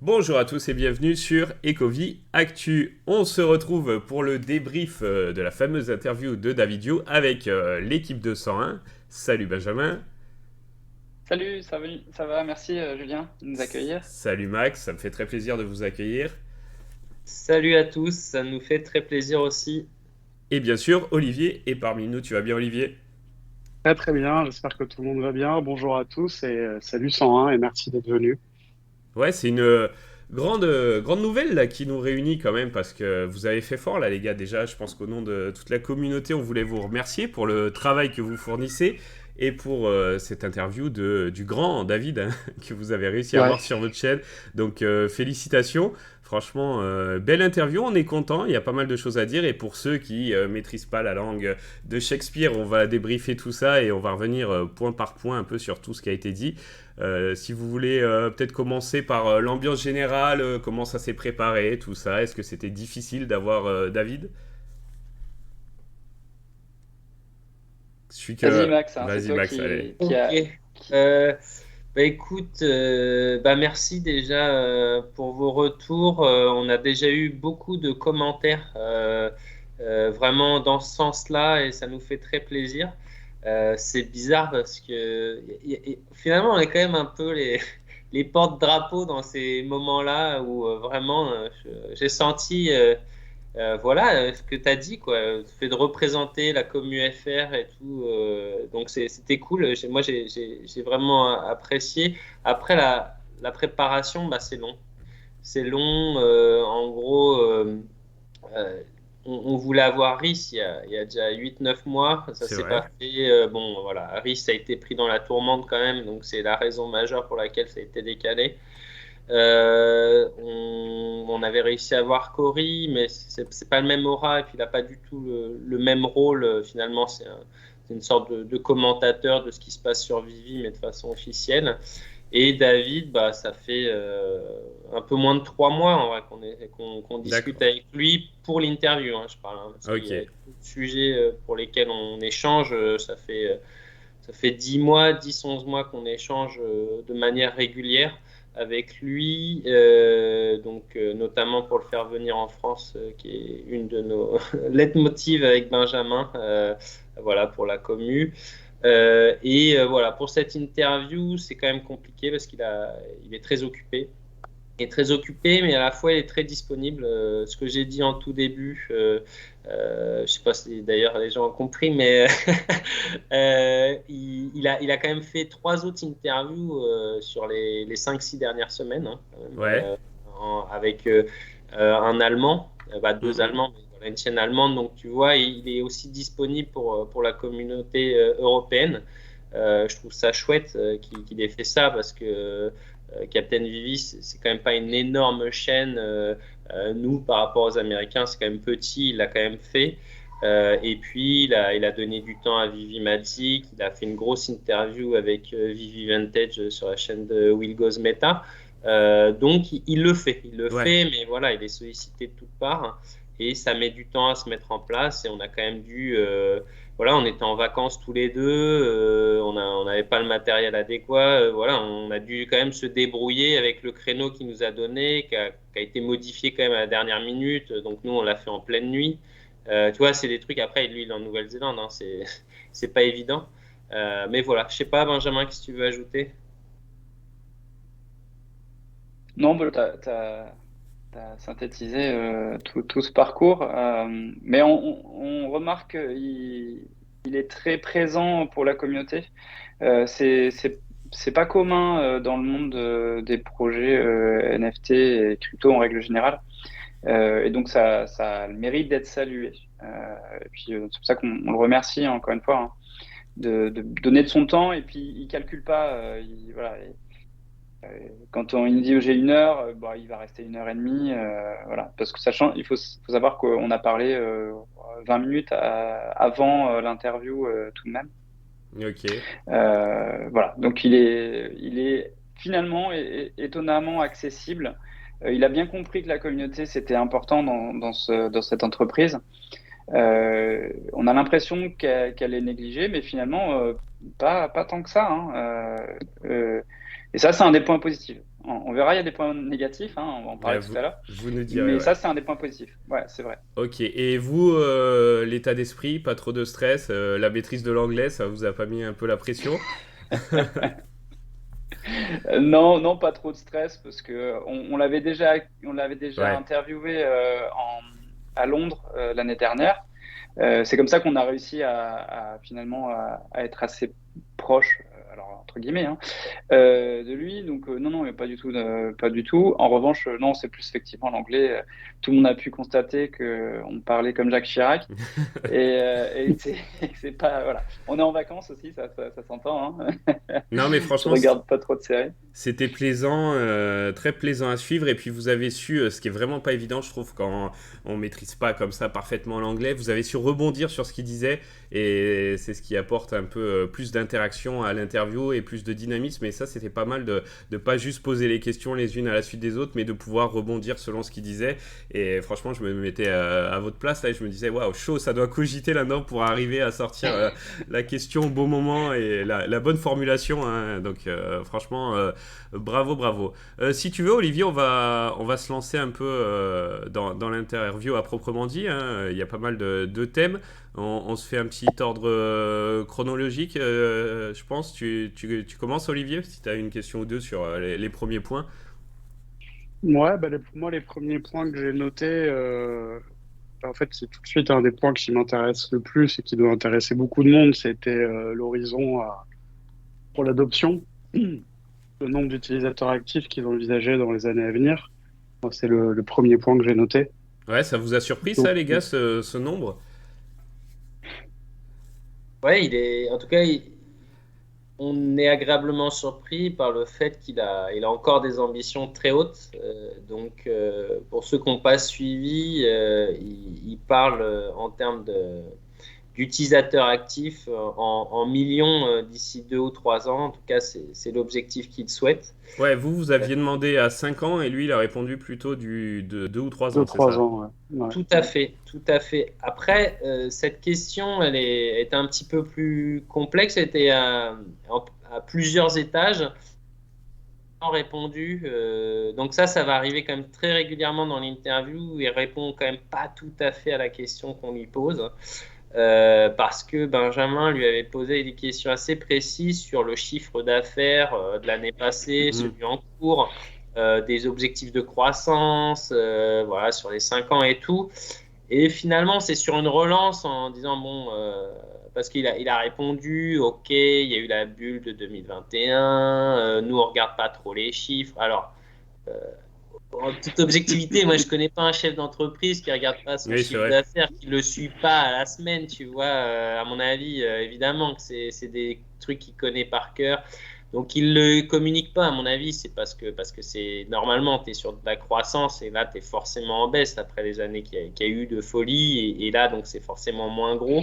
Bonjour à tous et bienvenue sur Ecovie Actu. On se retrouve pour le débrief de la fameuse interview de Davidio avec l'équipe de 101. Salut Benjamin. Salut, ça va, merci Julien de nous accueillir. Salut Max, ça me fait très plaisir de vous accueillir. Salut à tous, ça nous fait très plaisir aussi. Et bien sûr, Olivier est parmi nous. Tu vas bien Olivier? Très très bien, j'espère que tout le monde va bien. Bonjour à tous et salut 101 et merci d'être venu. Ouais, c'est une grande nouvelle là, qui nous réunit quand même parce que vous avez fait fort là les gars. Déjà, je pense qu'au nom de toute la communauté, on voulait vous remercier pour le travail que vous fournissez et pour cette interview du grand David hein, que vous avez réussi à Ouais, avoir sur votre chaîne. Donc félicitations. Franchement, belle interview, on est content, il y a pas mal de choses à dire et pour ceux qui maîtrisent pas la langue de Shakespeare, on va débriefer tout ça et on va revenir point par point un peu sur tout ce qui a été dit. Si vous voulez peut-être commencer par l'ambiance générale, comment ça s'est préparé, tout ça, est-ce que c'était difficile d'avoir David? Celui Vas-y que... Max, hein, c'est Vas-y toi Max, allez. Ok. Euh, Écoute, merci déjà pour vos retours. On a déjà eu beaucoup de commentaires vraiment dans ce sens-là et ça nous fait très plaisir. C'est bizarre parce que finalement on est quand même un peu les porte-drapeaux dans ces moments-là où vraiment j'ai senti voilà ce que tu as dit, quoi, le fait de représenter la commu FR et tout. Donc c'était cool. J'ai vraiment apprécié. Après, la préparation, bah, c'est long. C'est long. En gros, on voulait avoir Rhys il y a déjà 8 9 mois. Ça C'est s'est vrai. pas fait. Bon, voilà. Rhys a été pris dans la tourmente quand même. Donc c'est la raison majeure pour laquelle ça a été décalé. On avait réussi à voir Cory, mais c'est pas le même aura et puis il n'a pas du tout le même rôle. Finalement, c'est une sorte de commentateur de ce qui se passe sur Vivi, mais de façon officielle. Et David, bah, ça fait un peu moins de 3 mois en vrai qu'on discute D'accord. avec lui pour l'interview, hein, je parle, hein, parce qu'il y a Ok. d'autres sujets pour lesquels on échange. Ça fait 10 mois, 10, 11 mois qu'on échange de manière régulière avec lui, notamment pour le faire venir en France, qui est une de nos leitmotivs avec Benjamin, voilà, pour la commu. Voilà, pour cette interview, c'est quand même compliqué parce il est très occupé. Il est très occupé, mais à la fois il est très disponible. Ce que j'ai dit en tout début, je ne sais pas si d'ailleurs les gens ont compris, mais il a quand même fait 3 autres interviews sur les 5 6 dernières semaines, hein, quand même, Ouais. avec un Allemand, bah, deux Mhm. Allemands, mais dans une chaîne allemande. Donc tu vois, il est aussi disponible pour la communauté européenne. Je trouve ça chouette qu'il ait fait ça parce que Captain Vivi, c'est quand même pas une énorme chaîne. Nous, par rapport aux Américains, c'est quand même petit. Il l'a quand même fait. Et puis, il a donné du temps à Vivi Magic. Il a fait une grosse interview avec Vivi Vintage sur la chaîne de Will Goes Meta. Donc, il le fait. Il le Ouais. fait, mais voilà, il est sollicité de toutes parts. Et ça met du temps à se mettre en place. Et on a quand même dû. Voilà, on était en vacances tous les deux. On n'avait pas le matériel adéquat. Voilà, on a dû quand même se débrouiller avec le créneau qu'il nous a donné, qui a été modifié quand même à la dernière minute. Donc, nous, on l'a fait en pleine nuit. Tu vois, c'est des trucs. Après, lui, il est en Nouvelle-Zélande. Hein, c'est pas évident. Mais voilà, je sais pas, Benjamin, qu'est-ce que tu veux ajouter? Non, bah, t'as synthétisé tout ce parcours, mais on remarque qu'il est très présent pour la communauté. C'est pas commun dans le monde des projets NFT et crypto en règle générale. Et donc, ça a le mérite d'être salué. Et puis, c'est pour ça qu'on le remercie encore une fois, hein, de donner de son temps. Et puis, il calcule pas. Voilà, quand il dit j'ai 1 heure, bah, il va rester 1 heure et demie. Voilà. Parce que faut savoir qu'on a parlé 20 minutes avant l'interview tout de même. Ok. Voilà. Donc, il est finalement étonnamment accessible. Il a bien compris que la communauté, c'était important dans cette entreprise. On a l'impression qu'elle est négligée, mais finalement, pas tant que ça, hein. Et ça, c'est un des points positifs. On verra, il y a des points négatifs, hein, on va en parler Ouais, tout à l'heure. vous nous direz, Mais ouais. ça, c'est un des points positifs. Ouais, c'est vrai. Ok, et vous, l'état d'esprit, pas trop de stress, la maîtrise de l'anglais, ça vous a pas mis un peu la pression? Non, non, pas trop de stress parce que on l'avait déjà Ouais. interviewé à Londres l'année dernière. C'est comme ça qu'on a réussi finalement à être assez proche, alors entre guillemets, hein, de lui. Donc non, non, mais pas du tout, pas du tout. En revanche, non, c'est plus effectivement l'anglais. Tout le monde a pu constater que on parlait comme Jacques Chirac et que et que c'est pas voilà. On est en vacances aussi, ça s'entend. Hein. Non, mais Je franchement, regarde pas trop de séries. c'était plaisant, très plaisant à suivre. Et puis vous avez su, ce qui est vraiment pas évident, je trouve, quand on maîtrise pas comme ça parfaitement l'anglais, vous avez su rebondir sur ce qu'il disait. Et c'est ce qui apporte un peu plus d'interaction à l'interview et plus de dynamisme. Et ça, c'était pas mal de pas juste poser les questions les unes à la suite des autres, mais de pouvoir rebondir selon ce qu'il disait. Et franchement, je me mettais à votre place là et je me disais, waouh, chaud, ça doit cogiter là-dedans pour arriver à sortir la question au bon moment et la bonne formulation. Hein. Donc, franchement. Bravo, bravo. Si tu veux, Olivier, on va se lancer un peu dans l'interview à proprement dit. Hein. Il y a pas mal de thèmes. On se fait un petit ordre chronologique, je pense. Tu commences, Olivier, si tu as une question ou deux sur les premiers points. Ouais, bah, pour moi, les premiers points que j'ai notés, en fait, c'est tout de suite un des points qui m'intéresse le plus et qui doit intéresser beaucoup de monde, c'était l'horizon pour l'adoption, le nombre d'utilisateurs actifs qu'ils envisageaient dans les années à venir. Moi, c'est le premier point que j'ai noté. Ouais, ça vous a surpris, ça, Donc, les gars, ce nombre? Ouais, en tout cas, on est agréablement surpris par le fait il a encore des ambitions très hautes. Donc, pour ceux qui n'ont pas suivi, il parle en termes d'utilisateurs actifs en millions d'ici 2 ou 3 ans. En tout cas, c'est l'objectif qu'il souhaite. Ouais, vous aviez demandé à 5 ans et lui, il a répondu plutôt de 2 ou 3 deux, ans, c'est trois ça? ans, ouais. Ouais. Tout à fait, tout à fait. Après, cette question, elle est un petit peu plus complexe. Elle était à plusieurs étages répondu. Donc ça va arriver quand même très régulièrement dans l'interview. Il répond quand même pas tout à fait à la question qu'on lui pose. Parce que Benjamin lui avait posé des questions assez précises sur le chiffre d'affaires de l'année passée, Mhm. celui en cours, des objectifs de croissance, voilà, sur les 5 ans et tout. Et finalement, c'est sur une relance en disant, bon, parce il a répondu, OK, il y a eu la bulle de 2021, nous, on regarde pas trop les chiffres. Alors, en toute objectivité, moi, je connais pas un chef d'entreprise qui regarde pas son Oui, c'est chiffre vrai. d'affaires, qui le suit pas à la semaine, tu vois. À mon avis, évidemment que c'est des trucs qu'il connaît par cœur. Donc, il le communique pas, à mon avis, c'est parce que c'est normalement, tu es sur de la croissance et là, tu es forcément en baisse après les années qu'il y a eu de folie et là, donc, c'est forcément moins gros.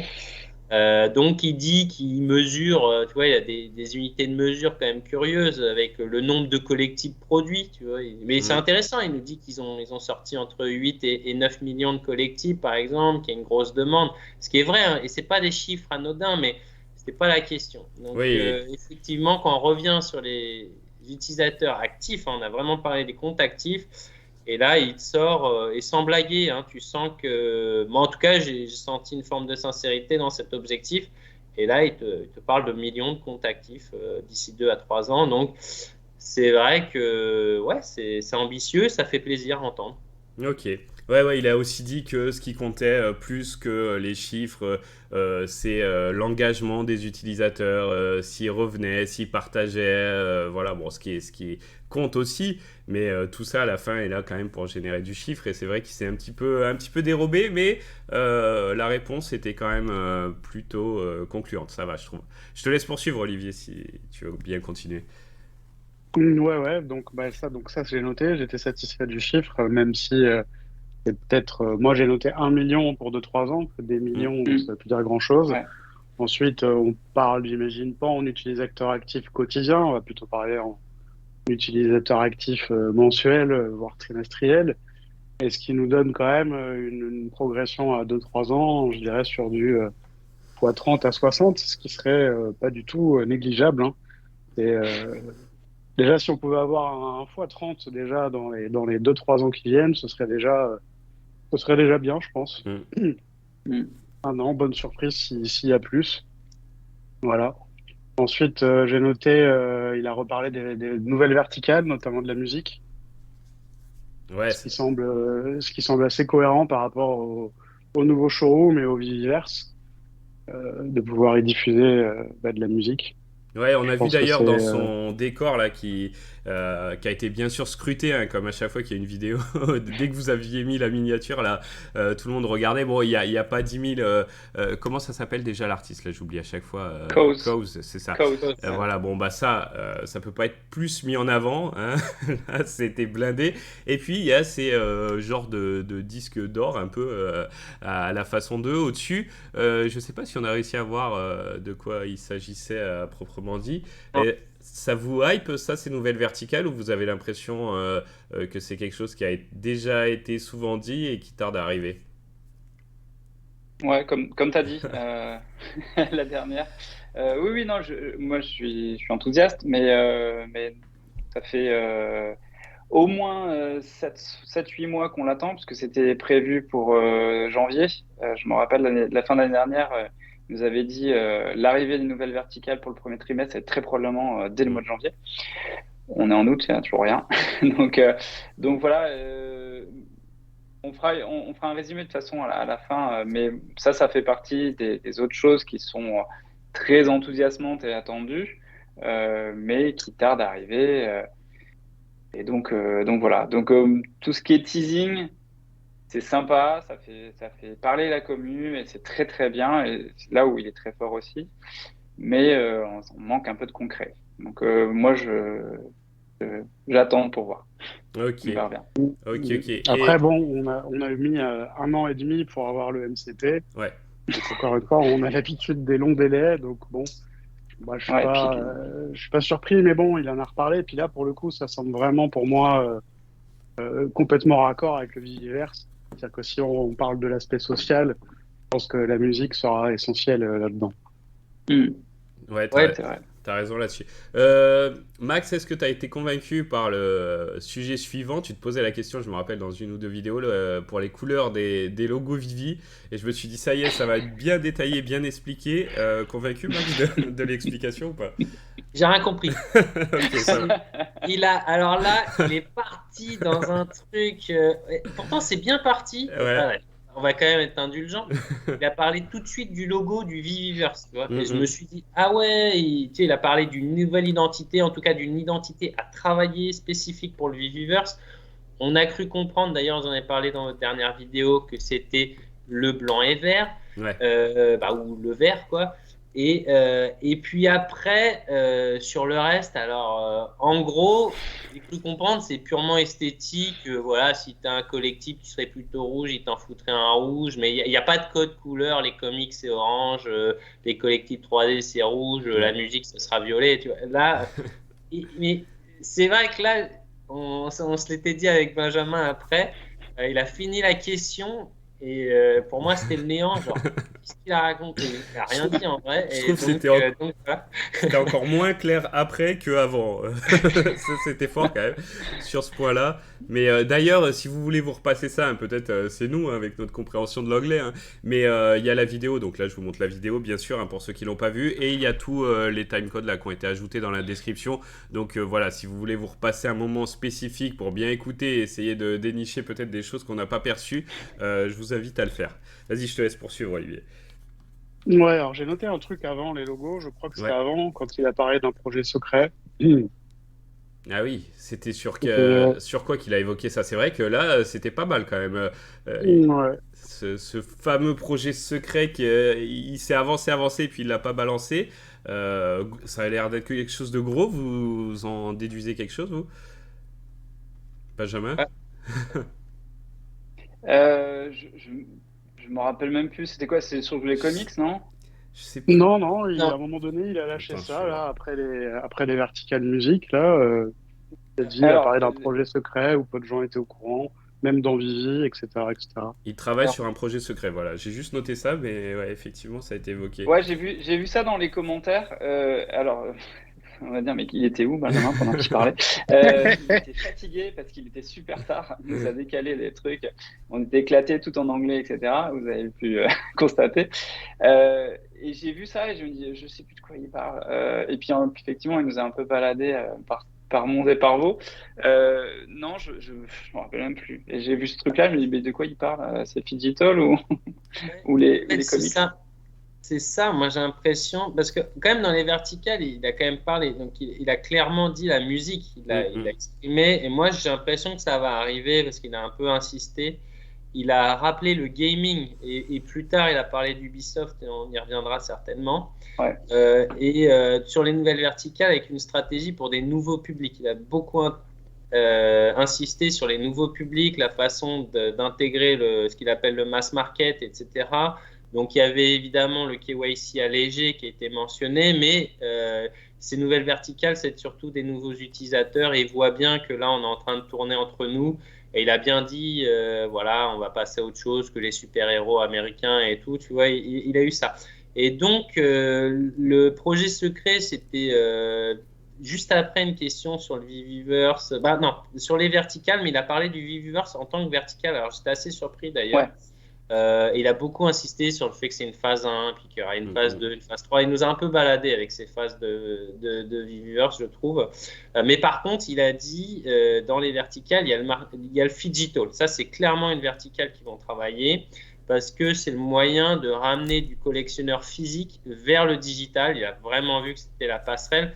Donc, il dit qu'il mesure, tu vois, il y a des unités de mesure quand même curieuses avec le nombre de collectifs produits, tu vois. Mais c'est Mhm. intéressant, il nous dit ils ont sorti entre 8 et 9 millions de collectifs, par exemple, qu'il y a une grosse demande. Ce qui est vrai, hein, et c'est pas des chiffres anodins, mais c'était pas la question. Donc, Oui, effectivement, quand on revient sur les utilisateurs actifs, hein, on a vraiment parlé des comptes actifs. Et là, il te sort, et sans blaguer, hein, tu sens que. Moi, en tout cas, j'ai senti une forme de sincérité dans cet objectif. Et là, il te parle de millions de comptes actifs d'ici 2 à 3 ans. Donc, c'est vrai que ouais, c'est ambitieux, ça fait plaisir à entendre. ok. Ouais, ouais, il a aussi dit que ce qui comptait plus que les chiffres, c'est l'engagement des utilisateurs, s'ils revenaient, s'ils partageaient, voilà, bon, ce qui compte aussi, mais tout ça à la fin est là quand même pour générer du chiffre, et c'est vrai qu'il s'est un petit peu dérobé, mais la réponse était quand même plutôt concluante, ça va, je trouve. Je te laisse poursuivre, Olivier, si tu veux bien continuer. Ouais, ouais, donc ça, j'ai noté, j'étais satisfait du chiffre, même si c'est peut-être, moi j'ai noté 1 million pour 2, 3 ans, des Mm. millions, ça Mm. veut plus dire grand-chose. Ouais. Ensuite, on parle, j'imagine, pas en utilisateur actif quotidien, on va plutôt parler en utilisateur actif mensuel, voire trimestriel, et ce qui nous donne quand même une progression à 2, 3 ans, je dirais, sur du x 30 à 60, ce qui serait pas du tout négligeable. Hein. Et, Déjà, si on pouvait avoir un x30 déjà dans les 2-3 ans qui viennent, ce serait déjà bien, je pense. Mm. Mm. Un an, bonne surprise s'il y a plus. Voilà. Ensuite, j'ai noté, il a reparlé des nouvelles verticales, notamment de la musique, Ouais, ce qui semble assez cohérent par rapport au nouveau showroom et au Viviverse, de pouvoir y diffuser de la musique. ouais, on Je a vu pense que d'ailleurs c'est dans son décor là qui a été bien sûr scruté, hein, comme à chaque fois qu'il y a une vidéo. Dès que vous aviez mis la miniature là, tout le monde regardait. Bon, il y a pas 10 000. Comment ça s'appelle déjà l'artiste là? J'oublie à chaque fois. Cause. Cause, c'est ça. Cause. Voilà, bon bah ça peut pas être plus mis en avant, hein. Là, c'était blindé. Et puis il y a ces genres de disques d'or un peu à la façon d'eux au-dessus. Je sais pas si on a réussi à voir de quoi il s'agissait proprement dit. Et ça vous hype ça, ces nouvelles verticales, ou vous avez l'impression que c'est quelque chose qui a déjà été souvent dit et qui tarde à arriver? Ouais, comme tu as dit la dernière. Oui, oui, non, moi je suis enthousiaste, mais ça fait au moins 7-8 mois qu'on l'attend, parce que c'était prévu pour janvier. Je me rappelle, la fin de l'année dernière, ils nous avait dit l'arrivée des nouvelles verticales pour le premier trimestre est très probablement dès le mois Mm. de janvier. On est en août, il n'y a toujours rien. Donc, donc voilà, on fera un résumé de toute façon à la fin, mais ça fait partie des autres choses qui sont très enthousiasmantes et attendues, mais qui tardent à arriver. Et donc voilà. Donc tout ce qui est teasing, c'est sympa, ça fait parler la commu et c'est très très bien. Et c'est là où il est très fort aussi. Mais on manque un peu de concret. Donc moi, j'attends pour voir. Ok, On verra bien. ok, ok. Après, Et bon, on a mis un an et demi pour avoir le MCP. ouais, Donc, encore une fois, on a l'habitude des longs délais. Donc, bon, moi, Ouais, et puis, je suis pas surpris, mais bon, il en a reparlé. Et puis là, pour le coup, ça semble vraiment pour moi complètement raccord avec le Viviverse. C'est-à-dire que si on parle de l'aspect social, je pense que la musique sera essentielle là-dedans. ouais, ouais, c'est vrai. t'as raison là-dessus. Max, est-ce que tu as été convaincu par le sujet suivant? Tu te posais la question, je me rappelle, dans une ou deux vidéos, pour les couleurs des logos Vivi. Et je me suis dit, ça y est, ça va être bien détaillé, bien expliqué. Convaincu, Max, de l'explication ou pas? J'ai rien compris. Ok, ça va. Alors là, il est parti dans un truc. Pourtant, c'est bien parti. Ouais. Ouais, on va quand même être indulgent. Il a parlé tout de suite du logo du Viviverse, tu vois. Et je me suis dit, ah ouais, tu sais, il a parlé d'une nouvelle identité, en tout cas d'une identité à travailler spécifique pour le Viviverse. On a cru comprendre, d'ailleurs, j'en ai parlé dans votre dernière vidéo, que c'était le blanc et vert, Ouais. ou le vert, quoi. Et puis après, sur le reste, alors en gros, j'ai cru comprendre, c'est purement esthétique. Voilà, si tu as un collectif qui serait plutôt rouge, il t'en foutrait un rouge, mais il n'y a pas de code couleur. Les comics, c'est orange, les collectifs 3D, c'est rouge, la musique, ce sera violet. Tu vois. Là, mais c'est vrai que là, on se l'était dit avec Benjamin après. Il a fini la question et pour moi, c'était le néant. Genre, qu'est-ce qu'il a raconté? Il n'a rien dit en vrai. Je Et trouve que donc, voilà. c'était encore moins clair après qu'avant. Ça, c'était fort quand même sur ce point-là. Mais d'ailleurs, si vous voulez vous repasser ça, hein, peut-être c'est nous hein, avec notre compréhension de l'anglais. Hein, mais il y a la vidéo, donc là je vous montre la vidéo bien sûr hein, pour ceux qui l'ont pas vue. Et il y a tous les timecodes là qui ont été ajoutés dans la description. Donc voilà, si vous voulez vous repasser un moment spécifique pour bien écouter et essayer de dénicher peut-être des choses qu'on n'a pas perçues, je vous invite à le faire. Vas-y, je te laisse poursuivre Olivier. Ouais, alors j'ai noté un truc avant les logos. Je crois que c'était Ouais. avant, quand il a parlé d'un projet secret. Ah oui, c'était C'était, sur quoi qu'il a évoqué ça. C'est vrai que là, c'était pas mal quand même. ouais. Ce fameux projet secret qui il s'est avancé, puis il l'a pas balancé. Ça a l'air d'être quelque chose de gros. Vous en déduisez quelque chose, vous? Benjamin? Ouais. Je me rappelle même plus. C'était quoi? C'est sur les comics, non? Je sais plus. Non, non, à Non. un moment donné, il a lâché Attends, ça, je- là, après les verticales musique, là, il a Alors, parlé d'un projet secret où peu de gens étaient au courant, même dans Vivi, etc., etc. Il travaille Alors, sur un projet secret, voilà. J'ai juste noté ça, mais ouais, effectivement, ça a été évoqué. ouais, j'ai vu ça dans les commentaires. Alors, on va dire, mais il était où, Benjamin, pendant qu'il parlait? Il était fatigué parce qu'il était super tard. Il nous a décalé des trucs. On était éclatés tout en anglais, etc. Vous avez pu constater. Et j'ai vu ça et je me dis, je sais plus de quoi il parle. Et puis effectivement, il nous a un peu baladé par Mons et par Vaux. Non, je m'en rappelle même plus. Et j'ai vu ce truc-là, je me dis, mais de quoi il parle? C'est Pidgeotto ou, Ouais. ou les, En ou fait, les comics? c'est ça, moi j'ai l'impression, parce que quand même dans les verticales, il a quand même parlé, donc il a clairement dit la musique, il a exprimé, et moi j'ai l'impression que ça va arriver, parce qu'il a un peu insisté, il a rappelé le gaming, et plus tard il a parlé d'Ubisoft, et on y reviendra certainement, Ouais. sur les nouvelles verticales avec une stratégie pour des nouveaux publics. Il a beaucoup insisté sur les nouveaux publics, la façon d'intégrer ce qu'il appelle le mass market, etc. Donc il y avait évidemment le KYC allégé qui a été mentionné, mais ces nouvelles verticales, c'est surtout des nouveaux utilisateurs et il voit bien que là, on est en train de tourner entre nous. Et il a bien dit, voilà, on va passer à autre chose que les super-héros américains et tout, tu vois, il a eu ça. Et donc, le projet secret, c'était juste après une question sur le Viviverse. Bah non, sur les verticales, mais il a parlé du Viviverse en tant que vertical. Alors, j'étais assez surpris d'ailleurs. Ouais. Il a beaucoup insisté sur le fait que c'est une phase 1, puis qu'il y aura une phase 2, une phase 3. Il nous a un peu baladé avec ces phases de Viviverse, je trouve. Mais par contre, il a dit, dans les verticales, il y a le Phygital. Ça, c'est clairement une verticale qu'ils vont travailler parce que c'est le moyen de ramener du collectionneur physique vers le digital. Il a vraiment vu que c'était la passerelle.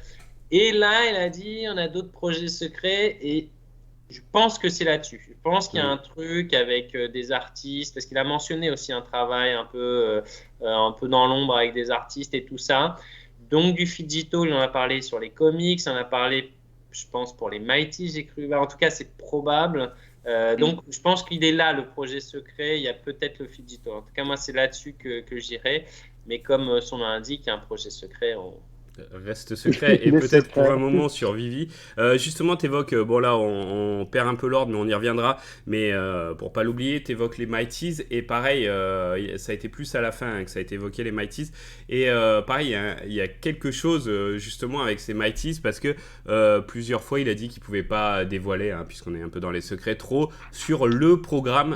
Et là, il a dit, on a d'autres projets secrets et je pense que c'est là-dessus. Je pense qu'il y a un truc avec des artistes, parce qu'il a mentionné aussi un travail un peu dans l'ombre avec des artistes et tout ça. Donc du Fidjito, il en a parlé sur les comics, il en a parlé, je pense, pour les Mighty, j'ai cru. En tout cas, c'est probable. Donc je pense qu'il est là, le projet secret. Il y a peut-être le Fidjito. En tout cas, moi, c'est là-dessus que j'irai. Mais comme son nom l'indique, il y a un projet secret. Reste secret et peut-être pour un moment sur Vivi. Justement, t'évoques, bon là on perd un peu l'ordre mais on y reviendra, mais pour pas l'oublier, t'évoques les Mighties et pareil, ça a été plus à la fin que ça a été évoqué les Mighties et pareil, il y a quelque chose justement avec ces Mighties parce que plusieurs fois il a dit qu'il pouvait pas dévoiler, puisqu'on est un peu dans les secrets trop, sur le programme,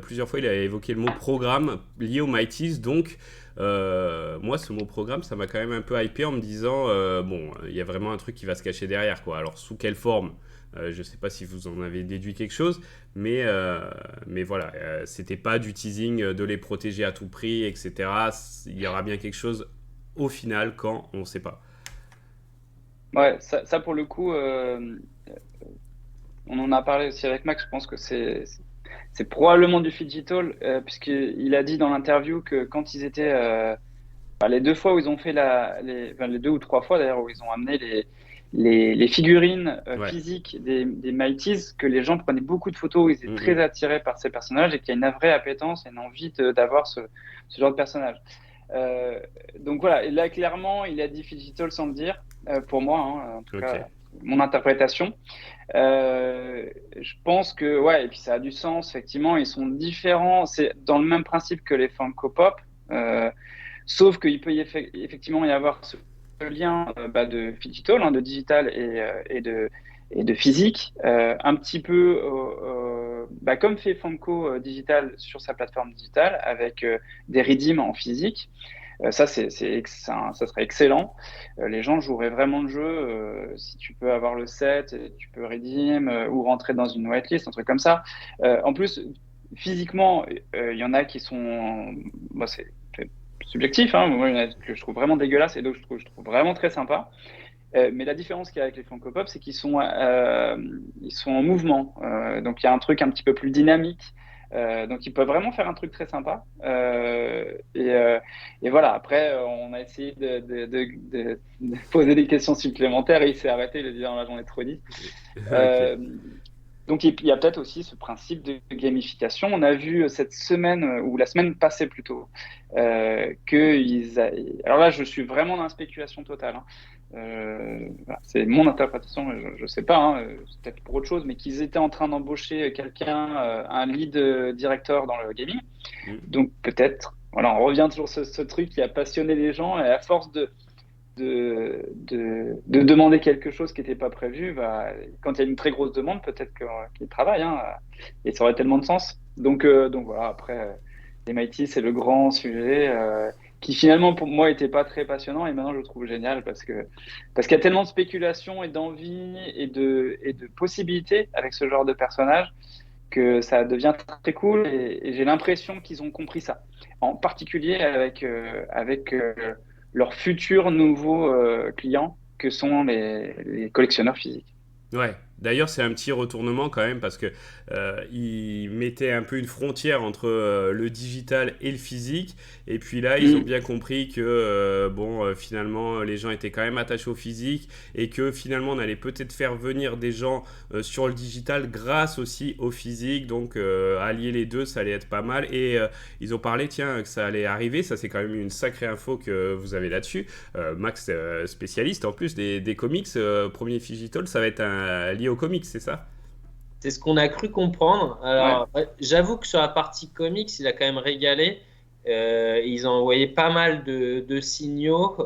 plusieurs fois il a évoqué le mot programme lié aux Mighties, donc moi ce mot programme ça m'a quand même un peu hypé en me disant bon il y a vraiment un truc qui va se cacher derrière quoi, alors sous quelle forme je sais pas si vous en avez déduit quelque chose mais voilà c'était pas du teasing de les protéger à tout prix etc, il y aura bien quelque chose au final quand on sait pas. Ouais, ça pour le coup, on en a parlé aussi avec Max, je pense que c'est probablement du Phygital, puisqu'il a dit dans l'interview que quand ils étaient, les deux fois où ils ont fait enfin, les deux ou trois fois d'ailleurs, où ils ont amené les figurines physiques des Mighties, que les gens prenaient beaucoup de photos, ils étaient très attirés par ces personnages et qu'il y a une vraie appétence et une envie d'avoir ce genre de personnage. Donc voilà, et là clairement, il a dit Phygital sans le dire, pour moi, en tout cas, mon interprétation. Je pense que, ouais, et puis ça a du sens, effectivement, ils sont différents, c'est dans le même principe que les Funko Pop, sauf qu'il peut effectivement y avoir ce lien de digital, de digital et de physique, un petit peu comme fait Funko Digital sur sa plateforme digitale, avec des redeems en physique. Ça serait excellent. Les gens joueraient vraiment le jeu. Si tu peux avoir le set, tu peux redeem ou rentrer dans une whitelist, un truc comme ça. En plus, physiquement, il y en a qui sont... Moi, c'est subjectif. Moi, il y en a que je trouve vraiment dégueulasse et d'autres que je trouve vraiment très sympa. Mais la différence qu'il y a avec les Funko Pop, c'est qu'ils sont en mouvement. Donc, il y a un truc un petit peu plus dynamique. Donc, ils peuvent vraiment faire un truc très sympa. Et voilà, après, on a essayé de poser des questions supplémentaires et il s'est arrêté, il a dit non, là, j'en ai trop dit. Donc, il y a peut-être aussi ce principe de gamification. On a vu cette semaine, ou la semaine passée plutôt, alors là, je suis vraiment dans la spéculation totale. Voilà, c'est mon interprétation, je ne sais pas, c'est peut-être pour autre chose, mais qu'ils étaient en train d'embaucher quelqu'un, un lead directeur dans le gaming. Donc peut-être, voilà, on revient toujours sur ce truc qui a passionné les gens, et à force de de demander quelque chose qui n'était pas prévu, quand il y a une très grosse demande, peut-être qu'ils travaillent, hein, et ça aurait tellement de sens. Donc voilà, après, MIT, c'est le grand sujet qui finalement pour moi n'était pas très passionnant et maintenant je le trouve génial parce qu'il y a tellement de spéculation et d'envie et de possibilités avec ce genre de personnage que ça devient très cool et j'ai l'impression qu'ils ont compris ça. En particulier avec leurs futurs nouveaux clients que sont les collectionneurs physiques. Ouais, d'ailleurs c'est un petit retournement quand même parce que ils mettaient un peu une frontière entre le digital et le physique et puis là ils ont bien compris que finalement les gens étaient quand même attachés au physique et que finalement on allait peut-être faire venir des gens sur le digital grâce aussi au physique, donc allier les deux ça allait être pas mal et ils ont parlé tiens que ça allait arriver, ça c'est quand même une sacrée info que vous avez là-dessus. Max spécialiste en plus des comics, premier Phygital ça va être lié aux comics, c'est ça? C'est ce qu'on a cru comprendre. Alors, j'avoue que sur la partie comics, il a quand même régalé. Ils ont envoyé pas mal de signaux.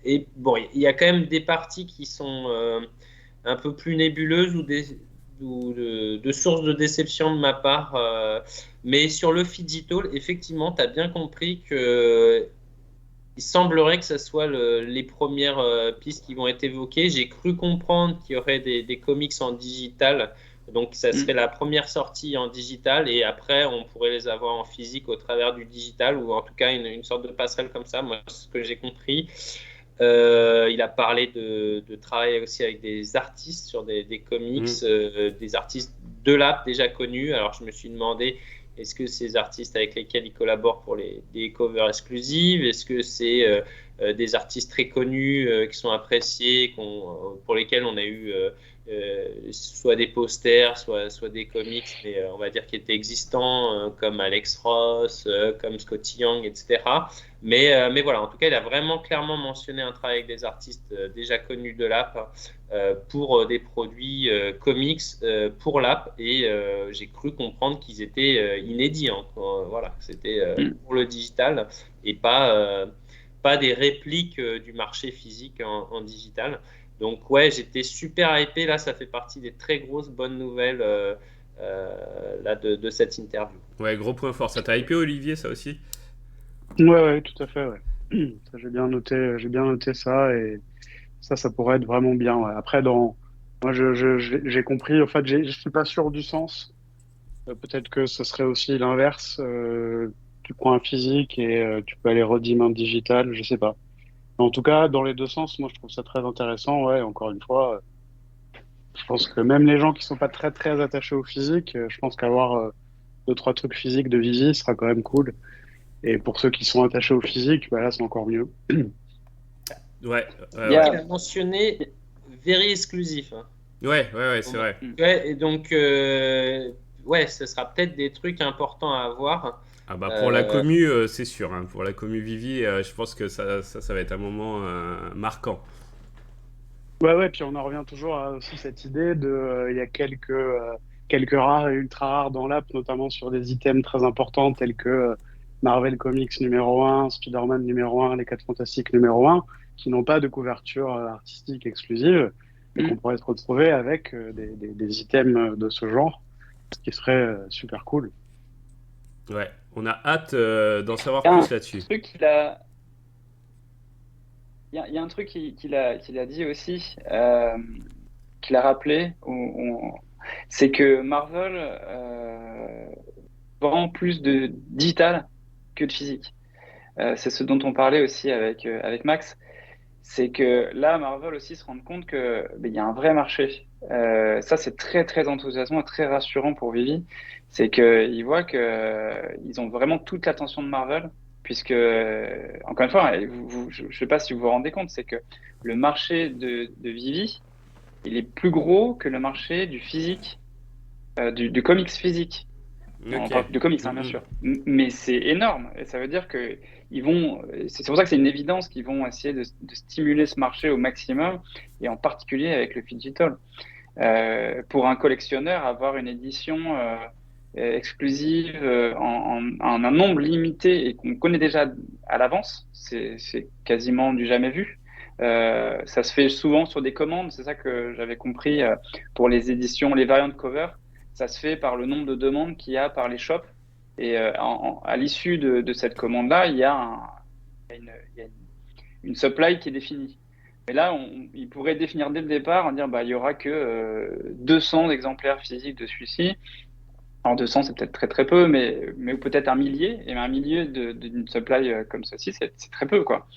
Et bon, il y a quand même des parties qui sont un peu plus nébuleuses ou de sources de déception de ma part. Mais sur le Phygital, effectivement, tu as bien compris que il semblerait que ce soit les premières pistes qui vont être évoquées. J'ai cru comprendre qu'il y aurait des comics en digital. Donc, ça serait la première sortie en digital et après, on pourrait les avoir en physique au travers du digital ou en tout cas une sorte de passerelle comme ça, moi, ce que j'ai compris. Il a parlé de travailler aussi avec des artistes sur des comics, des artistes de l'app déjà connus. Alors, je me suis demandé, est-ce que ces artistes avec lesquels il collabore pour des covers exclusives, est-ce que c'est des artistes très connus qui sont appréciés, pour lesquels on a eu soit des posters, soit des comics, mais on va dire qui étaient existants, comme Alex Ross, comme Scotty Young, etc. Mais voilà, en tout cas, il a vraiment clairement mentionné un travail avec des artistes déjà connus de l'app pour des produits comics pour l'app et j'ai cru comprendre qu'ils étaient inédits. Hein, voilà, c'était pour le digital et pas des répliques du marché physique en digital. Donc ouais, j'étais super hypé. Là, ça fait partie des très grosses bonnes nouvelles là, de cette interview. Ouais, gros point fort. Ça t'a hypé Olivier, ça aussi? Ouais, tout à fait, ouais. Ça, j'ai bien noté ça et ça pourrait être vraiment bien. Ouais. Après, moi, j'ai compris. En fait, je suis pas sûr du sens. Peut-être que ce serait aussi l'inverse. Tu prends un physique et tu peux aller redeem un digital. Je sais pas. En tout cas, dans les deux sens, moi, je trouve ça très intéressant. Ouais, encore une fois, je pense que même les gens qui sont pas très très attachés au physique, je pense qu'avoir deux trois trucs physiques de Vivi sera quand même cool. Et pour ceux qui sont attachés au physique, bah là, c'est encore mieux. Ouais, Il a mentionné very exclusif. Hein. Ouais, c'est vrai. Ouais, et donc, ouais, ce sera peut-être des trucs importants à avoir. Ah bah pour la commu, c'est sûr. Hein. Pour la commu Vivi, je pense que ça va être un moment marquant. Ouais, puis on en revient toujours à aussi cette idée il y a quelques rares et ultra rares dans l'app, notamment sur des items très importants tels que Marvel Comics numéro 1, Spider-Man numéro 1, les 4 Fantastiques numéro 1, qui n'ont pas de couverture artistique exclusive, et qu'on pourrait se retrouver avec des items de ce genre, ce qui serait super cool. Ouais, on a hâte d'en savoir plus là-dessus. Il y a un truc qu'il a dit aussi, qu'il a rappelé, c'est que Marvel vend plus de digital que de physique. C'est ce dont on parlait aussi avec Max. C'est que là, Marvel aussi se rend compte qu'il y a un vrai marché. Ça, c'est très, très enthousiasmant et très rassurant pour Vivi. C'est qu'ils voient qu'ils ont vraiment toute l'attention de Marvel, puisque, encore une fois, je ne sais pas si vous vous rendez compte, c'est que le marché de Vivi, il est plus gros que le marché du physique, du comics physique. Okay. On parle de comics, hein, bien sûr. Mais c'est énorme. Et ça veut dire que c'est pour ça que c'est une évidence qu'ils vont essayer de stimuler ce marché au maximum, et en particulier avec le digital. Pour un collectionneur, avoir une édition exclusive en un nombre limité et qu'on connaît déjà à l'avance, c'est quasiment du jamais vu. Ça se fait souvent sur des commandes, c'est ça que j'avais compris pour les éditions, les variantes cover. Ça se fait par le nombre de demandes qu'il y a par les shops. Et à l'issue de cette commande-là, il y a une supply qui est définie. Mais là, il pourrait définir dès le départ, en dire bah, il y aura que 200 exemplaires physiques de celui-ci. Alors 200, c'est peut-être très très peu, mais peut-être un millier. Et un millier d'une supply comme ceci, c'est très peu, quoi.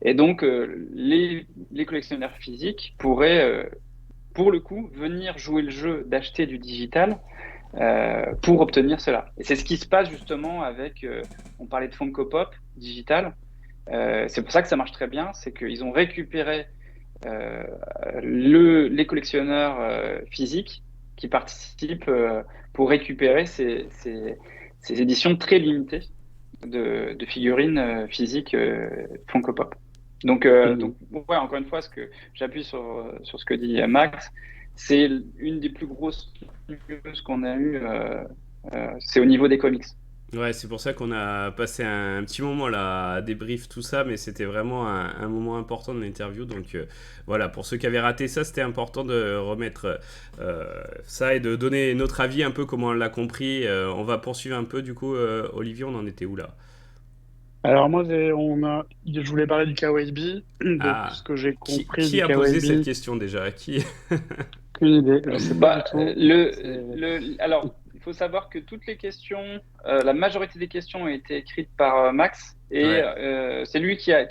Et donc, les collectionneurs physiques pourraient, pour le coup, venir jouer le jeu d'acheter du digital pour obtenir cela. Et c'est ce qui se passe justement avec, on parlait de Funko Pop digital. C'est pour ça que ça marche très bien, c'est qu'ils ont récupéré les collectionneurs physiques qui participent pour récupérer ces éditions très limitées de figurines physiques Funko Pop. Donc, ouais, encore une fois, ce que j'appuie sur ce que dit Max, c'est une des plus grosses news qu'on a eues, c'est au niveau des comics. Ouais, c'est pour ça qu'on a passé un petit moment là à débrief tout ça, mais c'était vraiment un moment important de l'interview. Donc voilà, pour ceux qui avaient raté ça, c'était important de remettre ça et de donner notre avis un peu comment on l'a compris. On va poursuivre un peu du coup. Olivier, on en était où là? Alors moi, je voulais parler du KYB. Donc Ah, ce que j'ai compris qui du a posé cette KYB, question déjà? Qui? aucune idée. Je sais pas Bah, du tout. alors, il faut savoir que toutes les questions, la majorité des questions ont été écrites par Max et Ouais, c'est lui qui a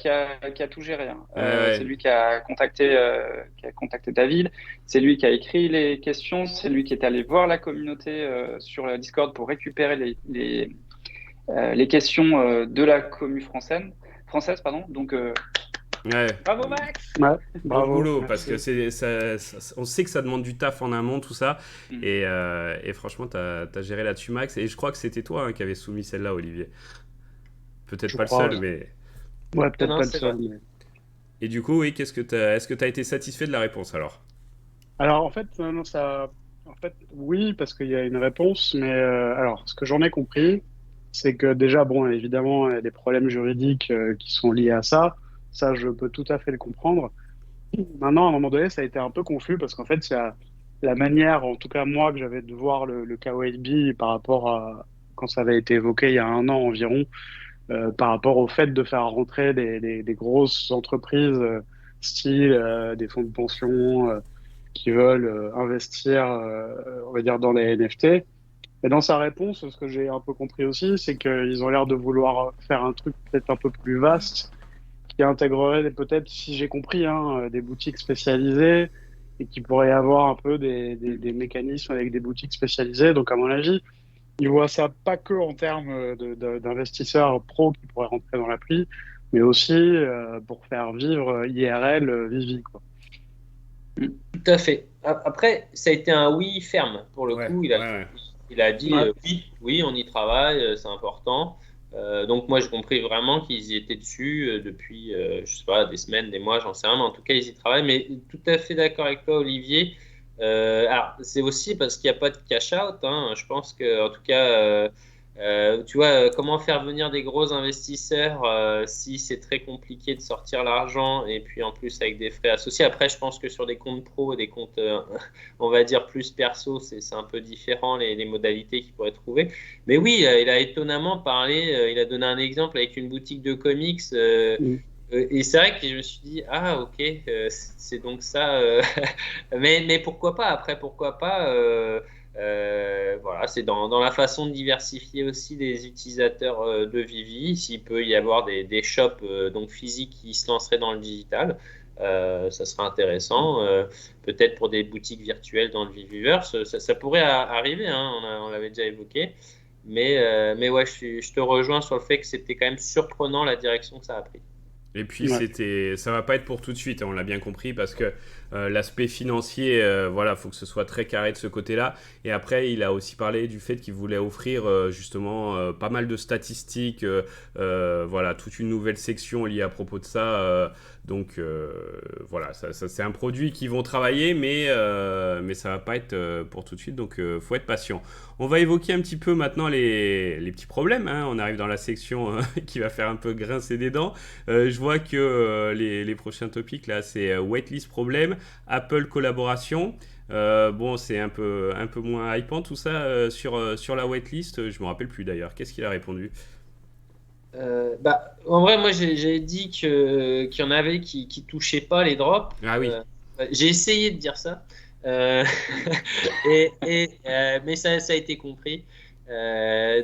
tout géré, hein. ouais, C'est ouais. lui qui a contacté David, c'est lui qui a écrit les questions, c'est lui qui est allé voir la communauté sur le Discord pour récupérer les questions de la commu française, pardon. Donc, Ouais. bravo Max! Ouais, Bon bravo, boulot, parce que merci. on sait que ça demande du taf en amont, tout ça. Mhm. Et franchement, t'as géré là-dessus, Max. Et je crois que c'était toi qui avais soumis celle-là, Olivier. Peut-être Je pas le crois. seul, Oui, mais. Ouais, non, peut-être non, pas le c'est vrai. seul, mais... Et du coup, oui, est-ce que t'as été satisfait de la réponse alors? Alors en fait, non, en fait, oui, parce qu'il y a une réponse, mais alors ce que j'en ai compris, c'est que déjà, bon, évidemment, il y a des problèmes juridiques qui sont liés à ça. Ça, je peux tout à fait le comprendre. Maintenant, à un moment donné, ça a été un peu confus parce qu'en fait, il y a la manière, en tout cas moi, que j'avais de voir le KYB par rapport à quand ça avait été évoqué il y a un an environ, par rapport au fait de faire rentrer des grosses entreprises style des fonds de pension qui veulent investir, on va dire, dans les NFT. Et dans sa réponse, ce que j'ai un peu compris aussi, c'est qu'ils ont l'air de vouloir faire un truc peut-être un peu plus vaste qui intégrerait peut-être, si j'ai compris, hein, des boutiques spécialisées et qui pourrait avoir un peu des mécanismes avec des boutiques spécialisées. Donc, à mon avis, ils voient ça pas que en termes d'investisseurs pros qui pourraient rentrer dans l'appli, mais aussi pour faire vivre IRL Vivi, quoi. Tout à fait. Après, ça a été un oui ferme. Pour le Ouais, coup, ouais, ouais. il a dit Ouais. oui, oui, on y travaille, c'est important. Donc moi, j'ai compris vraiment qu'ils y étaient dessus depuis, je sais pas, des semaines, des mois, j'en sais rien, mais en tout cas, ils y travaillent. Mais tout à fait d'accord avec toi, Olivier. Alors, c'est aussi parce qu'il n'y a pas de cash out, hein. Je pense que, en tout cas, tu vois, comment faire venir des gros investisseurs si c'est très compliqué de sortir l'argent et puis en plus avec des frais associés. Après, je pense que sur des comptes pro, des comptes, on va dire plus perso, c'est un peu différent les modalités qu'il pourrait trouver. Mais oui, il a étonnamment parlé, il a donné un exemple avec une boutique de comics. Mm. Et c'est vrai que je me suis dit, ah ok, c'est donc ça. Mais pourquoi pas? Après, pourquoi pas? Voilà, c'est dans la façon de diversifier aussi les utilisateurs de Vivi. S'il peut y avoir des shops donc physiques qui se lanceraient dans le digital, ça serait intéressant. Peut-être pour des boutiques virtuelles dans le Viviverse, ça pourrait arriver, hein, on l'avait déjà évoqué. Mais ouais, je te rejoins sur le fait que c'était quand même surprenant la direction que ça a pris. Et puis Ouais. ça va pas être pour tout de suite, hein, on l'a bien compris, parce que l'aspect financier, voilà, faut que ce soit très carré de ce côté-là. Et après, il a aussi parlé du fait qu'il voulait offrir justement pas mal de statistiques, voilà, toute une nouvelle section liée à propos de ça. Donc voilà, ça, c'est un produit qu'ils vont travailler, mais ça va pas être pour tout de suite, donc faut être patient. On va évoquer un petit peu maintenant les petits problèmes, hein. On arrive dans la section qui va faire un peu grincer des dents. Je voit que les prochains topics, là, c'est waitlist problème, Apple collaboration. Bon, c'est un peu moins hypant tout ça sur la waitlist. Je me rappelle plus d'ailleurs. Qu'est-ce qu'il a répondu? En vrai, moi, j'ai dit qu'il y en avait qui touchaient pas les drops. Ah oui. J'ai essayé de dire ça, mais ça a été compris.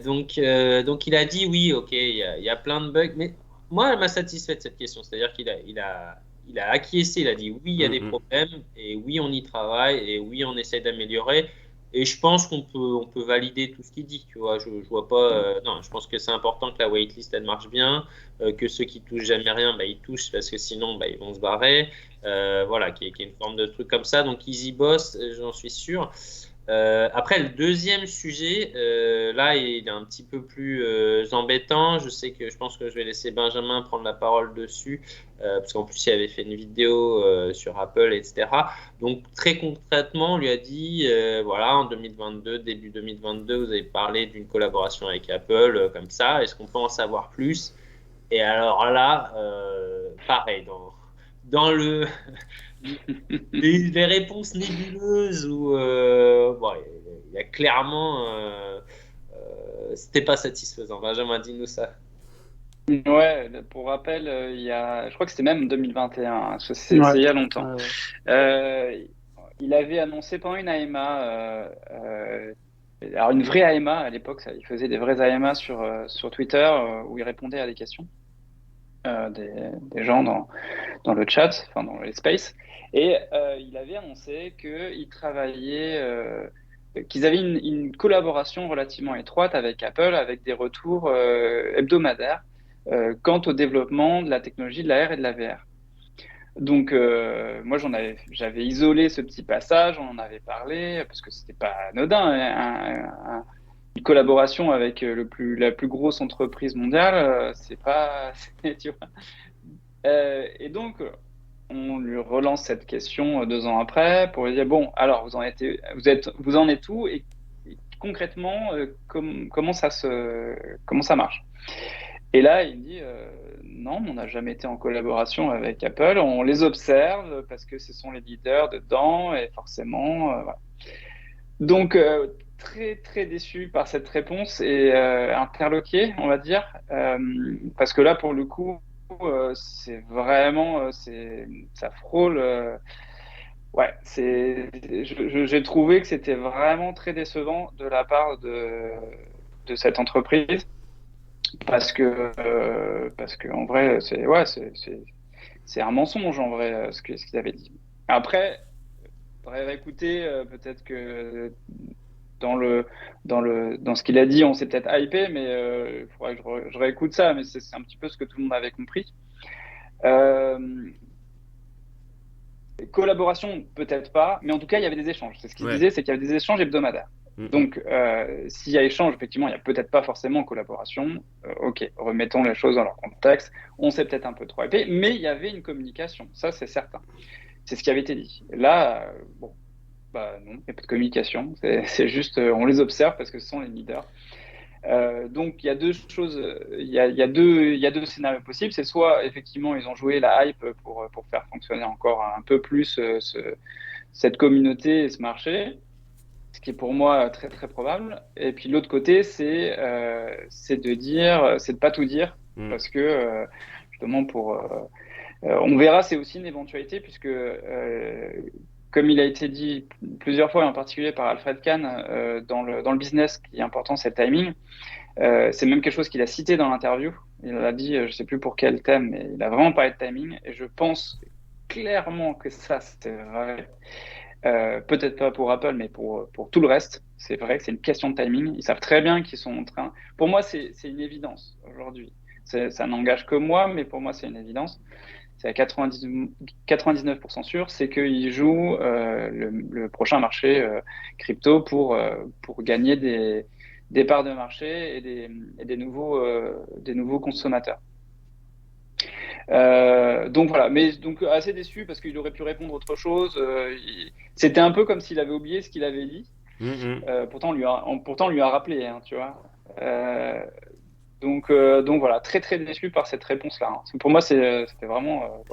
Donc, il a dit oui, ok, il y a plein de bugs, mais moi, elle m'a satisfait cette question. C'est-à-dire qu'il a acquiescé, il a dit oui, il y a des problèmes, et oui, on y travaille, et oui, on essaie d'améliorer. Et je pense on peut valider tout ce qu'il dit. Tu vois, je vois pas. Non, je pense que c'est important que la waitlist elle marche bien, que ceux qui touchent jamais rien, ils touchent parce que sinon, ils vont se barrer. Voilà, qu'il y ait une forme de truc comme ça. Donc, easy boss, j'en suis sûr. Après, le deuxième sujet, là, il est un petit peu plus embêtant. Je pense que je vais laisser Benjamin prendre la parole dessus, parce qu'en plus, il avait fait une vidéo sur Apple, etc. Donc, très concrètement, on lui a dit, voilà, en 2022, début 2022, vous avez parlé d'une collaboration avec Apple, comme ça. Est-ce qu'on peut en savoir plus? Et alors là, pareil, dans les réponses nébuleuses où il y a clairement c'était pas satisfaisant. Benjamin, dis-nous ça. Ouais, pour rappel, je crois que c'était même 2021, c'est il y a longtemps. Il avait annoncé pendant une AMA, alors une vraie AMA à l'époque, il faisait des vrais AMA sur Twitter où il répondait à des questions des gens dans le chat, enfin dans les spaces. Et il avait annoncé qu'ils avaient une collaboration relativement étroite avec Apple, avec des retours hebdomadaires quant au développement de la technologie de la R et de la VR. Donc, moi, j'avais isolé ce petit passage, on en avait parlé, parce que c'était pas anodin, une collaboration avec la plus grosse entreprise mondiale, c'est pas, tu vois. Et donc, on lui relance cette question 2 ans après pour lui dire, bon, alors, vous en êtes où et concrètement, comment ça marche? Et là, il me dit, non, on n'a jamais été en collaboration avec Apple, on les observe parce que ce sont les leaders dedans et forcément, voilà. Donc, très, très déçu par cette réponse et interloqué, on va dire, parce que là, pour le coup, c'est vraiment, ça frôle. Ouais, j'ai trouvé que c'était vraiment très décevant de la part de cette entreprise parce que en vrai, c'est un mensonge en vrai ce qu'ils avaient dit. Après, faudrait réécouter peut-être que dans ce qu'il a dit, on s'est peut-être hypé, mais il faudrait que je réécoute ça, mais c'est un petit peu ce que tout le monde avait compris. Collaboration, peut-être pas, mais en tout cas, il y avait des échanges. C'est ce qu'il disait, c'est qu'il y avait des échanges hebdomadaires. Donc, s'il y a échange, effectivement, il n'y a peut-être pas forcément collaboration. Ok, remettons les choses dans leur contexte. On s'est peut-être un peu trop hypé, mais il y avait une communication, ça c'est certain. C'est ce qui avait été dit. Là, bon, non, il n'y a pas de communication. C'est juste, on les observe parce que ce sont les leaders. Donc, il y a deux choses, il y a deux scénarios possibles. C'est soit, effectivement, ils ont joué la hype pour faire fonctionner encore un peu plus cette communauté et ce marché, ce qui est pour moi très, très probable. Et puis, l'autre côté, c'est de pas tout dire, parce que, justement, on verra, c'est aussi une éventualité, puisque comme il a été dit plusieurs fois, en particulier par Alfred Kahn, dans le business, ce qui est important, c'est le timing. C'est même quelque chose qu'il a cité dans l'interview. Il a dit, je ne sais plus pour quel thème, mais il a vraiment parlé de timing. Et je pense clairement que ça, c'est vrai. Peut-être pas pour Apple, mais pour tout le reste. C'est vrai que c'est une question de timing. Ils savent très bien qu'ils sont en train. Pour moi, c'est une évidence aujourd'hui. Ça n'engage que moi, mais pour moi, c'est une évidence. C'est à 99% sûr, c'est qu'ils jouent le prochain marché crypto pour gagner des parts de marché et des nouveaux consommateurs. Donc voilà, mais donc assez déçu parce qu'il aurait pu répondre autre chose. C'était un peu comme s'il avait oublié ce qu'il avait dit. Pourtant, on lui a rappelé, hein, tu vois. Donc voilà, très très déçu par cette réponse-là. Hein. Pour moi, c'était vraiment,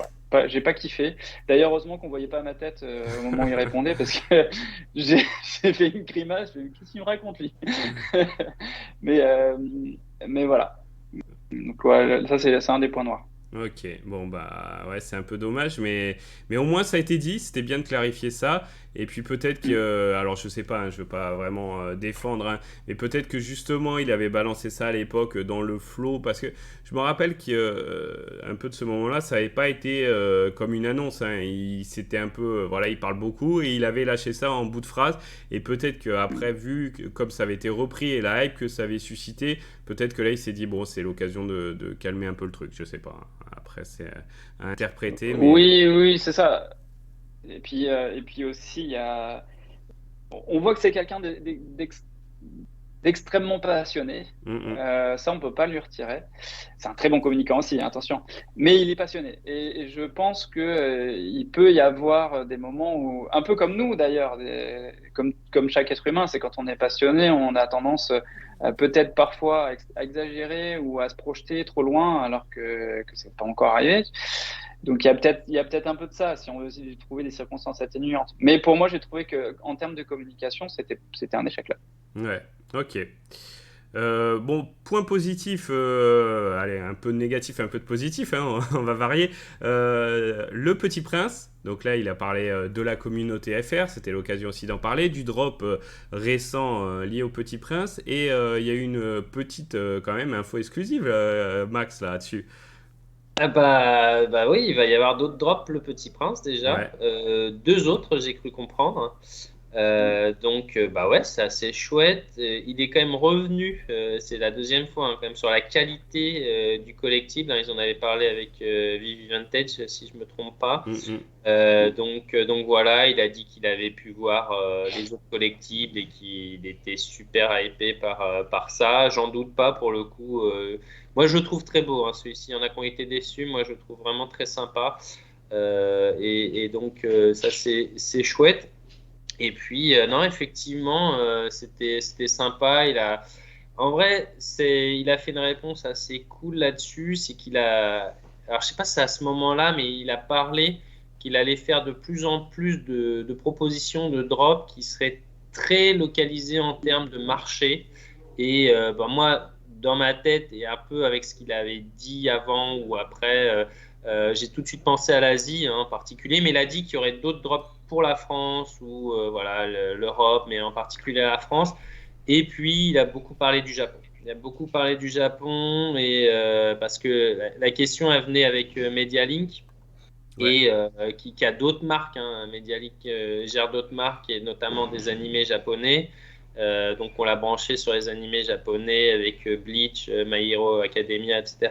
j'ai pas kiffé. D'ailleurs, heureusement qu'on voyait pas ma tête au moment où il répondait, parce que j'ai fait une grimace. Qu'est-ce qu'il me raconte lui? mais mais voilà. Donc ouais, ça c'est un des points noirs. Ok, bon bah ouais, c'est un peu dommage, mais au moins ça a été dit, c'était bien de clarifier ça. Et puis peut-être que, alors je sais pas, hein, je veux pas vraiment défendre, hein, mais peut-être que justement il avait balancé ça à l'époque dans le flow, parce que je me rappelle qu'un peu de ce moment-là, ça n'avait pas été comme une annonce, hein, c'était un peu, voilà, il parle beaucoup et il avait lâché ça en bout de phrase. Et peut-être qu'après, vu comme ça avait été repris et la hype que ça avait suscité, peut-être que là il s'est dit, bon, c'est l'occasion de calmer un peu le truc, je sais pas. Après, c'est à interpréter, mais. Oui, oui, c'est ça. Et puis aussi, on voit que c'est quelqu'un d'extrêmement passionné. Ça, on peut pas lui retirer. C'est un très bon communicant aussi, hein, attention. Mais il est passionné. Et je pense que il peut y avoir des moments où, un peu comme nous d'ailleurs, comme chaque être humain, c'est quand on est passionné, on a tendance peut-être parfois à exagérer ou à se projeter trop loin alors que c'est pas encore arrivé. Donc il y a peut-être un peu de ça si on veut aussi trouver des circonstances atténuantes. Mais pour moi, j'ai trouvé que en termes de communication, c'était un échec là. Ouais, ok. Bon, point positif, allez, un peu de négatif, un peu de positif, hein, on va varier. Le Petit Prince, donc là il a parlé de la communauté FR, c'était l'occasion aussi d'en parler, du drop récent lié au Petit Prince, et il y a eu une petite quand même info exclusive, Max, là-dessus. Ah bah oui, il va y avoir d'autres drops, le Petit Prince Ouais. déjà. Deux autres, j'ai cru comprendre. Donc bah ouais, c'est assez chouette. Il est quand même revenu, c'est la deuxième fois hein, quand même sur la qualité du collectif. Là, ils en avaient parlé avec Vivi Vintage, si je me trompe pas. Donc voilà, il a dit qu'il avait pu voir les autres collectibles et qu'il était super hypé par ça. J'en doute pas pour le coup. Moi, je le trouve très beau, hein, celui-ci. Il y en a qui ont été déçus. Moi, je le trouve vraiment très sympa. Et donc, ça, c'est chouette. Et puis, non, effectivement, c'était sympa. En vrai, il a fait une réponse assez cool là-dessus. C'est qu'il a, alors je sais pas si c'est à ce moment-là, mais il a parlé qu'il allait faire de plus en plus de propositions de drop qui seraient très localisées en termes de marché. Et ben moi, dans ma tête et un peu avec ce qu'il avait dit avant ou après, j'ai tout de suite pensé à l'Asie hein, en particulier, mais il a dit qu'il y aurait d'autres drops pour la France ou voilà l'Europe, mais en particulier la France. Et puis, il a beaucoup parlé du Japon. Il a beaucoup parlé du Japon et parce que la question elle venait avec MediaLink Ouais. et qui a d'autres marques. Hein. MediaLink gère d'autres marques et notamment des animés japonais. Donc, on l'a branché sur les animés japonais avec Bleach, My Hero Academia, etc.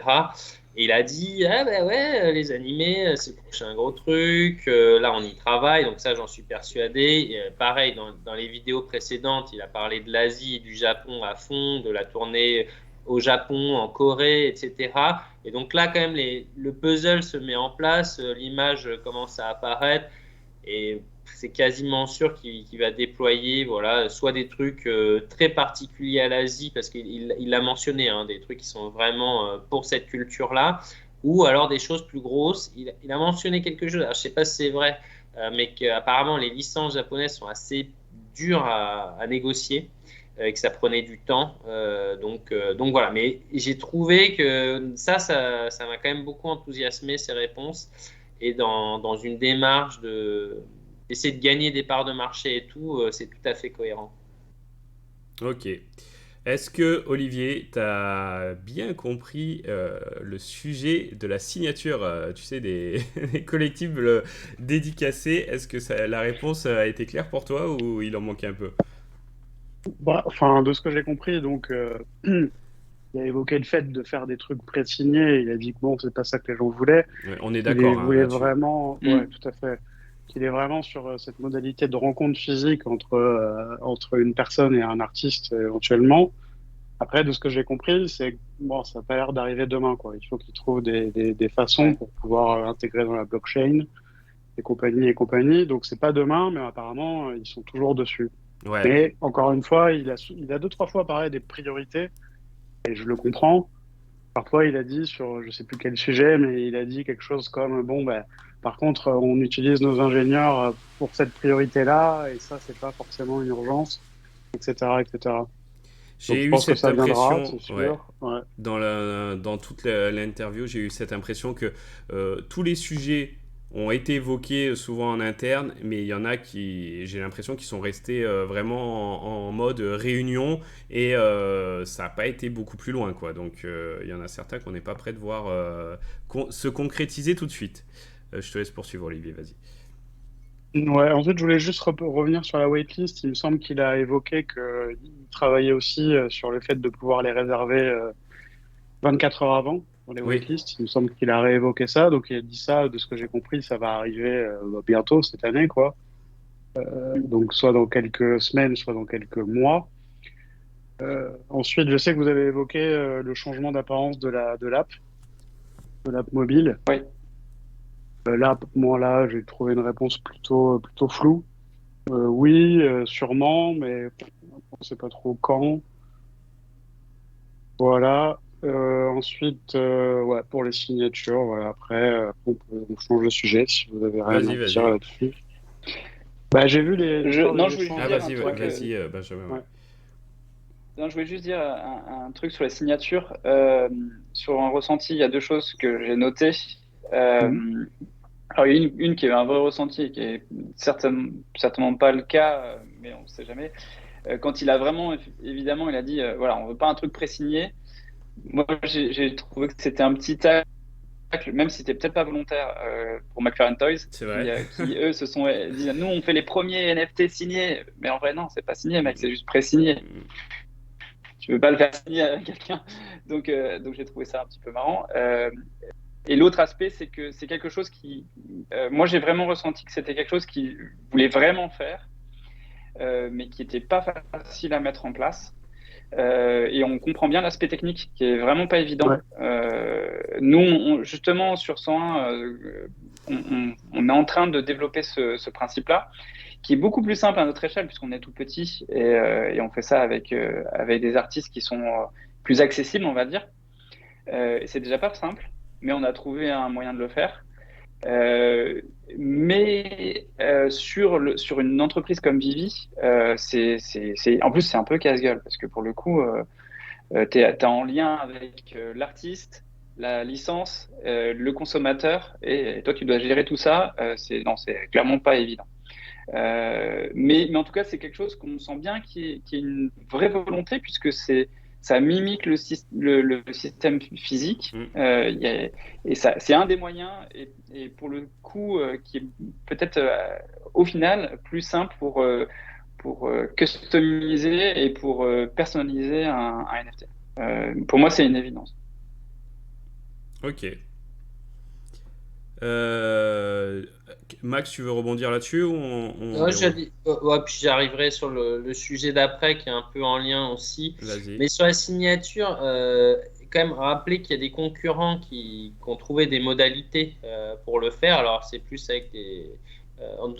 Et il a dit, ah ben ouais, les animés, c'est le prochain gros truc. Là, on y travaille, donc ça, j'en suis persuadé. Et, pareil, dans les vidéos précédentes, il a parlé de l'Asie et du Japon à fond, de la tournée au Japon, en Corée, etc. Et donc là, quand même, le puzzle se met en place, l'image commence à apparaître. Et c'est quasiment sûr qu'il va déployer voilà, soit des trucs très particuliers à l'Asie, parce qu'il l'a mentionné, hein, des trucs qui sont vraiment pour cette culture-là, ou alors des choses plus grosses. Il a mentionné quelque chose, alors, je ne sais pas si c'est vrai, mais qu'apparemment les licences japonaises sont assez dures à négocier, et que ça prenait du temps. Donc voilà, mais j'ai trouvé que ça m'a quand même beaucoup enthousiasmé, ces réponses et dans une démarche d'essayer de gagner des parts de marché et tout, c'est tout à fait cohérent. Ok. Est-ce que, Olivier, tu as bien compris le sujet de la signature, tu sais, des collectibles dédicacés? Est-ce que la réponse a été claire pour toi ou il en manquait un peu? Bah, enfin, de ce que j'ai compris, donc, il a évoqué le fait de faire des trucs pré-signés. Il a dit que bon, c'est pas ça que les gens voulaient. Ouais, on est Qu'il d'accord hein, voulait là-dessus. vraiment, ouais, tout à fait. Qu'il est vraiment sur cette modalité de rencontre physique entre une personne et un artiste éventuellement. Après, de ce que j'ai compris, c'est que bon, ça n'a pas l'air d'arriver demain, quoi. Il faut qu'ils trouvent des façons Ouais. pour pouvoir intégrer dans la blockchain et compagnie et compagnie. Donc, c'est pas demain, mais apparemment, ils sont toujours dessus. Ouais. Mais encore une fois, il a deux, trois fois parlé des priorités, et je le comprends. Parfois, il a dit sur, je sais plus quel sujet, mais il a dit quelque chose comme, bon, ben, par contre, on utilise nos ingénieurs pour cette priorité-là, et ça, c'est pas forcément une urgence, etc., etc. Donc, J'ai je eu pense que cette ça viendra, c'est impression, ouais. sûr. Ouais. Dans toute l'interview, j'ai eu cette impression que tous les sujets ont été évoqués souvent en interne, mais il y en a qui, j'ai l'impression, qu'ils sont restés vraiment en mode réunion et ça n'a pas été beaucoup plus loin, quoi. Donc il y en a certains qu'on n'est pas prêt de voir se concrétiser tout de suite. Je te laisse poursuivre, Olivier, vas-y. Ouais, en fait, je voulais juste revenir sur la waitlist. Il me semble qu'il a évoqué qu'il travaillait aussi sur le fait de pouvoir les réserver 24 heures avant pour les Oui, waitlists. Il me semble qu'il a réévoqué ça. Donc, il a dit ça, de ce que j'ai compris, ça va arriver bientôt cette année, quoi. Donc, soit dans quelques semaines, soit dans quelques mois. Ensuite, je sais que vous avez évoqué le changement d'apparence de l'app mobile. Oui. Là, pour moi, là, j'ai trouvé une réponse plutôt floue. Oui, sûrement, mais on ne sait pas trop quand. Voilà. Ensuite, ouais, pour les signatures, voilà. Après, on change de sujet si vous avez rien à vas-y, dire vas-y. là-dessus. Bah, j'ai vu l'histoire Non, des je voulais juste Ah, échanges. dire un vas-y, truc. vas-y, Benjamin, ouais. Ouais. Non, je voulais juste dire un truc sur les signatures. Sur un ressenti, il y a deux choses que j'ai notées. Mhm. Alors, il y a une qui est un vrai ressenti, qui est certainement pas le cas, mais on ne sait jamais. Quand il a vraiment, évidemment, il a dit, voilà, on veut pas un truc pré-signé. Moi, j'ai trouvé que c'était un petit tacle, même si c'était peut-être pas volontaire pour McLaren Toys, C'est vrai. qui eux se sont dit, nous, on fait les premiers NFT signés, mais en vrai, non, c'est pas signé, mec, c'est juste pré-signé. Tu veux pas le faire signer à quelqu'un, donc j'ai trouvé ça un petit peu marrant. Et l'autre aspect, c'est que c'est quelque chose qui, moi, j'ai vraiment ressenti que c'était quelque chose qu'il voulait vraiment faire, mais qui n'était pas facile à mettre en place. Et on comprend bien l'aspect technique qui est vraiment pas évident. Ouais. Nous, justement, sur 101, on est en train de développer ce principe-là, qui est beaucoup plus simple à notre échelle, puisqu'on est tout petit et on fait ça avec des artistes qui sont plus accessibles, on va dire. Et c'est déjà pas simple, mais on a trouvé un moyen de le faire. Mais sur une entreprise comme Vivi, en plus, c'est un peu casse-gueule, parce que pour le coup, tu es en lien avec l'artiste, la licence, le consommateur, et toi, tu dois gérer tout ça. Non, c'est clairement pas évident. Mais en tout cas, c'est quelque chose qu'on sent bien qui est une vraie volonté, puisque ça mimique le système physique. Mm. Et ça, c'est un des moyens, et pour le coup, qui est peut-être au final plus simple pour customiser et pour personnaliser un NFT. Pour moi, c'est une évidence. Ok. Euh, Max, tu veux rebondir là-dessus ou on Ouais, déroule? ouais, puis j'arriverai sur le sujet d'après qui est un peu en lien aussi. Vas-y. Mais sur la signature, quand même rappeler qu'il y a des concurrents qui ont trouvé des modalités pour le faire. Alors c'est plus avec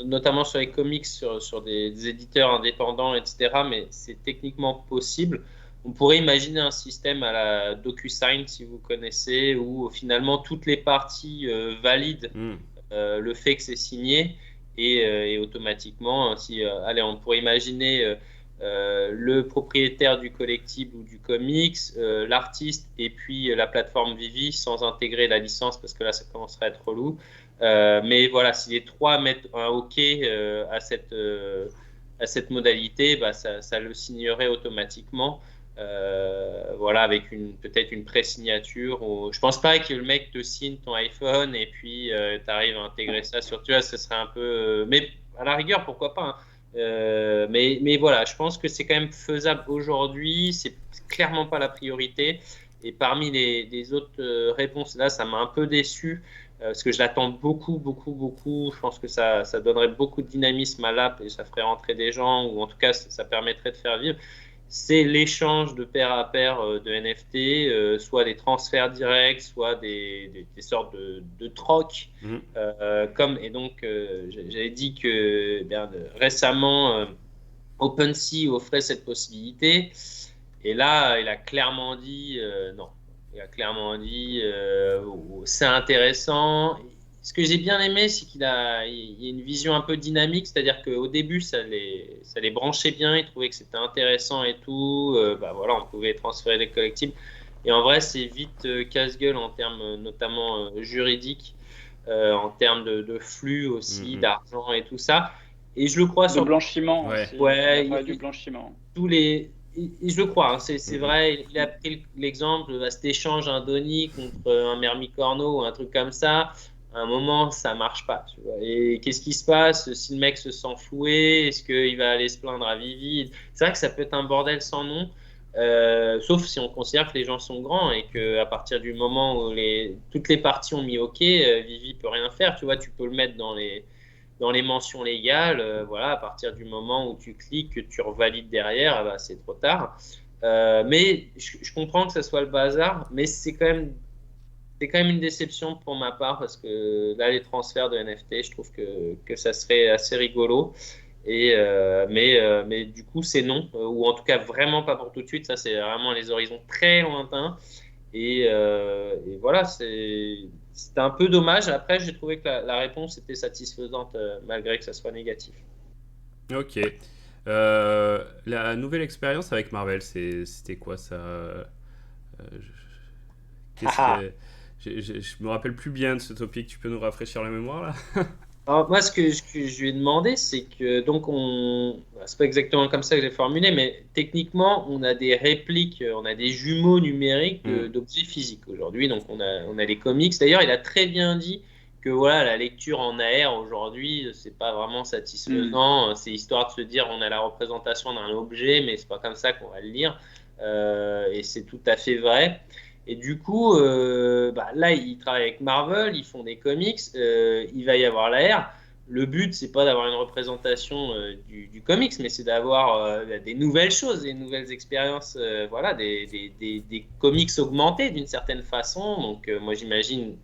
notamment sur les comics, sur des éditeurs indépendants, etc. Mais c'est techniquement possible. On pourrait imaginer un système à la DocuSign, si vous connaissez, où finalement toutes les parties valident Mm. le fait que c'est signé et automatiquement, si, allez, on pourrait imaginer le propriétaire du collectible ou du comics, l'artiste et puis la plateforme Vivi sans intégrer la licence parce que là ça commencerait à être relou. Mais voilà, si les trois mettent un OK à cette modalité, bah, ça le signerait automatiquement. Voilà, avec peut-être une pré-signature. Je pense pas que le mec te signe ton iPhone et puis tu arrives à intégrer ça sur. Tu vois, ce serait un peu. Mais à la rigueur, pourquoi pas, hein. Mais voilà, je pense que c'est quand même faisable aujourd'hui. C'est clairement pas la priorité. Et parmi les autres réponses, là, ça m'a un peu déçu parce que je l'attends beaucoup, beaucoup, beaucoup. Je pense que ça donnerait beaucoup de dynamisme à l'app et ça ferait rentrer des gens ou en tout cas, ça permettrait de faire vivre. C'est l'échange de pair à pair de NFT, soit des transferts directs, soit des sortes de trocs. Mm. Et donc, j'avais dit que récemment, OpenSea offrait cette possibilité. Et là, il a clairement dit non. Il a clairement dit c'est intéressant. Ce que j'ai bien aimé, c'est il y a une vision un peu dynamique, c'est-à-dire qu'au début, ça les branchait bien, ils trouvaient que c'était intéressant et tout. Voilà, on pouvait transférer les collectibles. Et en vrai, c'est vite casse-gueule en termes notamment juridiques, en termes de flux aussi, d'argent et tout ça. Et je le crois de blanchiment Ouais. aussi. Ouais, Il a du blanchiment. Je le crois, hein, c'est vrai, il a pris l'exemple de cet échange un Donny contre un Mermicorno ou un truc comme ça. À un moment, ça marche pas. Tu vois. Et qu'est-ce qui se passe si le mec se sent floué? Est-ce qu'il va aller se plaindre à Vivi? C'est vrai que ça peut être un bordel sans nom, sauf si on considère que les gens sont grands et qu'à partir du moment où toutes les parties ont mis OK, Vivi peut rien faire. Tu vois, tu peux le mettre dans les mentions légales, voilà, à partir du moment où tu cliques, que tu revalides derrière, bah, c'est trop tard. Mais je comprends que ça soit le bazar, mais c'est quand même une déception pour ma part parce que là, les transferts de NFT, je trouve que ça serait assez rigolo. Mais du coup, c'est non, ou en tout cas vraiment pas pour tout de suite. Ça, c'est vraiment les horizons très lointains. Et voilà, c'était un peu dommage. Après, j'ai trouvé que la réponse était satisfaisante malgré que ça soit négatif. Ok. La nouvelle expérience avec Marvel, c'était quoi ça? Qu'est-ce que... Je me rappelle plus bien de ce topic. Tu peux nous rafraîchir la mémoire là? Alors, moi, ce que je lui ai demandé, c'est que, donc, c'est pas exactement comme ça que j'ai formulé, mais techniquement, on a des répliques, on a des jumeaux numériques d'objets physiques aujourd'hui. Donc, on a les comics. D'ailleurs, il a très bien dit que, voilà, la lecture en AR aujourd'hui, c'est pas vraiment satisfaisant. C'est histoire de se dire, on a la représentation d'un objet, mais c'est pas comme ça qu'on va le lire. Et c'est tout à fait vrai. Et du coup, là, ils travaillent avec Marvel, ils font des comics, il va y avoir l'AR. Le but, c'est pas d'avoir une représentation du comics, mais c'est d'avoir des nouvelles choses, des nouvelles expériences, voilà, des comics augmentés d'une certaine façon. Donc, moi, j'imagine,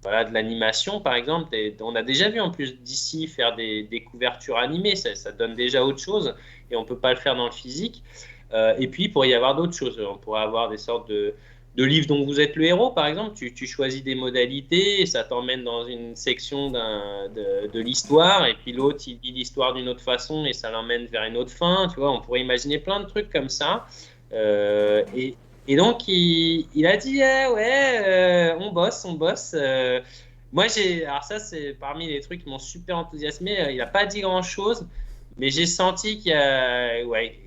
voilà, de l'animation, par exemple. On a déjà vu en plus d'ici faire des couvertures animées, ça donne déjà autre chose, et on peut pas le faire dans le physique. Et puis, il pourrait y avoir d'autres choses. On pourrait avoir des sortes de livres dont vous êtes le héros, par exemple. Tu choisis des modalités, et ça t'emmène dans une section de l'histoire, et puis l'autre, il lit l'histoire d'une autre façon, et ça l'emmène vers une autre fin. Tu vois, on pourrait imaginer plein de trucs comme ça. Et donc, il a dit, ouais, on bosse, on bosse. Moi, alors ça, c'est parmi les trucs qui m'ont super enthousiasmé. Il n'a pas dit grand-chose, mais j'ai senti qu'il y a, ouais,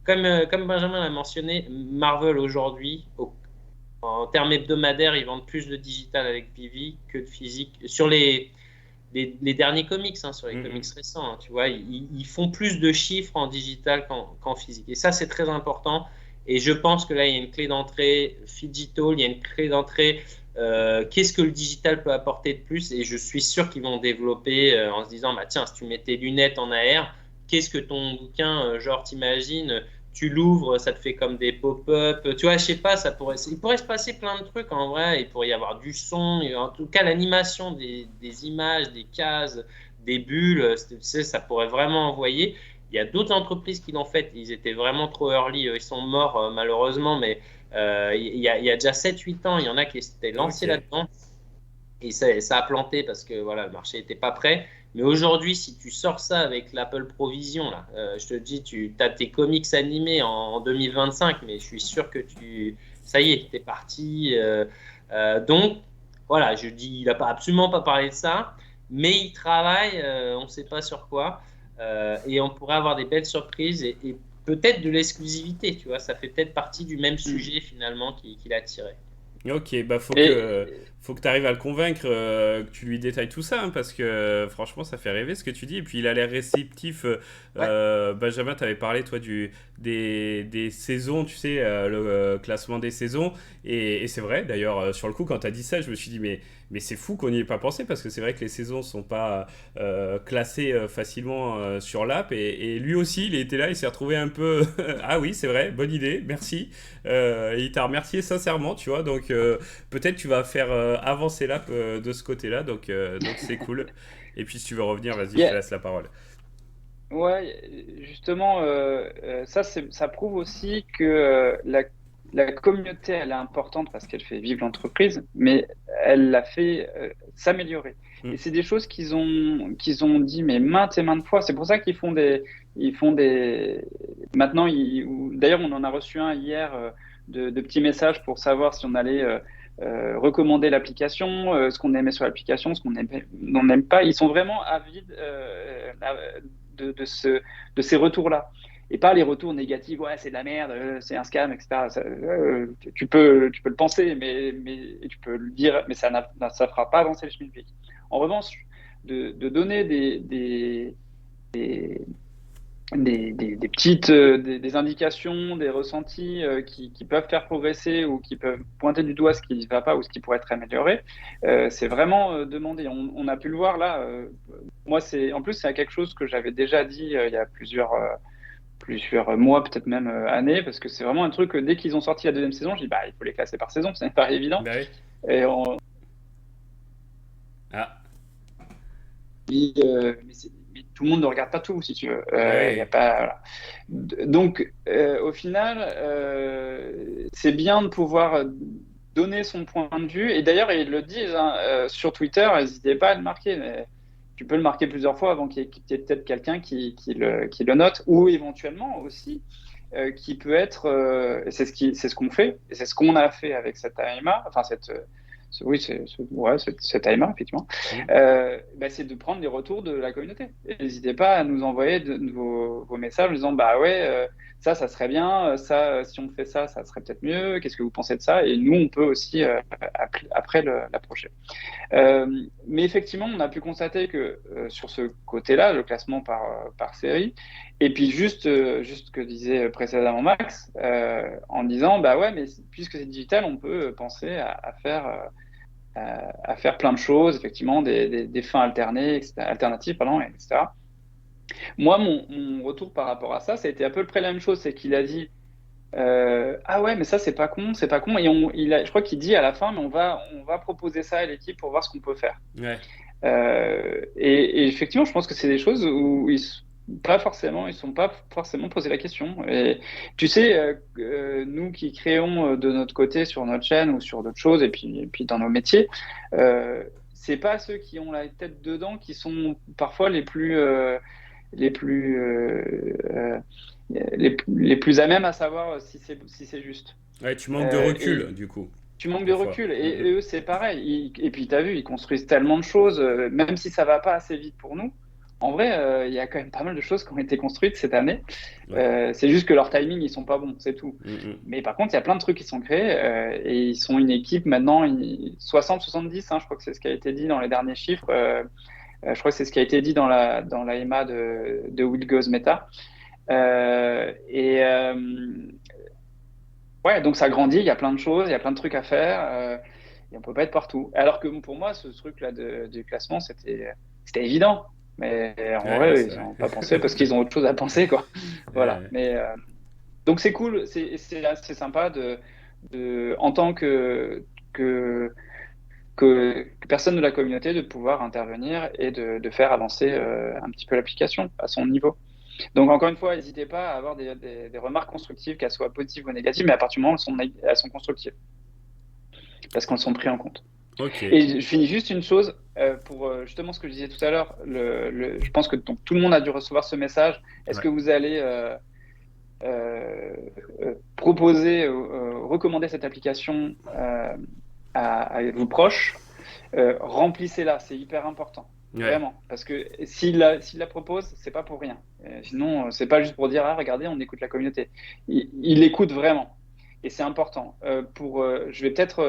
comme Benjamin l'a mentionné, Marvel aujourd'hui, en termes hebdomadaires, ils vendent plus de digital avec PV que de physique. Sur les derniers comics, hein, sur les comics récents, hein, tu vois, ils font plus de chiffres en digital qu'en physique. Et ça, c'est très important. Et je pense que là, il y a une clé d'entrée digital, il y a une clé d'entrée. Qu'est-ce que le digital peut apporter de plus? Et je suis sûr qu'ils vont développer en se disant, bah, tiens, si tu mets tes lunettes en AR, qu'est-ce que ton bouquin, genre, t'imagines, tu l'ouvres, ça te fait comme des pop-up. Tu vois, je sais pas, il pourrait se passer plein de trucs en vrai. Il pourrait y avoir du son, en tout cas, l'animation des images, des cases, des bulles, tu sais, ça pourrait vraiment envoyer. Il y a d'autres entreprises qui l'ont fait. Ils étaient vraiment trop early. Ils sont morts, malheureusement, mais il y a déjà 7-8 ans, il y en a qui s'étaient lancés là-dedans. Et ça a planté parce que voilà, le marché n'était pas prêt. Mais aujourd'hui, si tu sors ça avec l'Apple Provision, là, je te dis, tu as tes comics animés en 2025, mais je suis sûr que ça y est, t'es parti. Donc, voilà, je dis, il n'a absolument pas parlé de ça, mais il travaille, on ne sait pas sur quoi, et on pourrait avoir des belles surprises et peut-être de l'exclusivité, tu vois, ça fait peut-être partie du même sujet finalement qui l'a attiré. Ok, bah faut que tu arrives à le convaincre, que tu lui détailles tout ça, hein, parce que franchement ça fait rêver ce que tu dis, et puis il a l'air réceptif. Benjamin, t'avais parlé toi des saisons, tu sais, le classement des saisons, et c'est vrai d'ailleurs, sur le coup quand t'as dit ça, je me suis dit mais c'est fou qu'on n'y ait pas pensé, parce que c'est vrai que les saisons sont pas classées facilement sur l'app, et lui aussi il était là, il s'est retrouvé un peu ah oui c'est vrai, bonne idée, merci. Et il t'a remercié sincèrement, tu vois, donc peut-être tu vas faire avancer l'app de ce côté-là, donc c'est cool. Et puis si tu veux revenir, vas-y, je te laisse la parole. Ouais, justement, ça prouve aussi que la communauté, elle est importante parce qu'elle fait vivre l'entreprise, mais elle l'a fait s'améliorer. Mm. Et c'est des choses qu'ils ont dit, mais maintes et maintes fois. C'est pour ça maintenant, d'ailleurs, on en a reçu un hier de petits messages pour savoir si on allait recommander l'application, ce qu'on aimait sur l'application, ce qu'on n'aime pas. Ils sont vraiment avides de ces retours-là. Et pas les retours négatifs, ouais, c'est de la merde, c'est un scam, etc. Tu peux le penser, mais tu peux le dire, mais ça ne fera pas avancer le schmilblick. En revanche, de donner des petites des indications, des ressentis qui peuvent faire progresser ou qui peuvent pointer du doigt ce qui ne va pas ou ce qui pourrait être amélioré, c'est vraiment demandé. On a pu le voir là. Moi, en plus, c'est quelque chose que j'avais déjà dit il y a plusieurs mois, peut-être même années, parce que c'est vraiment un truc que dès qu'ils ont sorti la deuxième saison, je dis bah il faut les classer par saison, ça n'est pas évident. Bah oui. Et Ah, mais tout le monde ne regarde pas tout, si tu veux. Ouais. Y a pas, voilà. Donc, au final, c'est bien de pouvoir donner son point de vue. Et d'ailleurs, ils le disent hein, sur Twitter, n'hésitez pas à le marquer. Mais tu peux le marquer plusieurs fois avant qu'il y ait peut-être quelqu'un qui le note, ou éventuellement aussi qui peut être, c'est ce qu'on fait, et c'est ce qu'on a fait avec cette AMA, enfin cette AMA, effectivement, c'est de prendre les retours de la communauté. Et n'hésitez pas à nous envoyer vos messages en disant bah ouais, ça serait bien, ça, si on fait ça serait peut-être mieux, qu'est-ce que vous pensez de ça? Et nous, on peut aussi après l'approcher. Mais effectivement, on a pu constater que sur ce côté-là, le classement par série, et puis juste ce que disait précédemment Max, en disant bah ouais, mais puisque c'est digital, on peut penser à faire plein de choses, effectivement, des fins alternées, alternatives, pardon, etc. Moi, mon retour par rapport à ça, ça a été à peu près la même chose, c'est qu'il a dit ah ouais, mais ça c'est pas con, c'est pas con. Et je crois qu'il dit à la fin, mais on va proposer ça à l'équipe pour voir ce qu'on peut faire. Ouais. Et effectivement, je pense que c'est des choses où ils sont pas forcément posé la question. Et tu sais, nous qui créons de notre côté sur notre chaîne ou sur d'autres choses, et puis dans nos métiers, c'est pas ceux qui ont la tête dedans qui sont parfois les plus à même à savoir si c'est juste. Ouais, tu manques de recul, du coup. Tu manques de recul. Et eux, c'est pareil. Et puis, tu as vu, ils construisent tellement de choses, même si ça va pas assez vite pour nous. En vrai, il y a quand même pas mal de choses qui ont été construites cette année. Ouais. C'est juste que leur timing, ils sont pas bons, c'est tout. Mais par contre, il y a plein de trucs qui sont créés et ils sont une équipe maintenant, 60-70, hein, je crois que c'est ce qui a été dit dans les derniers chiffres. Je crois que c'est ce qui a été dit dans la EMA de Will Goes Meta. Ouais, donc ça grandit, il y a plein de choses, il y a plein de trucs à faire, et on peut pas être partout. Alors que pour moi, ce truc-là du classement, c'était évident. Mais en vrai, ils n'ont pas pensé parce qu'ils ont autre chose à penser, quoi. Voilà. Mais donc c'est cool, c'est sympa en tant que personne de la communauté de pouvoir intervenir et de faire avancer un petit peu l'application à son niveau. Donc, encore une fois, n'hésitez pas à avoir des remarques constructives, qu'elles soient positives ou négatives, mais à partir du moment où elles sont constructives. Parce qu'elles sont prises en compte. Okay. Et je finis juste une chose, pour justement ce que je disais tout à l'heure, je pense que donc, tout le monde a dû recevoir ce message. Est-ce que vous allez proposer, recommander cette application à vos proches? Remplissez-la, c'est hyper important. Ouais. Vraiment, parce que s'il la propose, c'est pas pour rien. Sinon, c'est pas juste pour dire ah regardez, on écoute la communauté. Il écoute vraiment, et c'est important. Je vais peut-être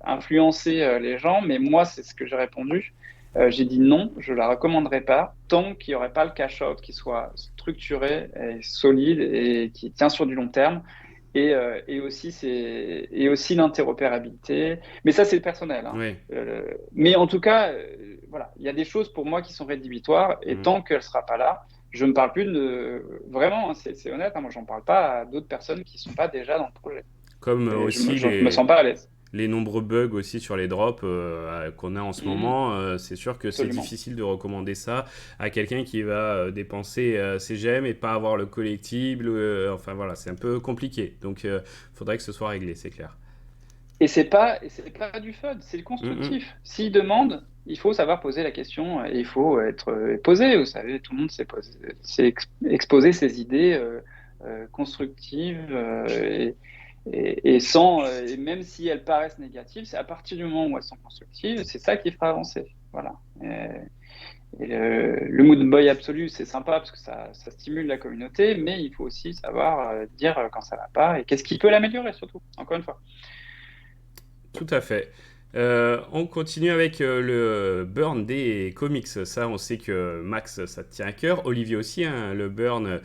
influencer les gens, mais moi c'est ce que j'ai répondu. J'ai dit non, je la recommanderai pas tant qu'il n'y aurait pas le cash-out qui soit structuré et solide et qui tient sur du long terme. Et aussi l'interopérabilité. Mais ça, c'est personnel. Hein. Oui. Mais en tout cas, voilà, il y a des choses pour moi qui sont rédhibitoires. Et tant qu'elle ne sera pas là, je ne parle plus de... Vraiment, c'est honnête, hein, moi, je n'en parle pas à d'autres personnes qui ne sont pas déjà dans le projet. Comme aussi je me sens pas à l'aise. les nombreux bugs aussi sur les drops qu'on a en ce moment, c'est sûr que c'est Absolument. difficile de recommander ça à quelqu'un qui va dépenser ses gemmes et pas avoir le collectible. Enfin voilà, c'est un peu compliqué. Donc il faudrait que ce soit réglé, c'est clair. Et c'est pas du fun, c'est le Mm, constructif. S'il demande, il faut savoir poser la question et il faut être posé. Vous savez, tout le monde sait exposer ses idées constructives et sans, et même si elles paraissent négatives, c'est à partir du moment où elles sont constructives, c'est ça qui fera avancer. Voilà. Et le mood boy absolu, c'est sympa parce que ça stimule la communauté, mais il faut aussi savoir dire quand ça va pas et qu'est-ce qui peut l'améliorer surtout, encore une fois. tout à fait. On continue avec le burn des comics. Ça, on sait que Max, ça te tient à cœur. Olivier aussi, hein, le burn,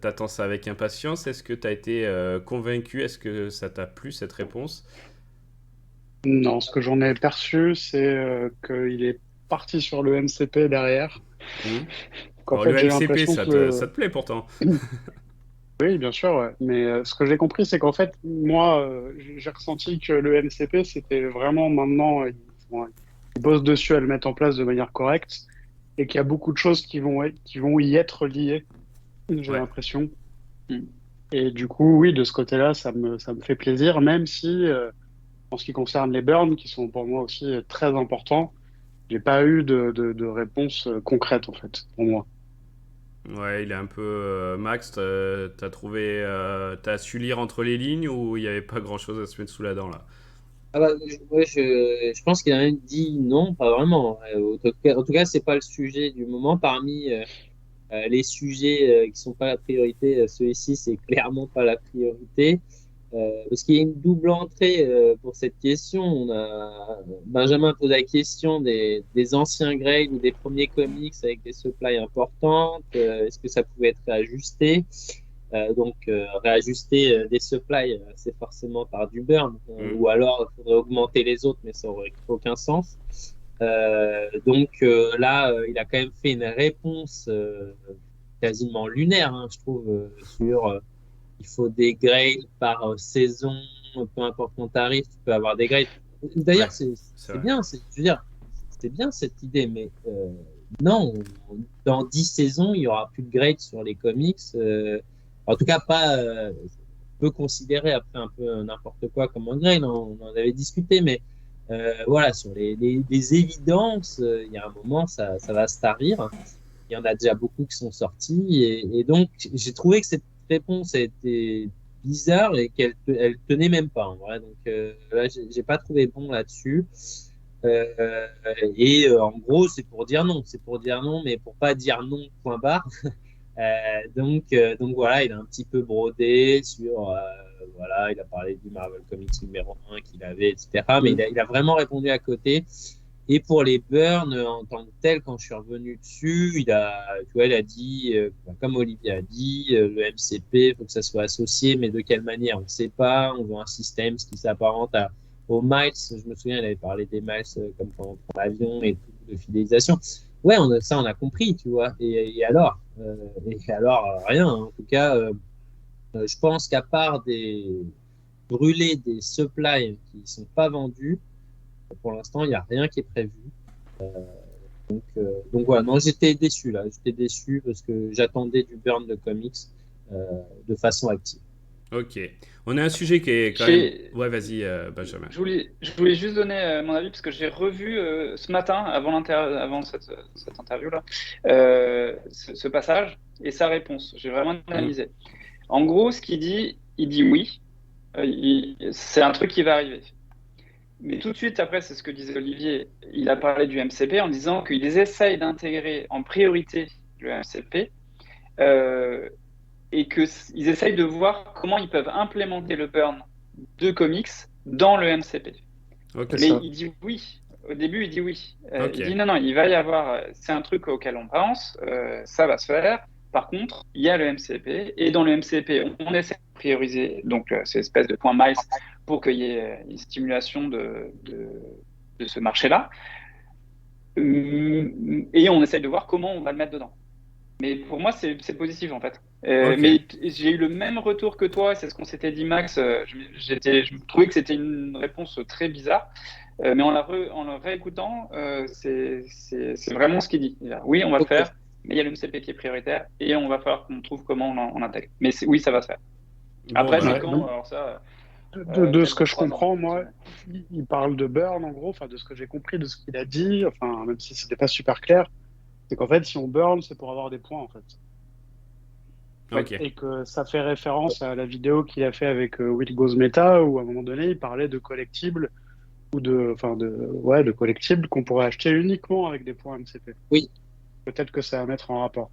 t'attends ça avec impatience. Est-ce que tu as été convaincu? Est-ce que ça t'a plu cette réponse? Non, ce que j'en ai perçu, c'est qu'il est parti sur le MCP derrière. Hmm. Qu'en Bon, le fait, j'ai MCP, l'impression que ça te plaît pourtant. oui, bien sûr, ouais. Mais ce que j'ai compris, c'est qu'en fait, moi, j'ai ressenti que le MCP, c'était vraiment maintenant, ils bossent dessus à le mettre en place de manière correcte et qu'il y a beaucoup de choses qui vont y être liées, j'ai Ouais. l'impression. Mm. Et du coup, oui, de ce côté-là, ça me fait plaisir, même si, en ce qui concerne les burns, qui sont pour moi aussi très importants, j'ai pas eu de réponse concrète, en fait, pour moi. Ouais, il est un peu Max. T'as trouvé, t'as su lire entre les lignes ou il n'y avait pas grand-chose à se mettre sous la dent là? Ah bah, ouais, je pense qu'il a même dit non, pas vraiment. En tout cas, c'est pas le sujet du moment. Parmi les sujets qui sont pas la priorité, celui-ci, c'est clairement pas la priorité. Parce qu'il y a une double entrée pour cette question. Benjamin pose la question des anciens grades ou des premiers comics avec des supplies importantes. Est-ce que ça pouvait être réajusté? Réajuster des supplies, c'est forcément par du burn. Hmm. Ou alors, il faudrait augmenter les autres, mais ça aurait aucun sens. Là, il a quand même fait une réponse quasiment lunaire, hein, je trouve, sur il faut des grades par saison, peu importe ton tarif, tu peux avoir des grades. D'ailleurs, Ouais, c'est c'est vrai. bien, je veux dire, c'est bien cette idée, mais non, dans 10 saisons, il y aura plus de grades sur les comics. En tout cas, pas, on peut considérer après un peu n'importe quoi comme un grade, on en avait discuté, mais voilà, sur les évidences, il y a un moment, ça va se tarir. Il y en a déjà beaucoup qui sont sortis. Et donc, j'ai trouvé que cette réponse a été bizarre et elle tenait même pas, en vrai. Donc là, j'ai pas trouvé bon là-dessus. En gros, c'est pour dire non. C'est pour dire non, mais pour pas dire non, point barre. Donc voilà, il a un petit peu brodé sur, voilà, il a parlé du Marvel Comics numéro 1 qu'il avait, etc. Mais il a vraiment répondu à côté. Et pour les burns en tant que tel, quand je suis revenu dessus, tu vois, il a dit, comme Olivier a dit, le MCP, il faut que ça soit associé, mais de quelle manière, on ne sait pas. On veut un système qui s'apparente aux miles. Je me souviens, il avait parlé des miles comme quand on prend l'avion et tout, de fidélisation. Ouais, ça, on a compris, tu vois. Et alors, rien. En tout cas, je pense qu'à part brûler des supplies qui ne sont pas vendus, pour l'instant, il n'y a rien qui est prévu. Donc voilà, non, j'étais déçu là. J'étais déçu parce que j'attendais du burn de comics de façon active. Ok. On a un sujet qui est quand même. J'ai, Ouais, vas-y, Benjamin. je voulais juste donner mon avis parce que j'ai revu ce matin, avant cette interview-là, ce passage et sa réponse. J'ai vraiment Hmm. analysé. En gros, ce qu'il dit, il dit oui, c'est un truc qui va arriver. Mais tout de suite, après, c'est ce que disait Olivier, il a parlé du MCP en disant qu'ils essayent d'intégrer en priorité le MCP euh, et qu'ils essayent de voir comment ils peuvent implémenter le burn de comics dans le MCP. Ok. C'est Mais ça. il dit oui. Au début, il dit oui. Ok. Il dit non, non, il va y avoir, c'est un truc auquel on pense, ça va se faire. Par contre, il y a le MCP, et dans le MCP, on essaie de prioriser donc ces espèces de points miles pour qu'il y ait une stimulation de ce marché-là. Et on essaie de voir comment on va le mettre dedans. Mais pour moi, c'est positif en fait. Ok. Mais j'ai eu le même retour que toi, c'est ce qu'on s'était dit, Max. Je trouvais que c'était une réponse très bizarre. Mais en le réécoutant, c'est vraiment ce qu'il dit. Il dit, oui, on va le Ok. faire, mais il y a le MCP qui est prioritaire et on va falloir qu'on trouve comment on intègre. Mais oui, ça va se faire. Bon, Après, c'est bah, Ouais, quand? donc, Alors ça, de ce peut-être que dans je 3 ans, comprends, moi, effectivement. il parle de burn en gros, enfin de ce que j'ai compris de ce qu'il a dit, enfin même si c'était pas super clair, c'est qu'en fait si on burn, c'est pour avoir des points en fait. Oui. ok. Et que ça fait référence à la vidéo qu'il a fait avec Will Goes Meta, où à un moment donné, il parlait de collectibles ou de collectibles qu'on pourrait acheter uniquement avec des points MCP. Oui. Peut-être que ça va mettre en rapport.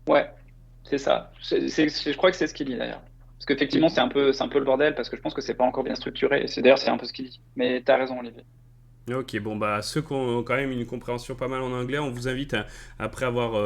Ouais, c'est ça. Je crois que c'est ce qu'il dit d'ailleurs. Parce qu'effectivement, Ok. c'est un peu le bordel parce que je pense que c'est pas encore bien structuré. D'ailleurs, c'est un peu ce qu'il dit. Mais tu as raison, Olivier. Ok, bon bah ceux qui ont quand même une compréhension pas mal en anglais, on vous invite après avoir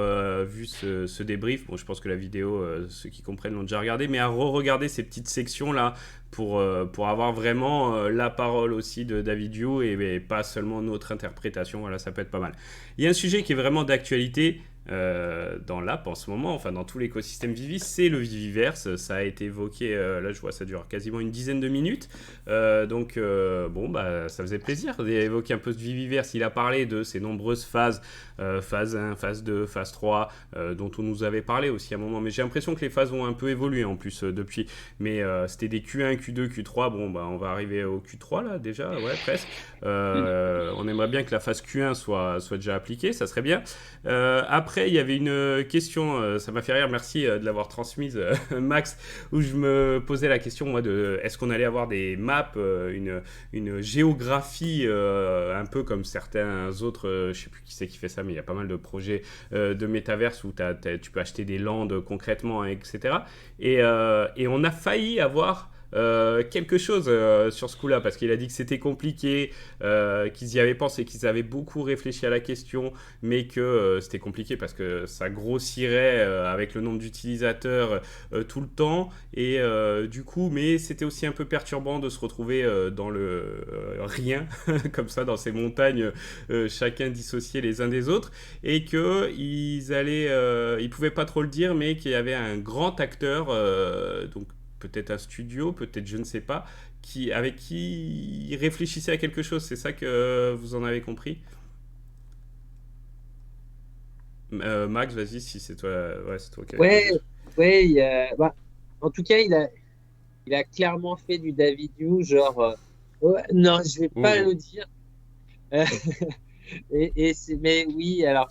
vu ce débrief, bon je pense que la vidéo, ceux qui comprennent l'ont déjà regardé, mais à re-regarder ces petites sections là pour avoir vraiment la parole aussi de David Yu et pas seulement notre interprétation, voilà ça peut être pas mal. Il y a un sujet qui est vraiment d'actualité dans l'app en ce moment, enfin dans tout l'écosystème Vivi, c'est le Viviverse, ça a été évoqué, là je vois ça dure quasiment une dizaine de minutes. Donc, bon, bah, ça faisait plaisir d'évoquer un peu ce Viviverse. Il a parlé de ces nombreuses phases, phase 1, phase 2, phase 3, dont on nous avait parlé aussi à un moment. Mais j'ai l'impression que les phases ont un peu évolué en plus depuis. Mais c'était des Q1, Q2, Q3. Bon, bah, on va arriver au Q3 là déjà, ouais, presque. On aimerait bien que la phase Q1 soit déjà appliquée, ça serait bien. Après, il y avait une question, ça m'a fait rire, merci de l'avoir transmise, Max, où je me posais la question, moi, de est-ce qu'on allait avoir des maps, une géographie un peu comme certains autres, je sais plus qui c'est qui fait ça, mais il y a pas mal de projets de métaverse où tu peux acheter des landes concrètement, etc. Et on a failli avoir quelque chose sur ce coup-là, parce qu'il a dit que c'était compliqué, qu'ils y avaient pensé, qu'ils avaient beaucoup réfléchi à la question, mais que c'était compliqué parce que ça grossirait avec le nombre d'utilisateurs tout le temps. Et du coup, mais c'était aussi un peu perturbant de se retrouver dans le rien, comme ça, dans ces montagnes, chacun dissocié les uns des autres, et ils pouvaient pas trop le dire, mais qu'il y avait un grand acteur, donc peut-être un studio, peut-être je ne sais pas, avec qui ils réfléchissaient à quelque chose. C'est ça que vous en avez compris? Max, vas-y, si c'est toi, ouais, c'est toi qui avais Ouais, posé. ouais. Bah, en tout cas, il a clairement fait du David Yu, genre, ouais, non, je vais pas Mhm. le dire. Euh, mais oui, alors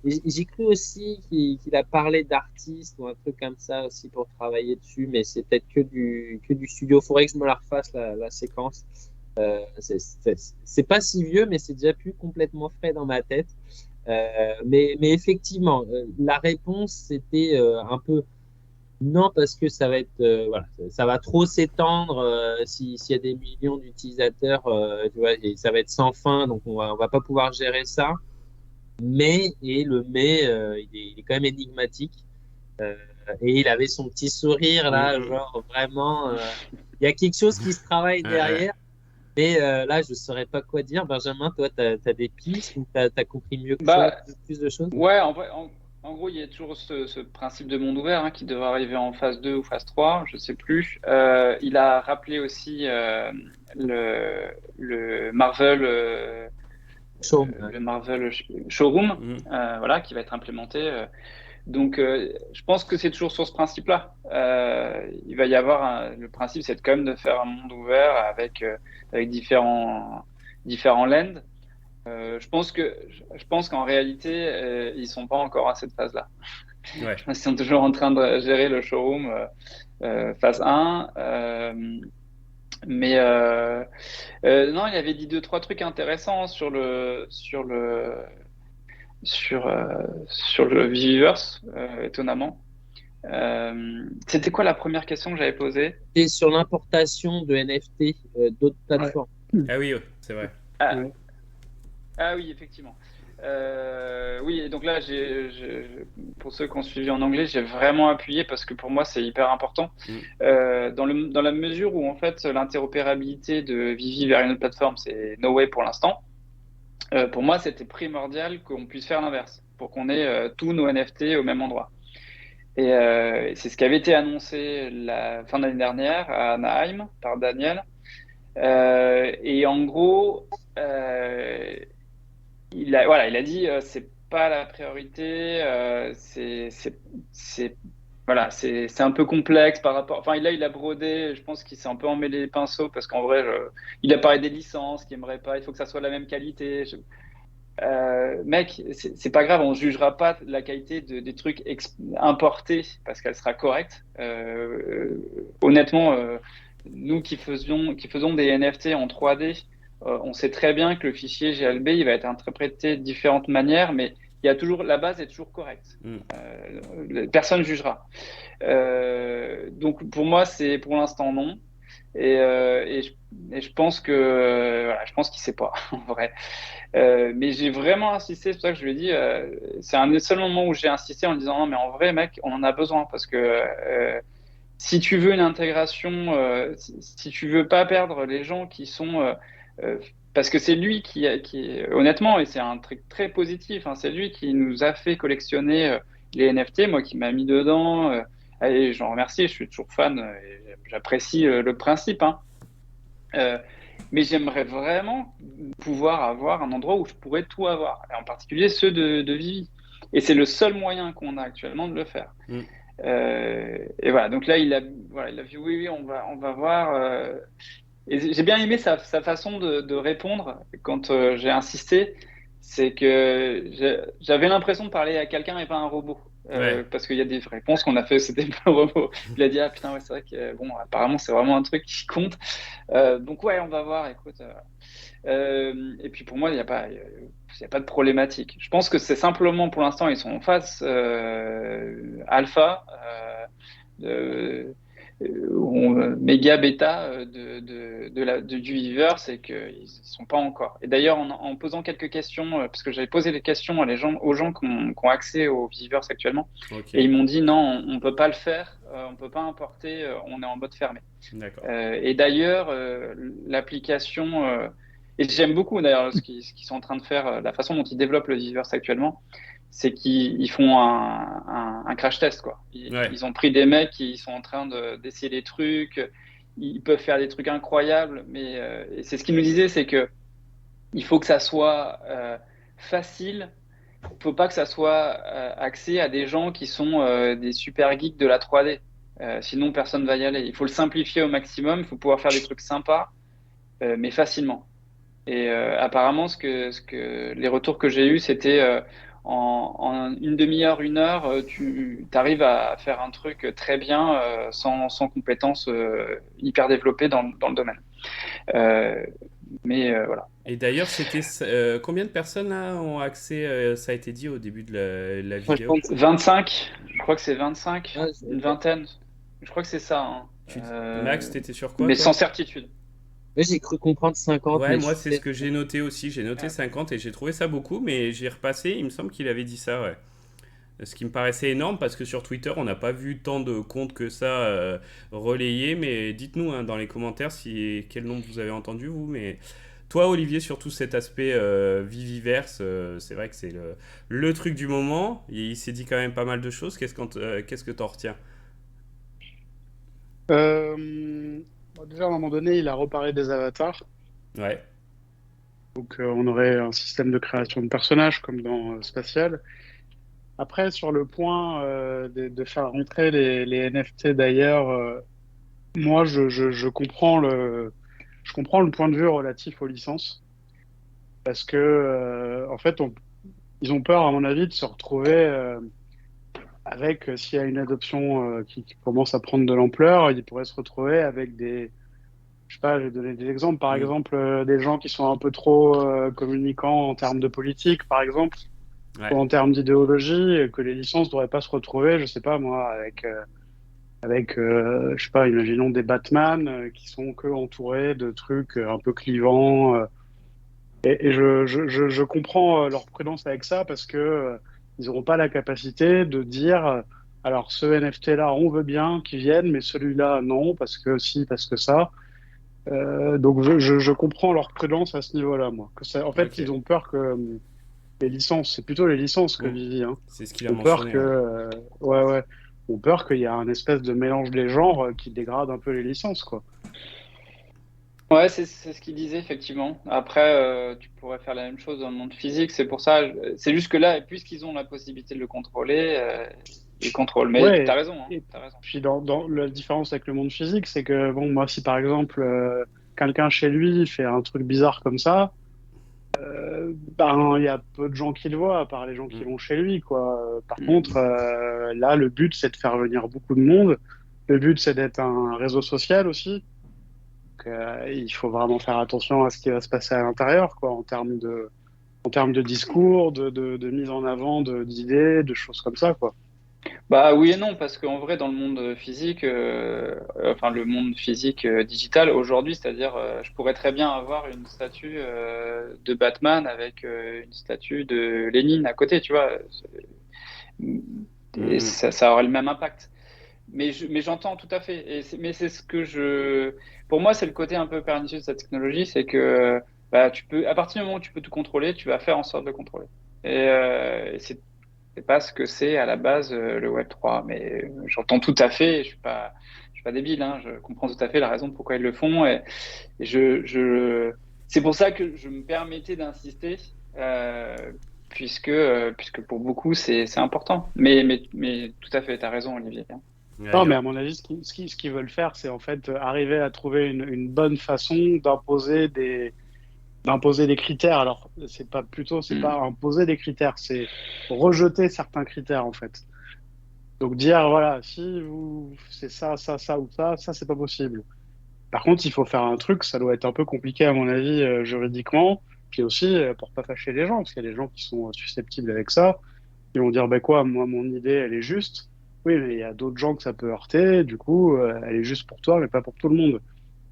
j'ai cru aussi qu'il a parlé d'artistes ou un truc comme ça aussi pour travailler dessus, mais c'est peut-être que du studio. Faudrait que je me la refasse la séquence. C'est pas si vieux, mais c'est déjà plus complètement frais dans ma tête. Mais effectivement, la réponse c'était un peu non, parce que ça va être voilà, ça va trop s'étendre s'il y a des millions d'utilisateurs, tu vois, et ça va être sans fin, donc on va pas pouvoir gérer ça. Il est quand même énigmatique. Euh, et il avait son petit sourire là, Mhm. genre vraiment, il y a quelque chose qui se travaille Ouais. derrière. Mais là, je saurais pas quoi dire. Benjamin, toi, t'as des pistes ou t'as compris mieux que ça, Bah, plus de choses? ouais, en vrai, en gros, il y a toujours ce principe de monde ouvert qui devrait arriver en phase 2 ou phase 3, je sais plus. Il a rappelé aussi le Marvel, Chaud. Ouais. le Marvel Showroom, Mhm. voilà, qui va être implémenté. Donc, je pense que c'est toujours sur ce principe-là. Il va y avoir le principe, c'est quand même de faire un monde ouvert avec différents lands. Je pense qu'en réalité, ils sont pas encore à cette phase-là. Ouais. Ils sont toujours en train de gérer le showroom phase 1. Mais non, il avait dit deux, trois trucs intéressants sur le Viviverse, étonnamment. C'était quoi la première question que j'avais posée? Et sur l'importation de NFT d'autres Ouais. plateformes. Ah oui, c'est vrai. Ah, Ouais. ah oui, effectivement. Oui, et donc là, pour ceux qui ont suivi en anglais, j'ai vraiment appuyé parce que pour moi, c'est hyper important. Mhm. Dans la mesure où, en fait, l'interopérabilité de Vivi vers une autre plateforme, c'est no way pour l'instant. Pour moi, c'était primordial qu'on puisse faire l'inverse. pour qu'on ait tous nos NFT au même endroit. Et c'est ce qui avait été annoncé la fin d'année dernière à Anaheim par Daniel. Et en gros, il a dit c'est pas la priorité, voilà, c'est un peu complexe par rapport. Enfin, là, il a brodé. Je pense qu'il s'est un peu emmêlé les pinceaux parce qu'en vrai, il a parlé des licences qu'il aimerait pas. Il faut que ça soit de la même qualité. Mec, c'est pas grave, on jugera pas la qualité des trucs importés parce qu'elle sera correcte. Honnêtement, nous qui faisons des NFT en 3D, on sait très bien que le fichier GLB il va être interprété de différentes manières, mais il y a toujours la base est toujours correcte. Personne jugera. Donc pour moi, c'est pour l'instant non. Et je pense que voilà, je pense qu'il sait pas en vrai. Mais j'ai vraiment insisté, c'est pour ça que je lui ai dit, c'est un des seuls moments où j'ai insisté en lui disant non, mais en vrai, mec, on en a besoin parce que si tu veux une intégration, si tu veux pas perdre les gens qui sont, parce que c'est lui honnêtement, et c'est un truc très positif, hein, c'est lui qui nous a fait collectionner les NFT, moi qui m'a mis dedans. Et j'en remercie, je suis toujours fan, et j'apprécie le principe, hein. Mais j'aimerais vraiment pouvoir avoir un endroit où je pourrais tout avoir, et en particulier ceux de Vivi. Et c'est le seul moyen qu'on a actuellement de le faire. Et voilà, donc là, il a vu, oui, on va voir. Et j'ai bien aimé sa façon de répondre quand j'ai insisté. C'est que j'avais l'impression de parler à quelqu'un et pas à un robot. Parce qu'il y a des réponses qu'on a fait, c'était pas le robot. Il a dit, ah putain, ouais, c'est vrai que, bon, apparemment, c'est vraiment un truc qui compte. Donc, ouais, on va voir, écoute. Et puis, pour moi, il n'y a pas de problématique. Je pense que c'est simplement, pour l'instant, ils sont en phase alpha, méga bêta du Weaver, c'est qu'ils ne sont pas encore. Et d'ailleurs, en posant quelques questions, parce que j'avais posé des questions aux gens qui ont accès aux Weavers actuellement, et ils m'ont dit non, on ne peut pas le faire, on ne peut pas importer, on est en mode fermé. Et d'ailleurs, l'application, et j'aime beaucoup d'ailleurs ce qu'ils sont en train de faire, la façon dont ils développent le Weavers actuellement, c'est qu'ils font un crash test, quoi. Ils ont pris des mecs qui sont en train d'essayer des trucs, ils peuvent faire des trucs incroyables, mais et c'est ce qu'ils nous disaient, c'est que il faut que ça soit facile, il faut pas que ça soit axé à des gens qui sont des super geeks de la 3D, sinon personne va y aller. Il faut le simplifier au maximum, il faut pouvoir faire des trucs sympas, mais facilement. Et apparemment, les retours que j'ai eus, c'était en une demi-heure, 1 heure, tu arrives à faire un truc très bien sans compétences hyper développées dans le domaine. Mais voilà. Et d'ailleurs, c'était combien de personnes là ont accès, ça a été dit au début de la vidéo? 25, je crois que c'est 25, une vingtaine. Je crois que c'est ça. Hein. Max, t'étais sur quoi, mais toi? sans certitude. Oui, j'ai cru comprendre 50. Ouais, moi c'est ce que j'ai noté aussi. J'ai noté 50 et j'ai trouvé ça beaucoup, mais j'ai repassé. Il me semble qu'il avait dit ça, ouais. Ce qui me paraissait énorme parce que sur Twitter, on n'a pas vu tant de comptes que ça relayés. Mais dites-nous dans les commentaires quel nombre vous avez entendu, vous. Mais toi, Olivier, sur tout cet aspect Viviverse, c'est vrai que c'est le truc du moment. Il s'est dit quand même pas mal de choses. Qu'est-ce que t'en retiens? Déjà, à un moment donné, il a reparlé des avatars. Ouais. Donc, on aurait un système de création de personnages comme dans Spatial. Après, sur le point de faire rentrer les NFT d'ailleurs, moi, je comprends le point de vue relatif aux licences. Parce que, en fait, ils ont peur, à mon avis, de se retrouver avec, s'il y a une adoption qui commence à prendre de l'ampleur, ils pourraient se retrouver avec je sais pas, je vais donner des exemples. Par exemple, des gens qui sont un peu trop communicants en termes de politique, par exemple, ou en termes d'idéologie, et que les licences ne devraient pas se retrouver, je sais pas moi, avec je sais pas, imaginons des Batman qui sont que entourés de trucs un peu clivants. Et je comprends leur prudence avec ça parce que ils n'auront pas la capacité de dire alors ce NFT-là, on veut bien qu'il vienne, mais celui-là, non, parce que si, parce que ça. Donc je comprends leur prudence à ce niveau-là, moi. En fait, ils ont peur que les licences. C'est plutôt les licences que Mm. Vivi, hein. C'est ce qu'il a Ont peur mentionné. que, Ouais. ouais, ouais, ont peur qu'il y a un espèce de mélange des genres qui dégrade un peu les licences, quoi. Ouais, c'est ce qu'il disait, effectivement. Après, tu pourrais faire la même chose dans le monde physique. C'est pour ça, c'est juste que là, puisqu'ils ont la possibilité de le contrôler, ils contrôlent. Mais tu as Ouais, raison, hein, et t'as raison. puis dans la différence avec le monde physique, c'est que, bon, moi, si par exemple, quelqu'un chez lui fait un truc bizarre comme ça, ben, il y a peu de gens qui le voient, à part les gens qui Mm. vont chez lui, quoi. Par contre, Mm. là, le but, c'est de faire venir beaucoup de monde. Le but, c'est d'être un réseau social aussi. Donc, il faut vraiment faire attention à ce qui va se passer à l'intérieur, quoi, en termes de discours, de mise en avant d'idées, de choses comme ça, quoi. Bah oui et non, parce qu'en vrai, dans le monde physique, enfin le monde physique digital aujourd'hui, c'est-à-dire, je pourrais très bien avoir une statue de Batman avec une statue de Lénine à côté, tu vois. Et Mm. ça aurait le même impact. Mais j'entends tout à fait. Mais c'est ce que pour moi, c'est le côté un peu pernicieux de cette technologie, c'est que bah, à partir du moment où tu peux tout contrôler, tu vas faire en sorte de le contrôler. Et c'est pas ce que c'est à la base le Web3. Mais j'entends tout à fait. Je suis pas débile. Hein, je comprends tout à fait la raison pourquoi ils le font. Et c'est pour ça que je me permettais d'insister. Puisque pour beaucoup c'est important. Mais tout à fait, tu as raison, Olivier. Ouais, Non, mais à mon avis, ce qu'ils veulent faire, c'est en fait arriver à trouver une bonne façon d'imposer des critères. Alors, c'est Hmm. pas imposer des critères, c'est rejeter certains critères, en fait. Donc, dire, voilà, si vous, c'est ça ou ça, c'est pas possible. Par contre, il faut faire un truc, ça doit être un peu compliqué, à mon avis, juridiquement, puis aussi pour pas fâcher les gens, parce qu'il y a des gens qui sont susceptibles avec ça. Ils vont dire, ben quoi, moi, mon idée, elle est juste. Oui, mais il y a d'autres gens que ça peut heurter. Du coup, elle est juste pour toi, mais pas pour tout le monde.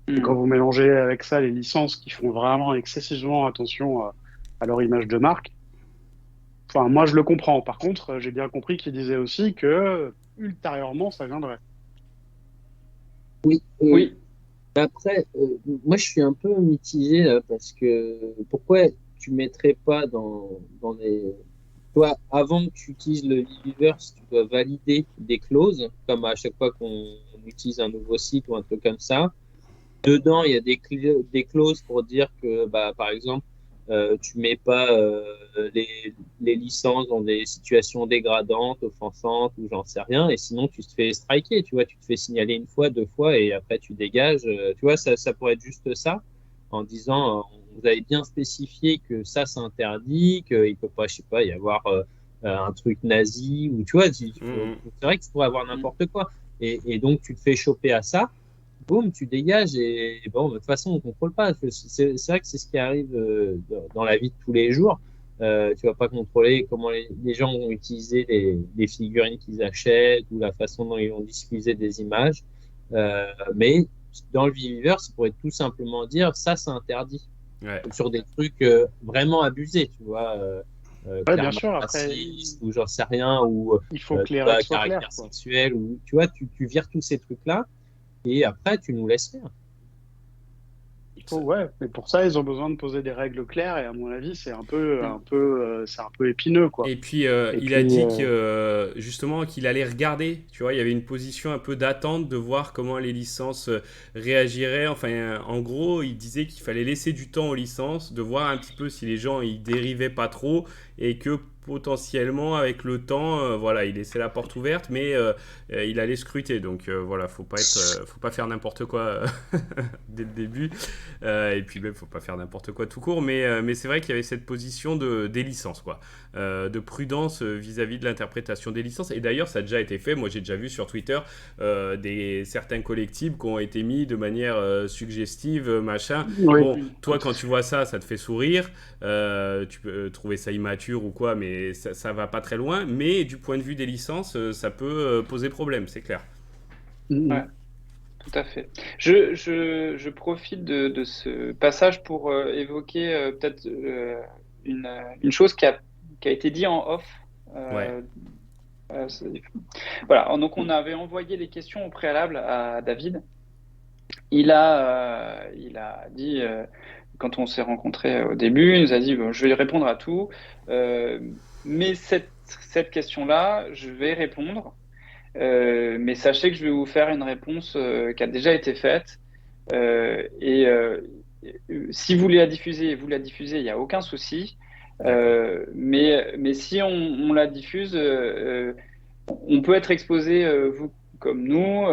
Et quand Hmm. vous mélangez avec ça les licences qui font vraiment excessivement attention à leur image de marque, enfin, moi, je le comprends. Par contre, j'ai bien compris qu'il disait aussi que ultérieurement, ça viendrait. Oui, Oui. après, moi je suis un peu mitigé là, parce que pourquoi tu mettrais pas dans les. Toi, avant que tu utilises le Weaverse, tu dois valider des clauses, comme à chaque fois qu'on utilise un nouveau site ou un truc comme ça. Dedans, il y a des clauses pour dire que, bah, par exemple, tu mets pas les licences dans des situations dégradantes, offensantes ou j'en sais rien, et sinon tu te fais striker, tu vois, tu te fais signaler une fois, deux fois, et après tu dégages. Tu vois, ça pourrait être juste ça, en disant, vous avez bien spécifié que ça c'est interdit, qu'il peut pas, je sais pas, y avoir un truc nazi, ou tu vois, Mm. c'est vrai que tu pourrais avoir Hmm. n'importe quoi. Et donc tu te fais choper à ça, boum, tu dégages et bon, de toute façon, on contrôle pas. C'est vrai que c'est ce qui arrive dans la vie de tous les jours. Tu vas pas contrôler comment les gens vont utiliser les figurines qu'ils achètent ou la façon dont ils vont diffuser des images. Mais dans le Viviver, ça pourrait tout simplement dire ça, c'est interdit Ouais. sur des trucs vraiment abusés, tu vois, Ouais, bien clairement sûr. Après, racistes ou j'en sais rien, ou il faut que les à règles soient claires, caractère quoi. sexuel, ou tu vois, tu vires tous ces trucs-là et après, tu nous laisses faire. Ouais, mais pour ça, ils ont besoin de poser des règles claires, et à mon avis, c'est un peu épineux, quoi. Et puis, Et il a puis, dit que justement qu'il allait regarder, tu vois, il y avait une position un peu d'attente de voir comment les licences réagiraient. Enfin, en gros, il disait qu'il fallait laisser du temps aux licences, de voir un petit peu si les gens ils dérivaient pas trop et que potentiellement avec le temps, voilà, il laissait la porte ouverte, mais il allait scruter. Donc voilà, faut pas faire n'importe quoi dès le début. Et puis même, faut pas faire n'importe quoi tout court. Mais c'est vrai qu'il y avait cette position des licences, quoi, de prudence vis-à-vis de l'interprétation des licences. Et d'ailleurs, ça a déjà été fait. Moi, j'ai déjà vu sur Twitter certains collectibles qui ont été mis de manière suggestive, machin. oui, Bon, toi, quand tu vois ça, ça te fait sourire. Tu peux trouver ça immature ou quoi, mais ça va pas très loin. Mais du point de vue des licences, ça peut poser problème, c'est clair. Ouais, mm, tout à fait. Je profite de ce passage pour évoquer peut-être une chose qui a été dit en off. Ouais. Euh, c'est- voilà, donc on avait envoyé les questions au préalable à David. Il a dit quand on s'est rencontrés au début, il nous a dit bon, je vais répondre à tout, mais cette question-là, je vais répondre, mais sachez que je vais vous faire une réponse qui a déjà été faite. Si vous la diffusez, il n'y a aucun souci. Mais si on la diffuse, on peut être exposé, vous comme nous,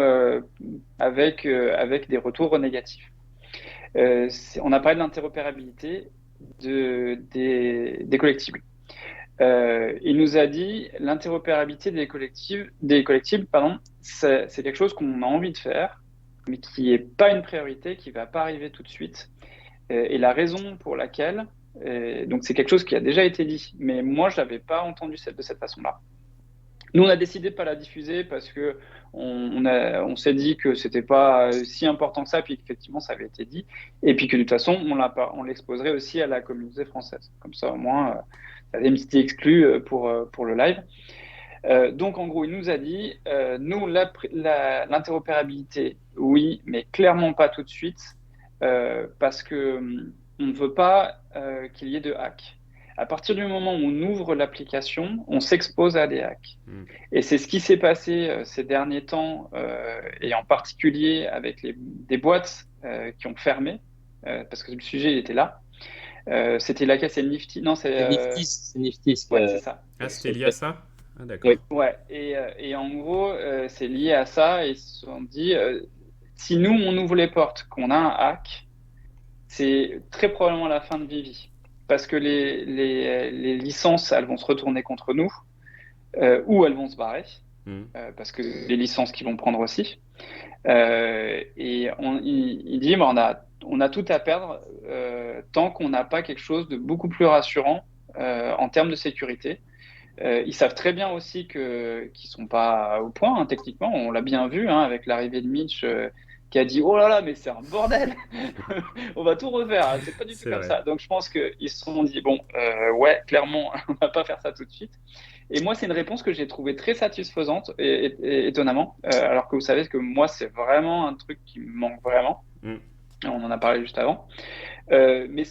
avec des retours négatifs. On a parlé de l'interopérabilité des collectibles. Il nous a dit l'interopérabilité des collectibles, pardon, c'est quelque chose qu'on a envie de faire, mais qui n'est pas une priorité, qui ne va pas arriver tout de suite. Et la raison pour laquelle, donc c'est quelque chose qui a déjà été dit, mais moi je l'avais pas entendu de cette façon-là. Nous on a décidé de pas la diffuser parce que on s'est dit que c'était pas si important que ça, puis qu'effectivement ça avait été dit, et puis que de toute façon on l'exposerait aussi à la communauté française. Comme ça au moins ça avait une petite exclue pour le live. Donc en gros il nous a dit nous l'interopérabilité oui, mais clairement pas tout de suite. Parce que on ne veut pas qu'il y ait de hacks. À partir du moment où on ouvre l'application, on s'expose à des hacks. Et c'est ce qui s'est passé ces derniers temps, et en particulier avec des boîtes qui ont fermé, parce que le sujet il était là. C'était laquelle? C'est Nifty? Non, c'est Nifty. Ouais, c'est ça. Ah, c'était lié à ça? Ah, d'accord. Oui. Ouais, et en gros, c'est lié à ça. Et ils se sont dit, si nous, on ouvre les portes, qu'on a un hack, c'est très probablement la fin de Vivi. Parce que les licences, elles vont se retourner contre nous, ou elles vont se barrer, parce que les licences qu'ils vont prendre aussi. Et il dit, on a tout à perdre tant qu'on n'a pas quelque chose de beaucoup plus rassurant en termes de sécurité. Ils savent très bien aussi qu'ils ne sont pas au point, hein, techniquement. On l'a bien vu avec l'arrivée de Mitch qui a dit oh là là, mais c'est un bordel, on va tout refaire. C'est pas du tout comme ça. Donc je pense qu'ils se sont dit bon, ouais, clairement, on va pas faire ça tout de suite. Et moi, c'est une réponse que j'ai trouvée très satisfaisante et étonnamment, alors que vous savez que moi, c'est vraiment un truc qui me manque vraiment. On en a parlé juste avant. Mais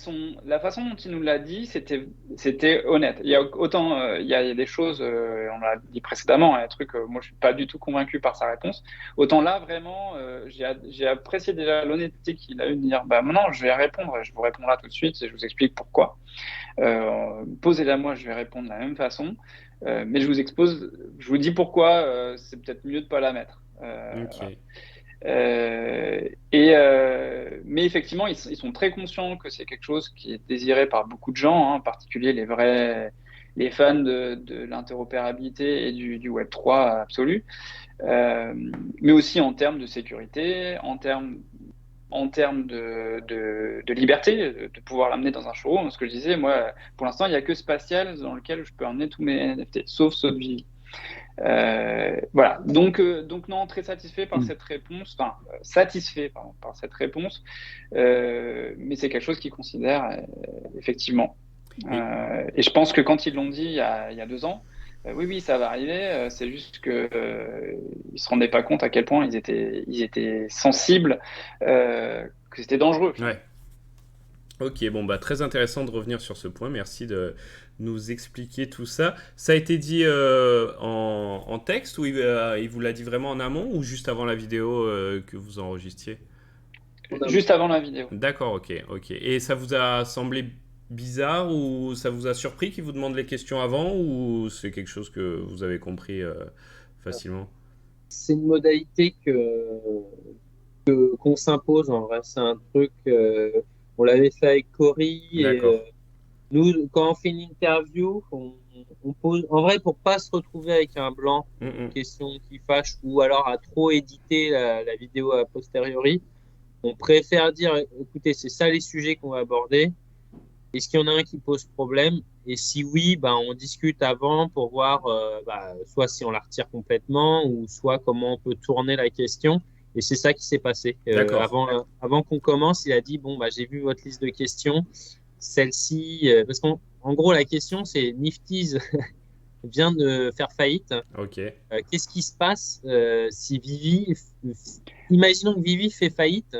la façon dont il nous l'a dit, c'était honnête. Il y a autant, il y a des choses, on l'a dit précédemment, un truc, moi je suis pas du tout convaincu par sa réponse. Autant là, vraiment, j'ai apprécié déjà l'honnêteté qu'il a eu de dire, bah maintenant je vais répondre, je vous réponds là tout de suite et je vous explique pourquoi. Posez-la moi, je vais répondre de la même façon, mais je vous expose, je vous dis pourquoi c'est peut-être mieux de pas la mettre. Okay. Mais effectivement, ils sont très conscients que c'est quelque chose qui est désiré par beaucoup de gens, en particulier les fans de l'interopérabilité et du Web3 absolu, mais aussi en termes de sécurité, en termes de liberté, de pouvoir l'amener dans un showroom. Ce que je disais, moi, pour l'instant, il n'y a que Spatial dans lequel je peux emmener tous mes NFT, sauf Vivi. Voilà, donc non, très satisfait par cette réponse, enfin satisfait par cette réponse, mais c'est quelque chose qu'ils considèrent effectivement. Et je pense que quand ils l'ont dit il y a 2 ans, oui, ça va arriver, c'est juste que ils se rendaient pas compte à quel point ils étaient sensibles, que c'était dangereux. Ouais. Ok, bon, bah très intéressant de revenir sur ce point. Merci de nous expliquer tout ça. Ça a été dit en texte ou il vous l'a dit vraiment en amont ou juste avant la vidéo que vous enregistriez? Juste avant la vidéo. D'accord, ok. Et ça vous a semblé bizarre ou ça vous a surpris qu'il vous demande les questions avant ou c'est quelque chose que vous avez compris facilement? C'est une modalité qu'on s'impose en vrai. C'est un truc... on l'avait fait avec Cory et nous, quand on fait une interview, on pose, en vrai, pour pas se retrouver avec un blanc, une question qui fâche ou alors à trop éditer la vidéo a posteriori, on préfère dire, écoutez, c'est ça les sujets qu'on va aborder. Est-ce qu'il y en a un qui pose problème? Et si oui, on discute avant pour voir soit si on la retire complètement ou soit comment on peut tourner la question. Et c'est ça qui s'est passé. Avant qu'on commence, il a dit, j'ai vu votre liste de questions. Celle-ci, parce qu'en gros, la question, c'est Nifty's vient de faire faillite. Ok. Qu'est-ce qui se passe si Vivi, imaginons que Vivi fait faillite.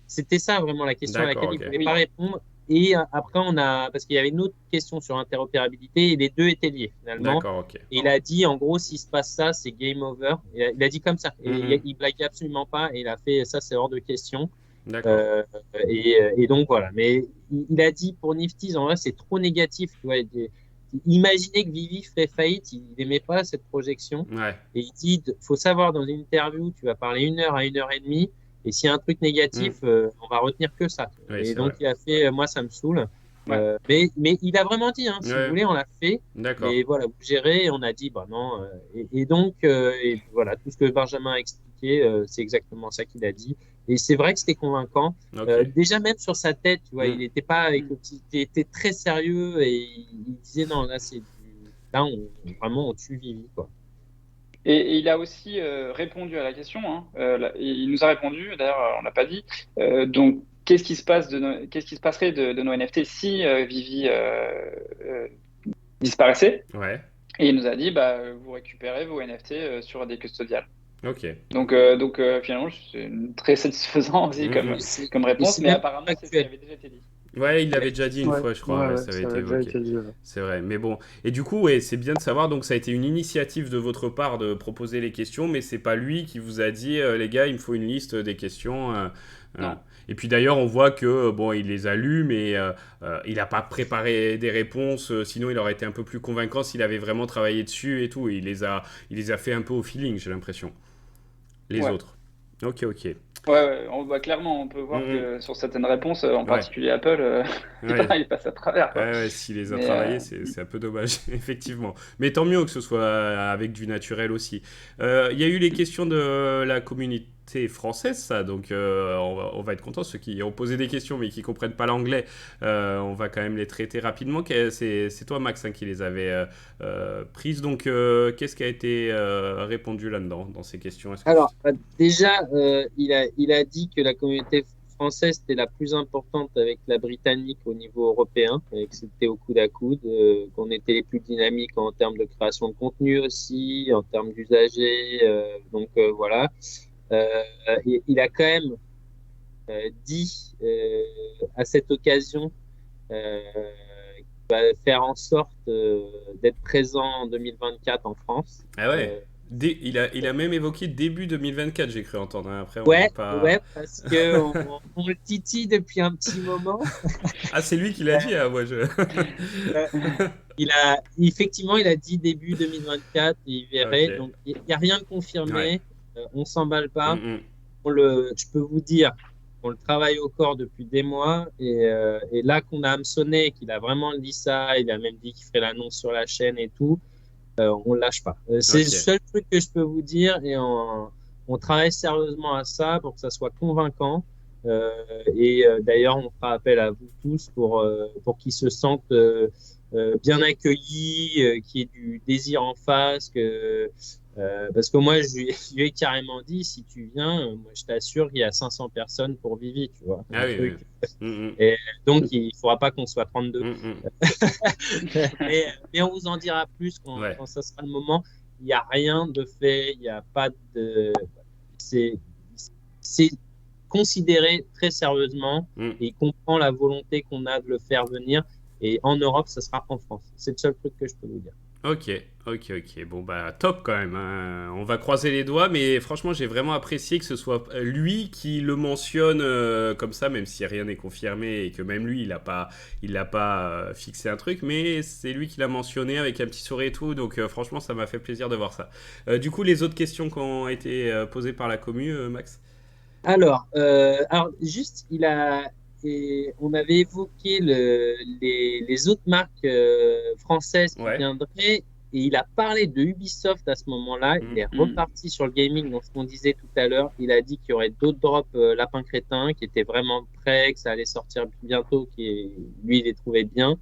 C'était ça vraiment la question à laquelle il ne voulait pas répondre. Et après, parce qu'il y avait une autre question sur l'interopérabilité et les deux étaient liés finalement. D'accord, ok. Et il a dit, en gros, s'il se passe ça, c'est game over. Il a dit comme ça. Et il blaguait absolument pas. Et il a fait ça, c'est hors de question. D'accord. Et donc voilà. Mais il a dit pour Nifty, en vrai, c'est trop négatif. Tu vois, imaginez que Vivi ferait faillite. Il n'aimait pas cette projection. Ouais. Et il dit, faut savoir dans une interview, tu vas parler 1 heure à 1 heure et demie. Et s'il y a un truc négatif, on va retenir que ça. Oui, et c'est donc vrai. il a fait, moi ça me saoule. Ouais. Mais il a vraiment dit, si Ouais. vous voulez, on l'a fait. D'accord. Mais voilà, vous gérez. Et on a dit, bah non. Et donc, et voilà, tout ce que Benjamin a expliqué, c'est exactement ça qu'il a dit. Et c'est vrai que c'était convaincant. Ok. Déjà même sur sa tête, tu vois, il était pas avec il était très sérieux et il disait non, là là vraiment on tue Vivi quoi. Et il a aussi répondu à la question. Il nous a répondu, d'ailleurs, on l'a pas dit. Donc, qu'est-ce qui se passerait de nos NFT si Vivi disparaissait? Ouais. Et il nous a dit, vous récupérez vos NFT sur des custodiales. Ok. Donc finalement, c'est très satisfaisant aussi comme réponse, mais même apparemment, c'est ce qui actuel. avait déjà été dit. Ouais, il l'avait déjà dit une fois, je crois. Ouais, Ça avait ça été avait déjà évoqué. été dit. C'est vrai, mais bon. Et du coup, ouais, c'est bien de savoir. Donc, ça a été une initiative de votre part de proposer les questions, mais c'est pas lui qui vous a dit, les gars, il me faut une liste des questions. Non. Et puis d'ailleurs, on voit que bon, il les a lus, mais il n'a pas préparé des réponses. Sinon, il aurait été un peu plus convaincant s'il avait vraiment travaillé dessus et tout. Et il les a fait un peu au feeling, j'ai l'impression. Les Ouais. autres. Ok, ok. Ouais, on voit clairement, on peut voir que sur certaines réponses, en particulier Apple, Ouais. il passe à travers, quoi. Ouais, s'il les a Mais, travaillés, c'est un peu dommage, effectivement. Mais tant mieux que ce soit avec du naturel aussi. Il y a eu les questions de la communauté française, ça, donc on va être content. Ceux qui ont posé des questions mais qui ne comprennent pas l'anglais, on va quand même les traiter rapidement. C'est toi, Max, qui les avait prises. Donc, qu'est-ce qui a été répondu là-dedans, dans ces questions? Alors déjà, il a dit que la communauté française était la plus importante avec la britannique au niveau européen, et que c'était au coude à coude, qu'on était les plus dynamiques en termes de création de contenu aussi, en termes d'usagers. Donc voilà. Il a quand même dit à cette occasion qu'il va faire en sorte d'être présent en 2024 en France. Ah ouais. Il a même évoqué début 2024, j'ai cru entendre. Après, on Ouais, n'a pas... ouais, parce que on le titille depuis un petit moment. Ah, c'est lui qui l'a dit, ah, moi je... Effectivement, il a dit début 2024, et il verrait. Ok. Donc, il n'y a rien de confirmé. Ouais. On s'emballe pas. Mm, mm. Je peux vous dire qu'on le travaille au corps depuis des mois. Et là qu'on a hameçonné, qu'il a vraiment dit ça, il a même dit qu'il ferait l'annonce sur la chaîne et tout, on ne lâche pas. C'est Ok. le seul truc que je peux vous dire. Et on travaille sérieusement à ça pour que ça soit convaincant. D'ailleurs, on fera appel à vous tous pour qu'ils se sentent bien accueillis, qu'il y ait du désir en face. Parce que moi, je lui ai carrément dit, si tu viens, moi, je t'assure qu'il y a 500 personnes pour Vivi, tu vois. Ah oui, oui. Et donc, il ne faudra pas qu'on soit 32. Mm. Mais on vous en dira plus quand ça sera le moment. Il n'y a rien de fait, il n'y a pas de... C'est considéré très sérieusement et il comprend la volonté qu'on a de le faire venir. Et en Europe, ça sera en France. C'est le seul truc que je peux vous dire. Ok. Bon, bah, top quand même. Hein. On va croiser les doigts, mais franchement, j'ai vraiment apprécié que ce soit lui qui le mentionne comme ça, même si rien n'est confirmé et que même lui, il l'a pas fixé un truc, mais c'est lui qui l'a mentionné avec un petit sourire et tout. Donc, franchement, ça m'a fait plaisir de voir ça. Du coup, les autres questions qui ont été posées par la commu, Max? Alors juste, on avait évoqué les autres marques françaises qui viendraient, et il a parlé de Ubisoft à ce moment-là. Il est reparti sur le gaming, dans ce qu'on disait tout à l'heure. Il a dit qu'il y aurait d'autres drops Lapin Crétin qui étaient vraiment prêts, que ça allait sortir bientôt, lui, il les trouvait bien.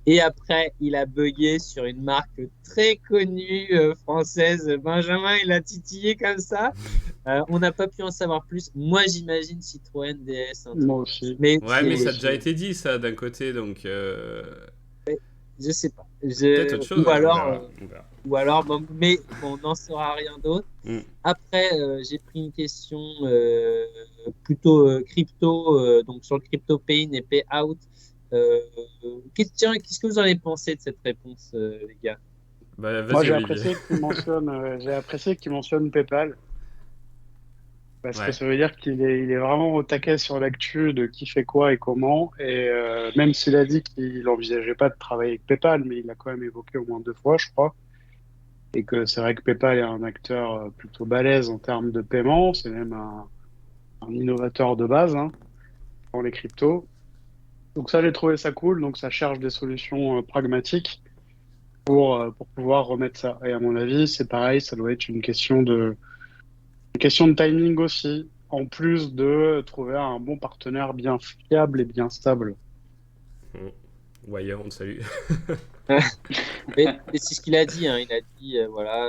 Et après, il a bugué sur une marque très connue française. Benjamin, il a titillé comme ça. On n'a pas pu en savoir plus. Moi, j'imagine Citroën DS. Moi aussi. Mais ça a déjà été dit, ça, d'un côté, donc... Je sais pas. Peut-être autre chose. Ou alors, mais on n'en saura rien d'autre. Après, j'ai pris une question plutôt crypto, donc sur le CryptoPay et Payout. Qu'est-ce que vous en avez pensé de cette réponse, les gars? Bah, Moi, vas-y, Olivier. j'ai apprécié qu'il mentionne PayPal. Parce que Ouais. ça veut dire il est vraiment au taquet sur l'actu de qui fait quoi et comment. Et même s'il a dit qu'il n'envisageait pas de travailler avec PayPal, mais il l'a quand même évoqué au moins 2 fois, je crois. Et que c'est vrai que PayPal est un acteur plutôt balèze en termes de paiement. C'est même un innovateur de base dans les cryptos. Donc ça, j'ai trouvé ça cool. Donc ça cherche des solutions pragmatiques pour pouvoir remettre ça. Et à mon avis, c'est pareil, ça doit être une question de timing aussi, en plus de trouver un bon partenaire bien fiable et bien stable. Wire, on te salue. Mais c'est ce qu'il a dit, hein. Il a dit, voilà.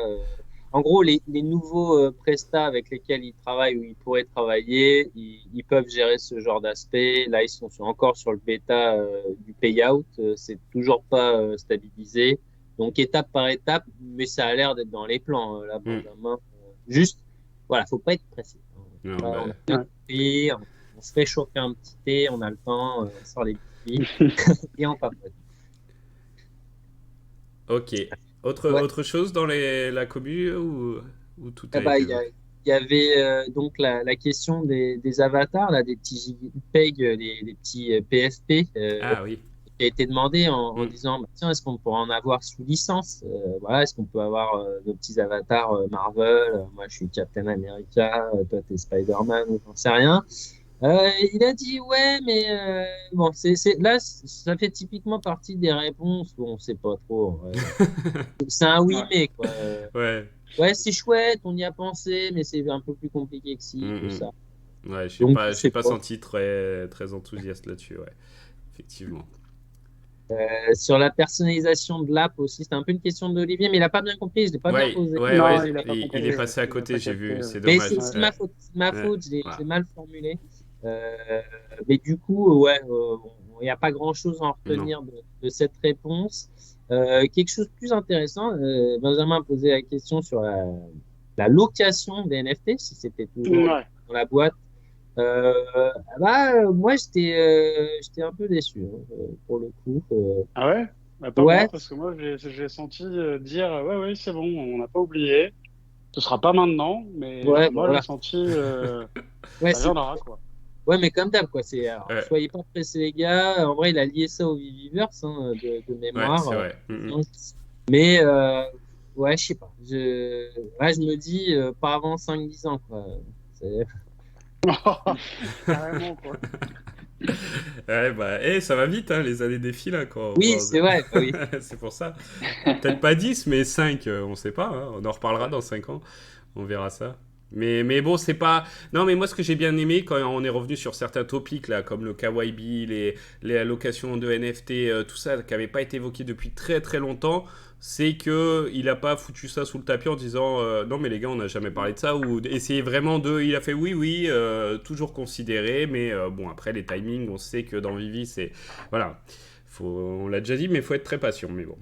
En gros, les nouveaux prestats avec lesquels il travaille ou il pourrait travailler, ils peuvent gérer ce genre d'aspect. Là, ils sont encore sur le bêta du payout. C'est toujours pas stabilisé. Donc, étape par étape, mais ça a l'air d'être dans les plans, là, Hmm. Benjamin. Juste, voilà, faut pas être pressé. Non, Voilà, on a bah, bien Ouais. compris, on se fait chauffer un petit thé, on a le temps, on sort les biscuits et on papote. ok. Ouais. Autre chose dans la commu ou tout Ah a bah, été il évoqué? y avait donc la question des avatars, là, des petits JPEG, les petits PFP, Ah oui. qui a été demandé en Hmm. disant, bah, tiens, est-ce qu'on pourrait en avoir sous licence? Voilà, est-ce qu'on peut avoir nos petits avatars Marvel? Moi, je suis Captain America, toi, t'es Spider-Man, ou j'en sais rien. Il a dit, ouais, mais bon, là, ça fait typiquement partie des réponses où on sait pas trop. C'est un oui, Ouais. mais quoi. Ouais. Ouais, c'est chouette, on y a pensé, mais c'est un peu plus compliqué que Hmm, si, que ça. Ouais, Donc, je je suis sais pas pas. senti très enthousiaste là-dessus, ouais. Effectivement. Sur la personnalisation de l'app aussi, c'était un peu une question d'Olivier, mais il a pas bien compris, je l'ai pas bien Ouais, posé. Non, il n'a pas il est compris, ouais. passé à Il n'a côté, pas j'ai capté. vu, c'est Mais dommage. c'est de ma Ouais. faute, c'est de ma Ouais. faute, je l'ai Voilà. mal formulé. Mais du coup, ouais, il n'y a pas grand-chose à en Non. retenir de cette réponse. Quelque chose de plus intéressant, Benjamin a posé la question sur la location des NFT, si c'était toujours Ouais. dans la boîte. Moi, j'étais un peu déçu, hein, pour le coup. Ah ouais? Bah, pas Ouais, moi, parce que moi, j'ai senti dire, ouais, ouais, c'est bon, on n'a pas oublié. Ce sera pas maintenant, mais ouais, bah moi, j'ai voilà. senti, Ouais, ça viendra, quoi. ouais, mais comme d'hab, quoi. Alors, Ouais, soyez pas pressés, les gars. En vrai, il a lié ça au Viviverse, hein, de ouais, mémoire. c'est vrai. Mais, ouais, je sais pas. Ouais, je me dis, pas avant 5-10 ans, quoi. C'est- Carrément, quoi. Ouais, bah, ça va vite, hein, les années défilent hein, quand on Oui, pense. c'est vrai, bah oui. C'est pour ça. Peut-être pas 10 mais 5 on sait pas. Hein, on en reparlera dans 5 ans. On verra ça. Mais bon, c'est pas. Non, mais moi, ce que j'ai bien aimé quand on est revenu sur certains topics, là, comme le KYB, les allocations de NFT, tout ça, qui n'avait pas été évoqué depuis très longtemps, c'est que il a pas foutu ça sous le tapis en disant non, mais les gars, on n'a jamais parlé de ça, ou essayer vraiment de. Il a fait oui, toujours considéré, mais bon, après, les timings, on sait que dans Vivi, c'est. Voilà. On l'a déjà dit, mais il faut être très patient. Mais bon,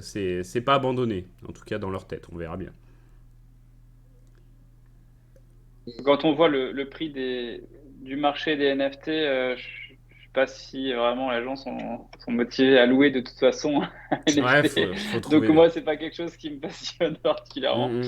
c'est pas abandonné, en tout cas dans leur tête, on verra bien. Quand on voit le prix du marché des NFT, je ne sais pas si vraiment les gens sont motivés à louer de toute façon un Ouais, NFT. faut Donc trouver. moi, c'est pas quelque chose qui me passionne particulièrement. Mm,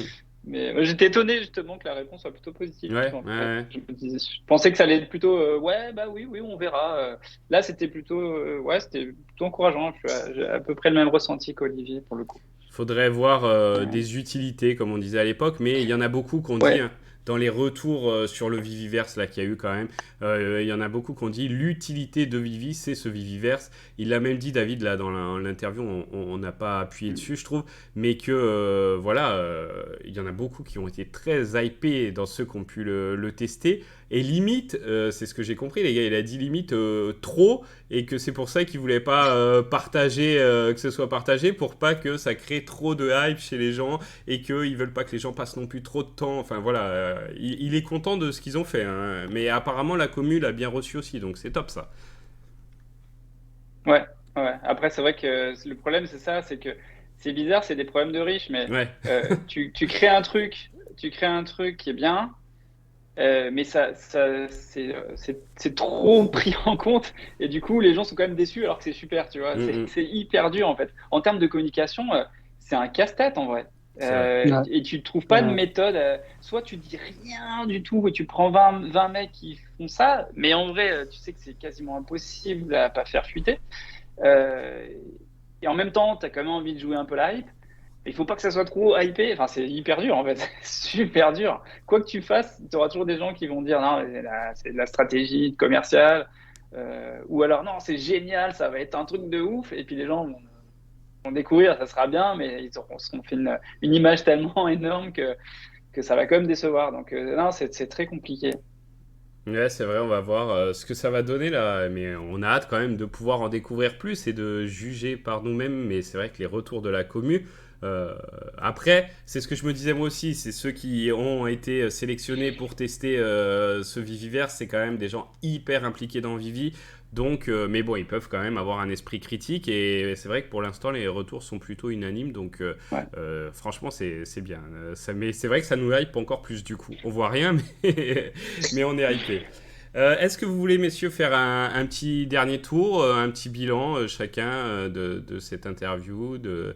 Mais j'étais étonné justement que la réponse soit plutôt positive. ouais, En fait, ouais. je pensais que ça allait être plutôt ouais, bah oui, oui, on verra. Là, c'était plutôt ouais, c'était plutôt encourageant. J'ai à peu près le même ressenti qu'Olivier pour le coup. Faudrait voir Euh, des utilités, comme on disait à l'époque, mais il y en a beaucoup qu'on dit ouais, hein, dans les retours sur le Viviverse là qu'il y a eu quand même. Il y en a beaucoup qu'on dit l'utilité de Vivi, c'est ce Viviverse. Il l'a même dit David là dans l'interview, on n'a pas appuyé dessus, je trouve, mais que voilà, il y en a beaucoup qui ont été très hypés dans ceux qui ont pu le tester. Et limite, c'est ce que j'ai compris, les gars, il a dit limite trop, et que c'est pour ça qu'il voulait pas partager, que ce soit partagé, pour pas que ça crée trop de hype chez les gens, et qu'ils veulent pas que les gens passent non plus trop de temps. Enfin voilà, il est content de ce qu'ils ont fait, hein. Mais apparemment la commu l'a bien reçu aussi, donc c'est top ça. ouais, ouais. Après, c'est vrai que le problème, c'est ça, c'est que c'est bizarre, c'est des problèmes de riches, mais Ouais, tu crées un truc, qui est bien. Mais c'est trop pris en compte et du coup les gens sont quand même déçus alors que c'est super, tu vois. C'est hyper dur en fait. En termes de communication, c'est un casse-tête en vrai. C'est vrai. Et tu trouves pas de méthode. Soit tu dis rien du tout et tu prends 20 mecs qui font ça, mais en vrai, tu sais que c'est quasiment impossible à pas faire fuiter. Et en même temps, tu as quand même envie de jouer un peu la hype. Il faut pas que ça soit trop hypé. Enfin, c'est hyper dur en fait. C'est super dur. Quoi que tu fasses, tu auras toujours des gens qui vont dire non, c'est de la stratégie commerciale. Ou alors non, c'est génial, ça va être un truc de ouf. Et puis les gens vont découvrir, ça sera bien, mais ils seront fait une image tellement énorme que ça va quand même décevoir. Donc non, c'est très compliqué. Ouais, c'est vrai, on va voir ce que ça va donner là, mais on a hâte quand même de pouvoir en découvrir plus et de juger par nous-mêmes, mais c'est vrai que les retours de la commu, après, c'est ce que je me disais moi aussi, c'est ceux qui ont été sélectionnés pour tester ce Viviverse, c'est quand même des gens hyper impliqués dans Vivi, donc, mais bon, ils peuvent quand même avoir un esprit critique et c'est vrai que pour l'instant, les retours sont plutôt unanimes, donc franchement, c'est bien. Mais c'est vrai que ça nous hype encore plus du coup. On voit rien, mais on est hypé. Est-ce que vous voulez, messieurs, faire un petit dernier tour, un petit bilan chacun de cette interview, de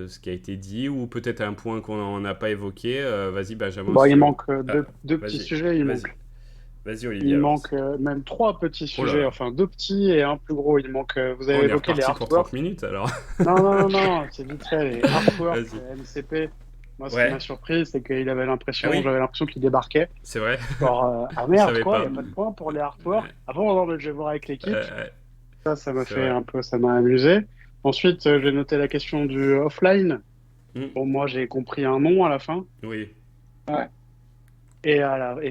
ce qui a été dit, ou peut-être un point qu'on n'a pas évoqué. Vas-y, Benjamin. Bon, il manque deux petits sujets. Vas-y, Olivier. Il manque même 3 petits sujets, enfin 2 petits et un plus gros. Il manque, vous avez évoqué les pour 30 artworks. minutes alors. Non, c'est vite fait. Les artworks MCP. Moi, ce qui m'a surpris, c'est qu'il avait l'impression, j'avais l'impression qu'il débarquait. C'est vrai. Genre, ah merde, quoi, il n'y a pas de point pour les artworks. Avant, je vais voir avec l'équipe. Ça m'a fait un peu, ça m'a amusé. Ensuite, j'ai noté la question du offline. Bon, moi, j'ai compris un nom à la fin. Oui. Ouais. Et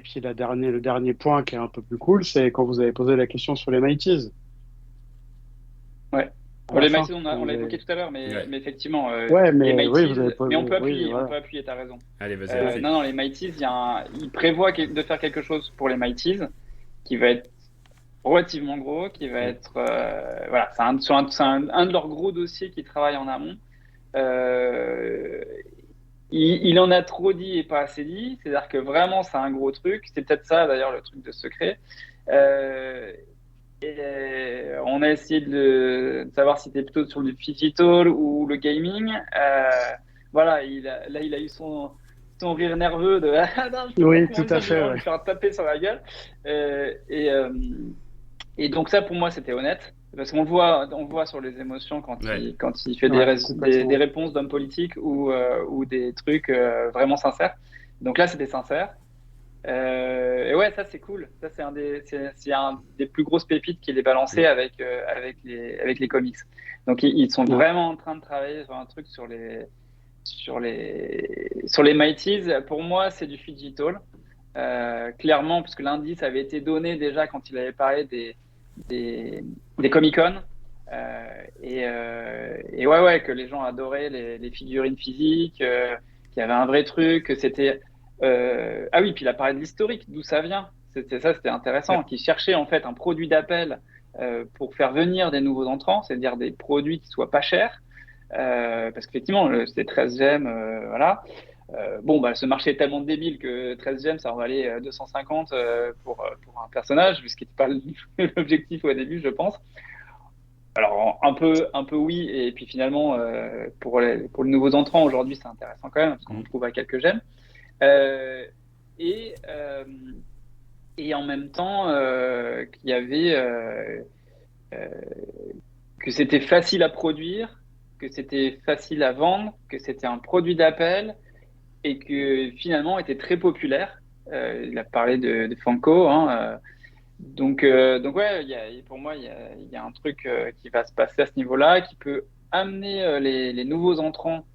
puis le dernier point qui est un peu plus cool, c'est quand vous avez posé la question sur les Mighties. Ouais. Les Mighties, on l'a évoqué tout à l'heure, mais effectivement, mais les Mighties, vous avez posé, mais on peut appuyer, t'as raison. Allez, vas-y. Non, les Mighties, il prévoit de faire quelque chose pour les Mighties qui va être relativement gros, qui va être voilà, c'est un de leurs gros dossiers qui travaille en amont. Il en a trop dit et pas assez dit, c'est-à-dire que vraiment c'est un gros truc. C'est peut-être ça d'ailleurs le truc de secret. Et on a essayé de savoir si c'était plutôt sur le digital ou le gaming. Voilà, il a eu son rire nerveux de ah non, oui, tout à fait. Je vais faire taper sur la gueule. Et donc ça, pour moi, c'était honnête. Parce qu'on voit sur les émotions quand il fait des réponses d'hommes politiques ou des trucs vraiment sincères. Donc là, c'était sincère. Et ouais, ça, c'est cool. Ça, c'est un des plus grosses pépites qu'il est balancé avec les comics. Donc, ils sont vraiment en train de travailler sur un truc sur les Mighties. Pour moi, c'est du digital. Clairement, parce que l'indice avait été donné déjà quand il avait parlé des Comic-Con. Et que les gens adoraient les figurines physiques, qu'il y avait un vrai truc, que c'était... ah oui, puis il a parlé de l'historique, d'où ça vient. C'était intéressant, qu'il cherchait en fait un produit d'appel pour faire venir des nouveaux entrants, c'est-à-dire des produits qui soient pas chers. Parce qu'effectivement, c'était 13 gemmes, voilà. Ce marché est tellement débile que 13 gemmes, ça en valait 250 pour un personnage, ce qui n'était pas l'objectif au début, je pense. Alors, un peu oui, et puis finalement, pour les nouveaux entrants, aujourd'hui, c'est intéressant quand même, parce qu'on trouve à quelques gemmes. Et en même temps, qu'il y avait que c'était facile à produire, que c'était facile à vendre, que c'était un produit d'appel et que finalement était très populaire. Il a parlé de Funko, hein, donc ouais, pour moi, il y a un truc qui va se passer à ce niveau-là, qui peut amener les nouveaux entrants.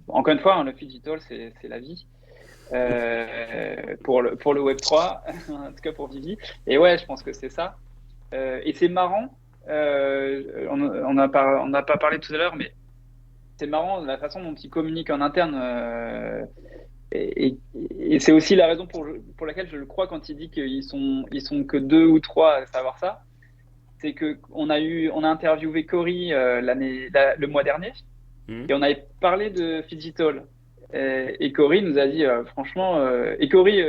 Encore une fois, hein, le digital, c'est la vie. Pour le Web3, en tout cas pour Vivi. Et ouais, je pense que c'est ça. Et c'est marrant, on n'a pas parlé tout à l'heure, mais c'est marrant la façon dont ils communiquent en interne. Et c'est aussi la raison pour laquelle je le crois quand il dit qu'ils sont que 2 ou 3 à savoir ça. C'est qu'on a interviewé Cory le mois dernier et on avait parlé de digital. Et Cory nous a dit, franchement, et Cory,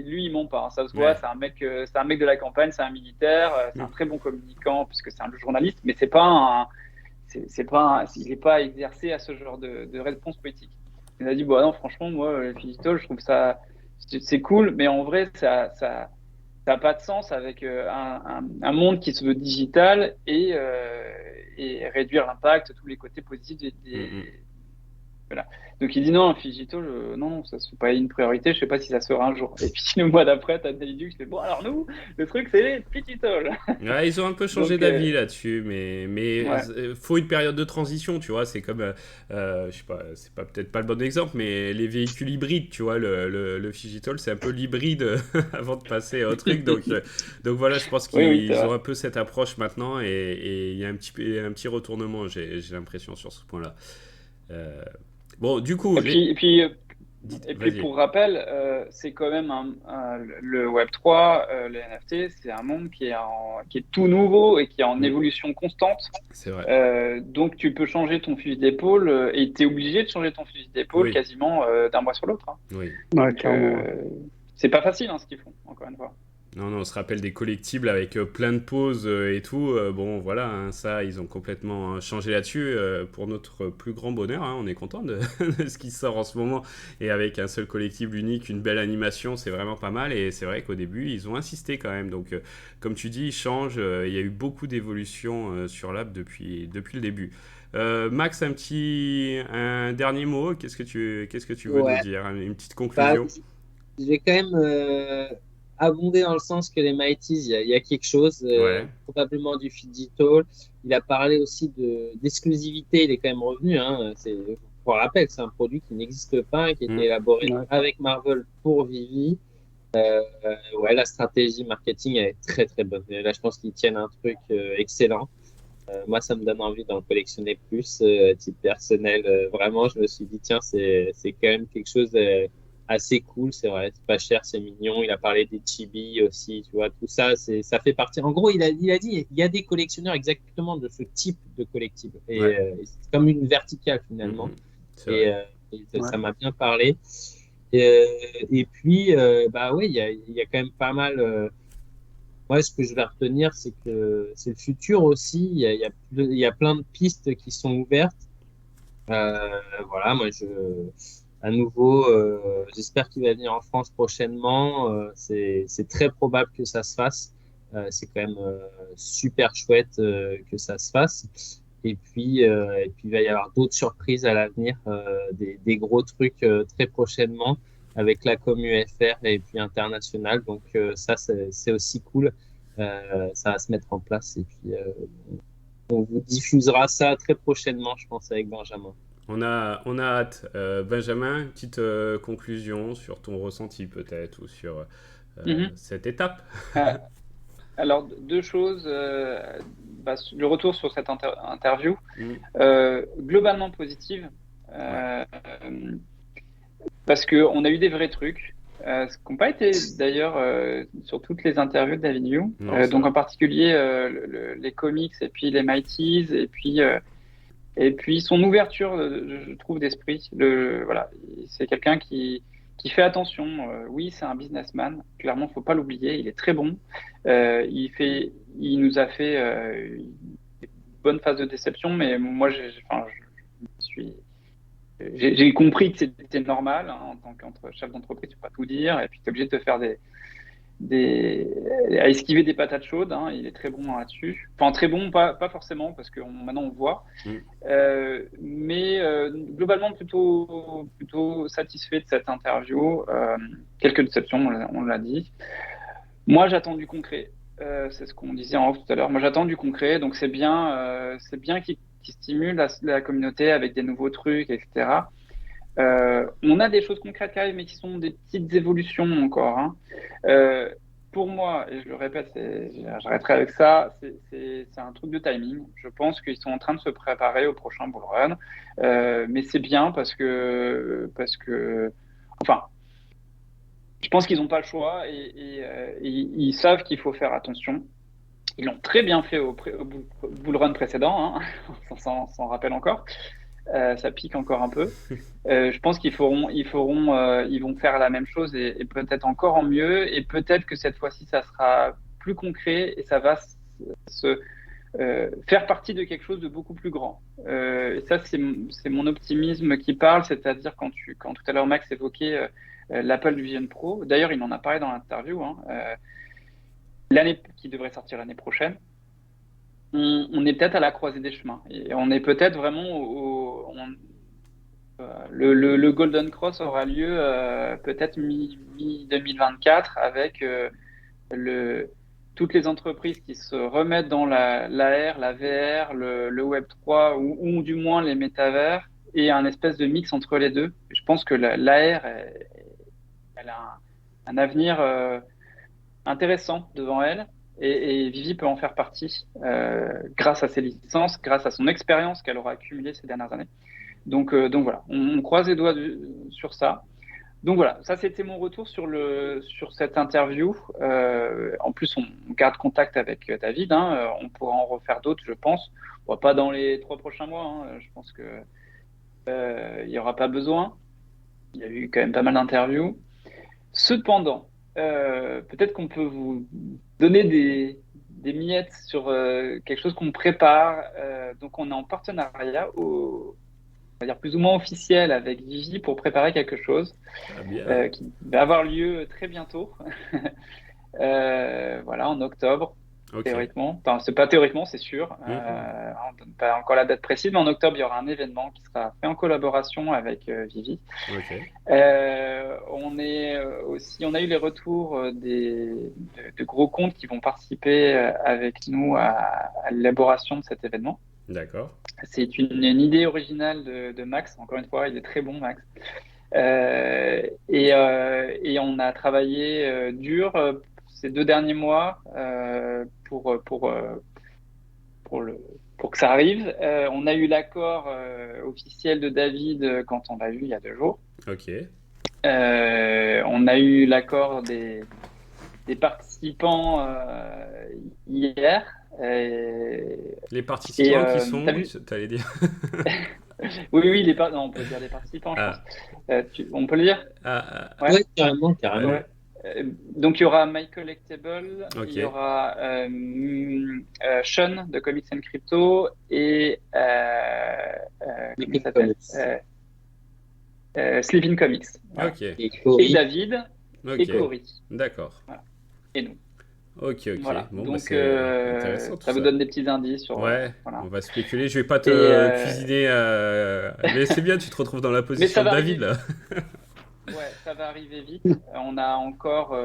lui, il ment pas, hein, ça se voit, Ouais. c'est un mec de la campagne, c'est un militaire, c'est un très bon communicant puisque c'est un journaliste, mais c'est pas un, c'est pas, il n'est pas exercé à ce genre de réponse politique. Il nous a dit, bon, non, franchement, moi, le digital, je trouve ça, c'est cool, mais en vrai, ça n'a pas de sens avec un monde qui se veut digital et réduire l'impact, tous les côtés positifs voilà. Donc il dit non, Figito, non, ça se fait pas une priorité, je sais pas si ça sera un jour. Et puis le mois d'après, t'as Daily qui fait bon, alors nous, le truc c'est Digital. Ouais, ils ont un peu changé Donc d'avis là-dessus, mais ouais. faut une période de transition, tu vois. C'est comme, je sais pas, c'est pas peut-être pas le bon exemple, mais les véhicules hybrides, tu vois, le Figital, c'est un peu l'hybride avant de passer au truc. Donc voilà, je pense Oui, oui, c'est qu'ils ont vrai. un peu cette approche maintenant et il y a un petit retournement, j'ai l'impression sur ce point-là. Euh, bon, du coup, Et puis, et puis, euh, et puis vas-y, pour rappel, c'est quand même le Web3, les NFT, c'est un monde qui est tout nouveau et qui est en Mm, évolution constante. c'est vrai. Donc tu peux changer ton fusil d'épaule et tu es obligé de changer ton fusil d'épaule Oui, quasiment d'un mois sur l'autre, hein. oui. Ouais, Donc clairement. c'est pas facile hein, ce qu'ils font, encore une fois. Non, non, on se rappelle des collectibles avec plein de pauses et tout. Bon, voilà, hein, ça, ils ont complètement changé là-dessus. Pour notre plus grand bonheur, hein, on est content de ce qui sort en ce moment. Et avec un seul collectible unique, une belle animation, c'est vraiment pas mal. Et c'est vrai qu'au début, ils ont insisté quand même. Donc, comme tu dis, ils changent. Il y a eu beaucoup d'évolutions sur l'app depuis le début. Max, un dernier mot. Qu'est-ce que tu veux nous Ouais, dire? Une petite bah, conclusion? je vais quand même abonder dans le sens que les Mighties, il y a quelque chose, Ouais. probablement du digital. Il a parlé aussi d'exclusivité, il est quand même revenu. Hein, pour rappel, c'est un produit qui n'existe pas, qui a été Mm. élaboré Ouais. avec Marvel pour Vivi. Ouais, la stratégie marketing elle est très très bonne. Et là, je pense qu'ils tiennent un truc excellent. Moi, ça me donne envie d'en collectionner plus, à titre personnel. Vraiment, je me suis dit, tiens, c'est quand même quelque chose assez cool. C'est vrai, c'est pas cher, c'est mignon. Il a parlé des chibis aussi, tu vois, tout ça, ça fait partie. En gros, il a dit, il y a des collectionneurs exactement de ce type de collectible. Ouais. Et c'est comme une verticale Mm, finalement. mm. C'est vrai. Et, euh, et Ouais. ça m'a bien parlé. Et puis, bah ouais, il y a quand même pas mal. Ouais, ce que je vais retenir, c'est que c'est le futur aussi. Il y a plein de pistes qui sont ouvertes. Voilà, à nouveau, j'espère qu'il va venir en France prochainement. C'est très probable que ça se fasse. C'est quand même super chouette que ça se fasse. Et puis, il va y avoir d'autres surprises à l'avenir, des gros trucs très prochainement avec la com UFR et puis international. Donc ça, c'est aussi cool. Ça va se mettre en place et puis on vous diffusera ça très prochainement, je pense, avec Benjamin. On a hâte. Benjamin, une petite conclusion sur ton ressenti peut-être ou sur Mhm. cette étape. Euh, alors deux choses. Le retour sur cette interview, Mm, globalement positive. ouais. Euh, Parce qu'on a eu des vrais trucs, ce qui n'ont pas été d'ailleurs sur toutes les interviews de David Yu. Non, c'est Donc vrai. en particulier les comics et puis les Mighties et puis son ouverture, je trouve, d'esprit. Voilà, c'est quelqu'un qui fait attention. Oui, c'est un businessman. Clairement, faut pas l'oublier. Il est très bon. Il nous a fait une bonne phase de déception, mais moi, enfin, je suis j'ai compris que c'était normal hein, en tant que chef d'entreprise, tu peux pas tout dire, et puis tu es obligé de te faire des, à esquiver des patates chaudes. Hein, il est très bon là-dessus. Enfin, très bon, pas forcément, parce que maintenant on voit. Mm, Mais globalement, plutôt satisfait de cette interview. Quelques déceptions, on l'a dit. Moi, j'attends du concret. C'est ce qu'on disait en off tout à l'heure. Moi, j'attends du concret. Donc, c'est bien qu'il stimule la communauté avec des nouveaux trucs, etc. On a des choses concrètes qui arrivent, mais qui sont des petites évolutions encore. Hein. Euh, pour moi, et je le répète, j'arrêterai avec ça, c'est un truc de timing. Je pense qu'ils sont en train de se préparer au prochain bull run. Mais c'est bien enfin, je pense qu'ils n'ont pas le choix et ils savent qu'il faut faire attention. Ils l'ont très bien fait au bull run précédent, hein, s'en rappelle encore. ça pique encore un peu. Je pense qu'ils vont faire la même chose et peut-être encore en mieux. Et peut-être que cette fois-ci, ça sera plus concret et ça va se faire partie de quelque chose de beaucoup plus grand. Et ça, c'est mon optimisme qui parle, c'est-à-dire quand tout à l'heure Max évoquait l'Apple Vision Pro. D'ailleurs, il en a parlé dans l'interview, hein, qui devrait sortir l'année prochaine. On est peut-être à la croisée des chemins et on est peut-être vraiment le Golden Cross aura lieu peut-être mi 2024 avec toutes les entreprises qui se remettent dans l'AR, la VR, le Web 3 ou du moins les métavers et un espèce de mix entre les deux. Je pense que l'AR elle a un avenir intéressant devant elle et Vivi peut en faire partie grâce à ses licences, grâce à son expérience qu'elle aura accumulée ces dernières années. Donc voilà, on croise les doigts sur ça. Donc voilà, ça c'était mon retour sur cette interview. En plus, on garde contact avec David. Hein, on pourra en refaire d'autres, je pense. Bon, pas dans les 3 prochains mois. Hein, je pense que il y aura pas besoin. Il y a eu quand même pas mal d'interviews. Cependant, peut-être qu'on peut vous donner des miettes sur quelque chose qu'on prépare. Donc on est en partenariat on va dire plus ou moins officiel avec Vivi pour préparer quelque chose qui va avoir lieu très bientôt. Voilà, en octobre, théoriquement. Enfin, c'est pas théoriquement, c'est sûr. On ne donne pas encore la date précise, mais en octobre, il y aura un événement qui sera fait en collaboration avec Vivi. On a eu les retours de gros comptes qui vont participer avec nous à l'élaboration de cet événement. D'accord. C'est une idée originale de Max. Encore une fois, il est très bon, Max. Et on a travaillé dur ces 2 derniers mois pour que ça arrive. On a eu l'accord officiel de David quand on l'a eu il y a 2 jours. Ok. On a eu l'accord des participants hier. Les participants qui sont, t'allais dire Oui, non, on peut dire les participants, je pense. On peut le dire Ouais, carrément. Ouais. Donc, il y aura My Collectible, il y aura Sean de Comics and Crypto et Sleeping Comics. Voilà. Et David et Cory. D'accord. Voilà. Et nous. Ok. Voilà. Bon, donc, ça vous donne des petits indices sur. Ouais, voilà. on va spéculer. Je vais pas te cuisiner. Mais c'est bien, tu te retrouves dans la position de David là. Ouais, ça va arriver vite. On a encore.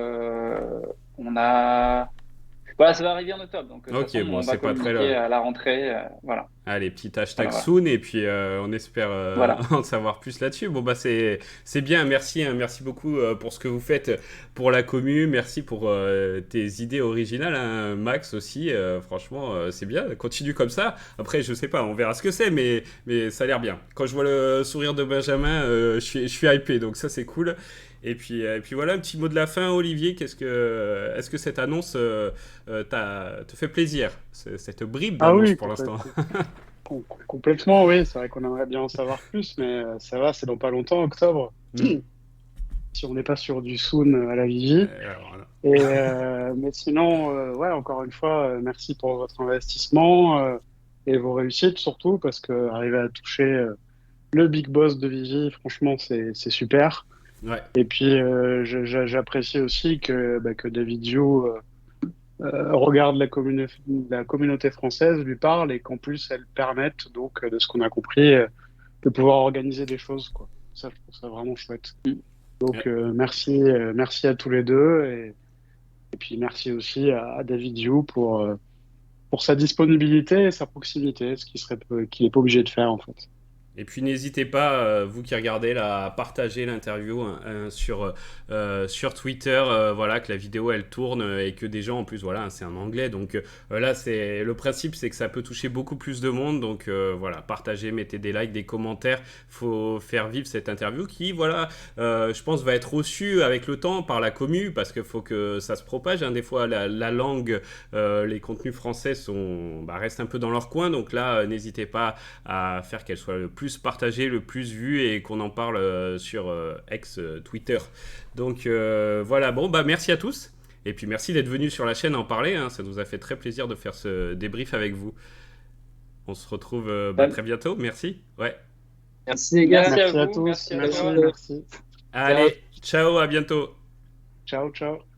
Voilà, ça va arriver en octobre. Donc, on va communiquer à la rentrée. Voilà. Allez, petit hashtag soon et puis on espère en savoir plus là-dessus. Bon, bah c'est bien. Merci beaucoup pour ce que vous faites pour la commu. Merci pour tes idées originales, hein, Max aussi. Franchement, c'est bien. Continue comme ça. Après, je sais pas, on verra ce que c'est, mais ça a l'air bien. Quand je vois le sourire de Benjamin, je suis hypé. Donc ça, c'est cool. Et puis voilà, un petit mot de la fin, Olivier. Est-ce que cette annonce te fait plaisir, cette bribe d'annonce pour l'instant? Complètement, oui. C'est vrai qu'on aimerait bien en savoir plus, mais ça va, c'est dans pas longtemps, octobre. Si on n'est pas sur du soon à la Vigie. Mais sinon, ouais, encore une fois, merci pour votre investissement et vos réussites surtout, parce que arriver à toucher le big boss de Vigie, franchement, c'est super. Ouais. Et puis j'apprécie aussi que David Zhu regarde la communauté française, lui parle et qu'en plus elle permette donc de ce qu'on a compris de pouvoir organiser des choses, quoi. Ça, je trouve ça vraiment chouette. Donc merci à tous les deux et puis merci aussi à David Zhu pour sa disponibilité et sa proximité, ce qu'il n'est pas obligé de faire en fait. Et puis n'hésitez pas, vous qui regardez là, à partager l'interview sur Twitter, voilà, que la vidéo elle tourne et que des gens en plus, voilà, c'est en anglais, donc là c'est le principe, c'est que ça peut toucher beaucoup plus de monde, donc voilà, partagez, mettez des likes, des commentaires, faut faire vivre cette interview qui, voilà, je pense va être reçue avec le temps par la commu parce qu'il faut que ça se propage, hein. Des fois la langue, les contenus français restent un peu dans leur coin, donc là n'hésitez pas à faire qu'elle soit le plus plus partagé, le plus vu et qu'on en parle sur ex-Twitter. Donc voilà, bon, bah merci à tous. Et puis merci d'être venus sur la chaîne en parler. Hein. Ça nous a fait très plaisir de faire ce débrief avec vous. On se retrouve très bientôt. Merci. Ouais. Merci les gars. Merci à Merci à vous, tous. merci à Merci, toi. merci. Allez, ciao, à bientôt. Ciao, ciao.